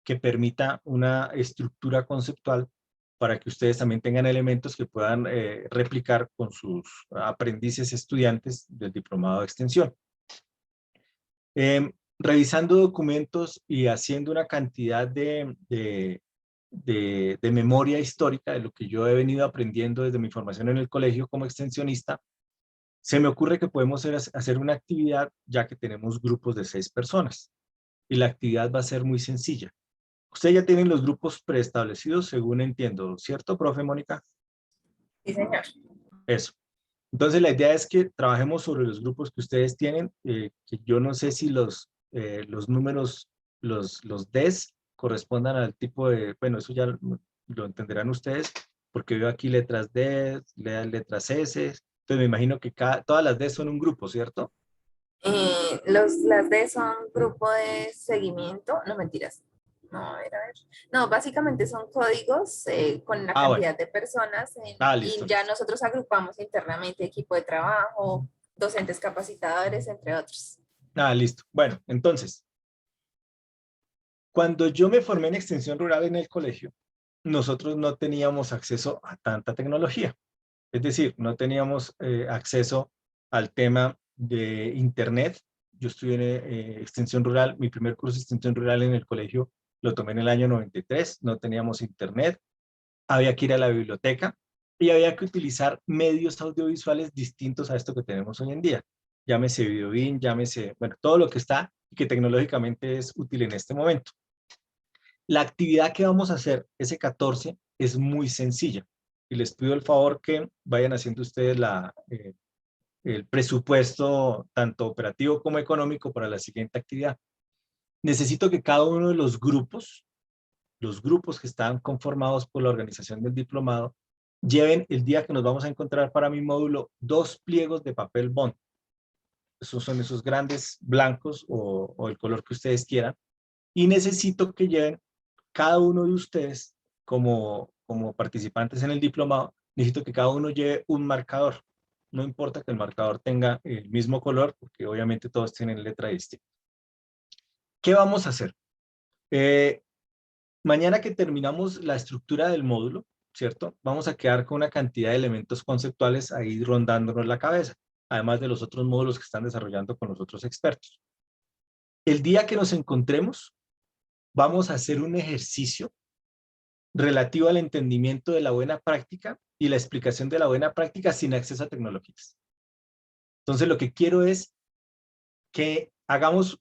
[SPEAKER 1] que permita una estructura conceptual para que ustedes también tengan elementos que puedan replicar con sus aprendices estudiantes del diplomado de extensión. Revisando documentos y haciendo una cantidad de memoria histórica de lo que yo he venido aprendiendo desde mi formación en el colegio como extensionista, se me ocurre que podemos hacer una actividad ya que tenemos grupos de 6 personas. Y la actividad va a ser muy sencilla. Ustedes ya tienen los grupos preestablecidos, según entiendo, ¿cierto, profe Mónica?
[SPEAKER 4] Sí, señor.
[SPEAKER 1] Eso. Entonces la idea es que trabajemos sobre los grupos que ustedes tienen, que yo no sé si los números, los Ds correspondan al tipo de, bueno, eso ya lo entenderán ustedes, porque veo aquí letras D, letras S, entonces me imagino que todas las D son un grupo, ¿cierto?
[SPEAKER 4] Las D son grupo de seguimiento, no mentiras. No, a ver, a ver. No, básicamente son códigos con la
[SPEAKER 1] Ah, bueno.
[SPEAKER 4] cantidad de personas
[SPEAKER 1] Listo,
[SPEAKER 4] y ya
[SPEAKER 1] listo.
[SPEAKER 4] nosotros agrupamos internamente equipo de trabajo, docentes capacitadores, entre otros.
[SPEAKER 1] Listo. Bueno, entonces, cuando yo me formé en extensión rural en el colegio, nosotros no teníamos acceso a tanta tecnología. Es decir, no teníamos acceso al tema de Internet. Yo estudié en extensión rural, mi primer curso de extensión rural en el colegio lo tomé en el año 93, no teníamos Internet, había que ir a la biblioteca y había que utilizar medios audiovisuales distintos a esto que tenemos hoy en día. Llámese Videobeam, llámese, bueno, todo lo que está y que tecnológicamente es útil en este momento. La actividad que vamos a hacer ese 14 es muy sencilla y les pido el favor que vayan haciendo ustedes el presupuesto tanto operativo como económico para la siguiente actividad. Necesito que cada uno de los grupos que están conformados por la organización del diplomado, lleven el día que nos vamos a encontrar para mi módulo 2 pliegos de papel bond. Esos son esos grandes blancos o el color que ustedes quieran. Y necesito que lleven cada uno de ustedes como participantes en el diplomado, necesito que cada uno lleve un marcador. No importa que el marcador tenga el mismo color, porque obviamente todos tienen letra distinta. ¿Qué vamos a hacer? Mañana que terminamos la estructura del módulo, ¿cierto? Vamos a quedar con una cantidad de elementos conceptuales ahí rondándonos la cabeza, además de los otros módulos que están desarrollando con los otros expertos. El día que nos encontremos, vamos a hacer un ejercicio relativo al entendimiento de la buena práctica y la explicación de la buena práctica sin acceso a tecnologías. Entonces, lo que quiero es que hagamos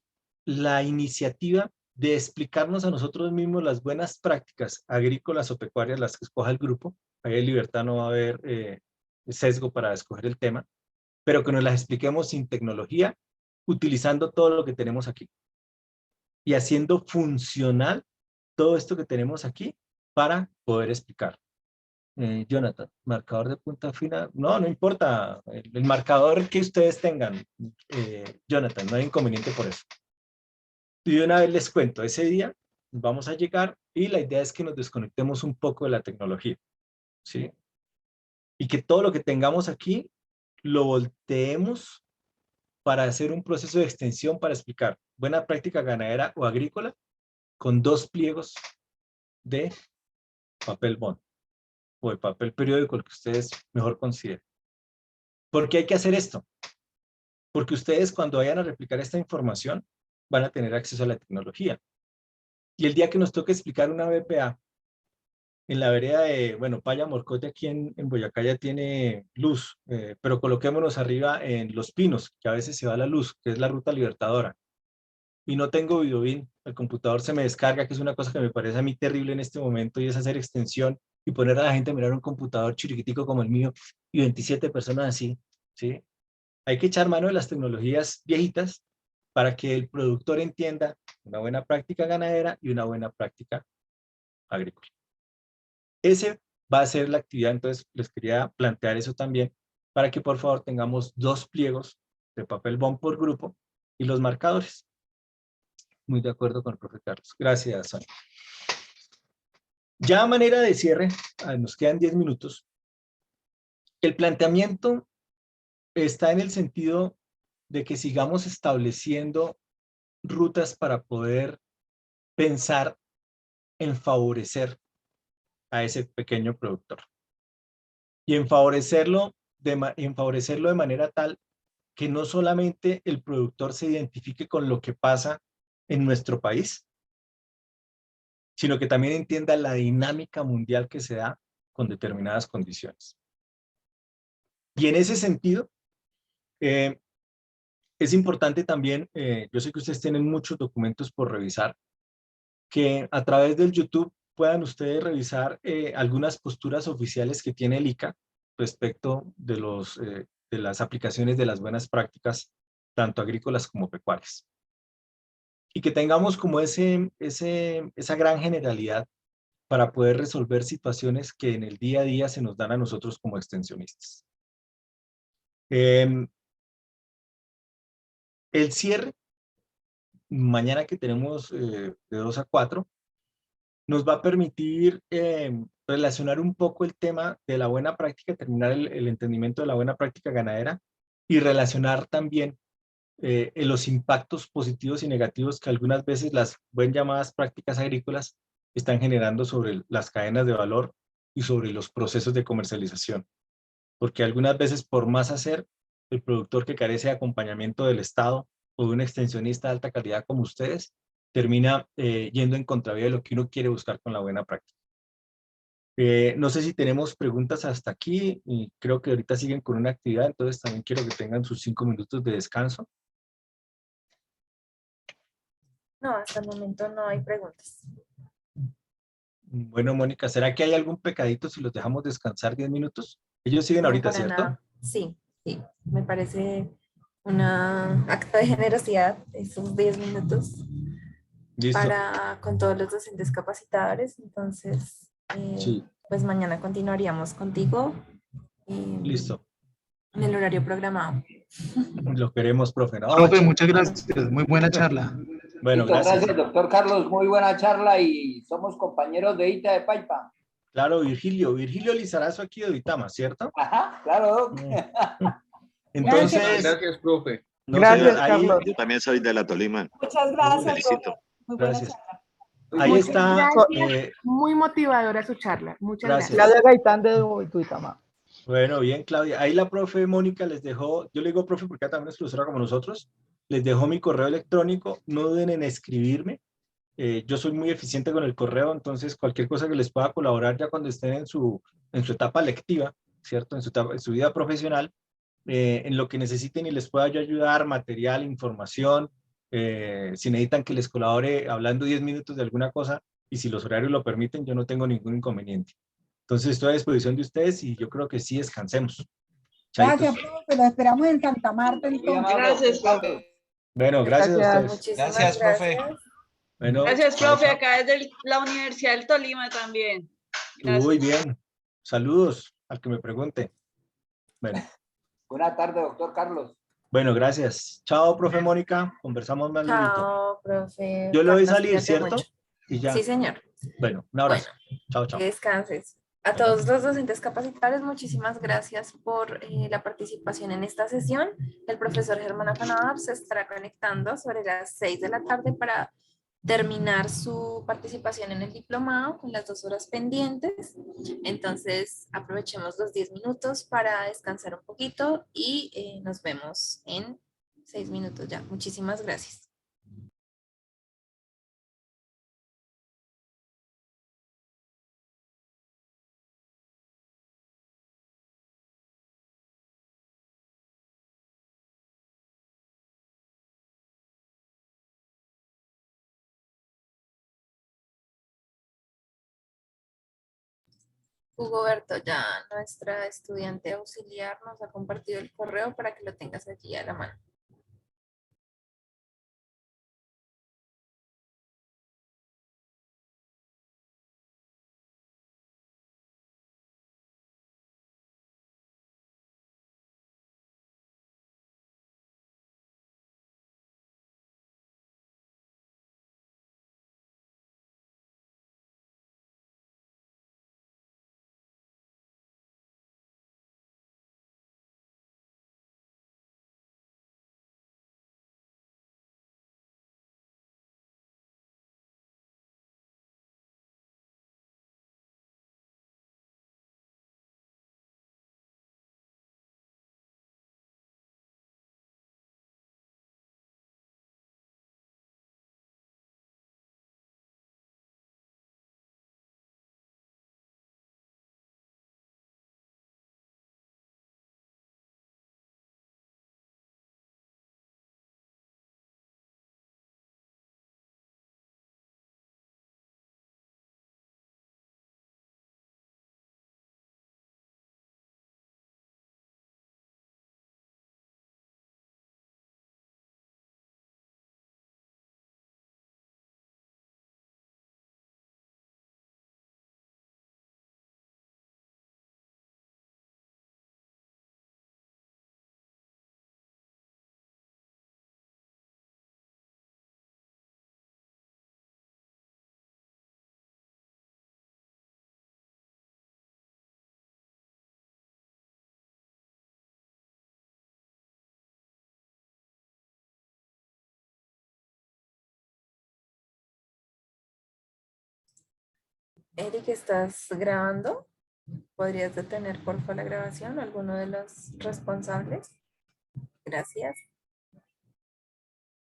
[SPEAKER 1] la iniciativa de explicarnos a nosotros mismos las buenas prácticas agrícolas o pecuarias, las que escoja el grupo. Ahí en libertad no va a haber sesgo para escoger el tema, pero que nos las expliquemos sin tecnología, utilizando todo lo que tenemos aquí y haciendo funcional todo esto que tenemos aquí para poder explicar. Jonathan, marcador de punta fina, no importa, el marcador que ustedes tengan, Jonathan, no hay inconveniente por eso. Y de una vez les cuento, ese día vamos a llegar y la idea es que nos desconectemos un poco de la tecnología, ¿sí? Y que todo lo que tengamos aquí lo volteemos para hacer un proceso de extensión para explicar buena práctica ganadera o agrícola con 2 pliegos de papel bond o de papel periódico, el que ustedes mejor consideren. ¿Por qué hay que hacer esto? Porque ustedes cuando vayan a replicar esta información van a tener acceso a la tecnología. Y el día que nos toque explicar una BPA, en la vereda de, bueno, Paya Morcote aquí en Boyacá ya tiene luz, pero coloquémonos arriba en Los Pinos, que a veces se va la luz, que es la ruta libertadora. Y no tengo Videobeam, el computador se me descarga, que es una cosa que me parece a mí terrible en este momento, y es hacer extensión y poner a la gente a mirar un computador chiquitico como el mío y 27 personas así, ¿sí? Hay que echar mano de las tecnologías viejitas para que el productor entienda una buena práctica ganadera y una buena práctica agrícola. Ese va a ser la actividad, entonces les quería plantear eso también, para que por favor tengamos 2 pliegos de papel bond por grupo y los marcadores. Muy de acuerdo con el profe Carlos. Gracias, Sonia. Ya a manera de cierre, nos quedan 10 minutos. El planteamiento está en el sentido de que sigamos estableciendo rutas para poder pensar en favorecer a ese pequeño productor. Y en favorecerlo de manera tal que no solamente el productor se identifique con lo que pasa en nuestro país, sino que también entienda la dinámica mundial que se da con determinadas condiciones. Y en ese sentido, es importante también, yo sé que ustedes tienen muchos documentos por revisar, que a través del YouTube puedan ustedes revisar algunas posturas oficiales que tiene el ICA respecto de las aplicaciones de las buenas prácticas, tanto agrícolas como pecuarias. Y que tengamos como esa gran generalidad para poder resolver situaciones que en el día a día se nos dan a nosotros como extensionistas. El cierre, mañana que tenemos de 2 a 4, nos va a permitir relacionar un poco el tema de la buena práctica, terminar el entendimiento de la buena práctica ganadera y relacionar también los impactos positivos y negativos que algunas veces las bien llamadas prácticas agrícolas están generando sobre las cadenas de valor y sobre los procesos de comercialización. Porque algunas veces por más hacer, el productor que carece de acompañamiento del Estado o de un extensionista de alta calidad como ustedes, termina yendo en contravía de lo que uno quiere buscar con la buena práctica. No sé si tenemos preguntas hasta aquí, y creo que ahorita siguen con una actividad, entonces también quiero que tengan sus 5 minutos de descanso.
[SPEAKER 4] No, hasta el momento no hay preguntas.
[SPEAKER 1] Bueno, Mónica, ¿será que hay algún pecadito si los dejamos descansar 10 minutos? Ellos siguen
[SPEAKER 4] No,
[SPEAKER 1] ahorita,
[SPEAKER 4] para
[SPEAKER 1] ¿cierto?
[SPEAKER 4] nada. Sí, sí, me parece una acta de generosidad esos 10 minutos
[SPEAKER 1] Listo.
[SPEAKER 4] con todos los docentes capacitadores. Entonces,
[SPEAKER 1] Sí,
[SPEAKER 4] pues mañana continuaríamos contigo
[SPEAKER 1] listo.
[SPEAKER 4] en el horario programado.
[SPEAKER 1] Lo queremos, profe. No,
[SPEAKER 11] Profe, muchas gracias. Muy buena charla.
[SPEAKER 1] bueno,
[SPEAKER 12] Listo,
[SPEAKER 1] gracias.
[SPEAKER 12] gracias, doctor Carlos. Muy buena charla y somos compañeros de ITA de Paipa.
[SPEAKER 1] Claro, Virgilio Lizarazo aquí de Uitama, ¿cierto?
[SPEAKER 12] Ajá, claro.
[SPEAKER 1] Entonces,
[SPEAKER 5] Gracias, profe.
[SPEAKER 1] no,
[SPEAKER 13] Gracias,
[SPEAKER 1] señor, ahí,
[SPEAKER 13] Carlos.
[SPEAKER 14] Yo también soy de la Tolima.
[SPEAKER 7] Muchas
[SPEAKER 14] Los
[SPEAKER 7] gracias,
[SPEAKER 14] felicito.
[SPEAKER 7] profe. Muy buena
[SPEAKER 1] gracias.
[SPEAKER 7] charla.
[SPEAKER 1] Ahí
[SPEAKER 7] Muchas
[SPEAKER 1] está,
[SPEAKER 7] gracias. Muy motivadora su charla. Muchas
[SPEAKER 1] gracias.
[SPEAKER 13] Claudia Gaitán de Tuitama.
[SPEAKER 1] Bueno, bien, Claudia. Ahí la profe Mónica les dejó, yo le digo profe porque ella también es profesora como nosotros, les dejó mi correo electrónico, no duden en escribirme. Yo soy muy eficiente con el correo, entonces cualquier cosa que les pueda colaborar ya cuando estén en su etapa lectiva, ¿cierto? En su vida profesional, en lo que necesiten y les pueda yo ayudar, material, información, si necesitan que les colabore hablando 10 minutos de alguna cosa y si los horarios lo permiten, yo no tengo ningún inconveniente. Entonces estoy a disposición de ustedes y yo creo que sí descansemos. Chaitos.
[SPEAKER 13] Gracias, profe. Lo esperamos en Santa Marta entonces.
[SPEAKER 9] Gracias, profe.
[SPEAKER 1] Bueno, gracias a
[SPEAKER 13] Gracias.
[SPEAKER 1] ustedes.
[SPEAKER 4] Muchísimas
[SPEAKER 15] Gracias, profe.
[SPEAKER 4] gracias.
[SPEAKER 1] Bueno,
[SPEAKER 9] Gracias,
[SPEAKER 1] chao,
[SPEAKER 9] profe.
[SPEAKER 1] chao.
[SPEAKER 9] Acá desde la Universidad del Tolima también. Gracias.
[SPEAKER 1] Muy bien. Saludos al que me pregunte. Bueno,
[SPEAKER 12] Buena tarde, doctor Carlos.
[SPEAKER 1] bueno, gracias. Chao, profe Mónica. Conversamos más luego.
[SPEAKER 4] Chao, profe.
[SPEAKER 1] Yo le voy a
[SPEAKER 4] Carlos,
[SPEAKER 1] salir,
[SPEAKER 4] cuídate
[SPEAKER 1] ¿cierto?
[SPEAKER 4] mucho.
[SPEAKER 1] Y ya.
[SPEAKER 4] Sí, señor.
[SPEAKER 1] Bueno, un abrazo. Chao, chao.
[SPEAKER 4] Que descanses. A todos los docentes capacitadores, muchísimas gracias por la participación en esta sesión. El profesor Germán Afanador se estará conectando sobre las 6 de la tarde para terminar su participación en el diplomado con las 2 horas pendientes. Entonces, aprovechemos los 10 minutos para descansar un poquito y nos vemos en 6 minutos ya. Muchísimas gracias. Hugo Berto, ya nuestra estudiante auxiliar nos ha compartido el correo para que lo tengas allí a la mano. Eric, ¿estás grabando? ¿Podrías detener, por favor, la grabación? ¿Alguno de los responsables? Gracias.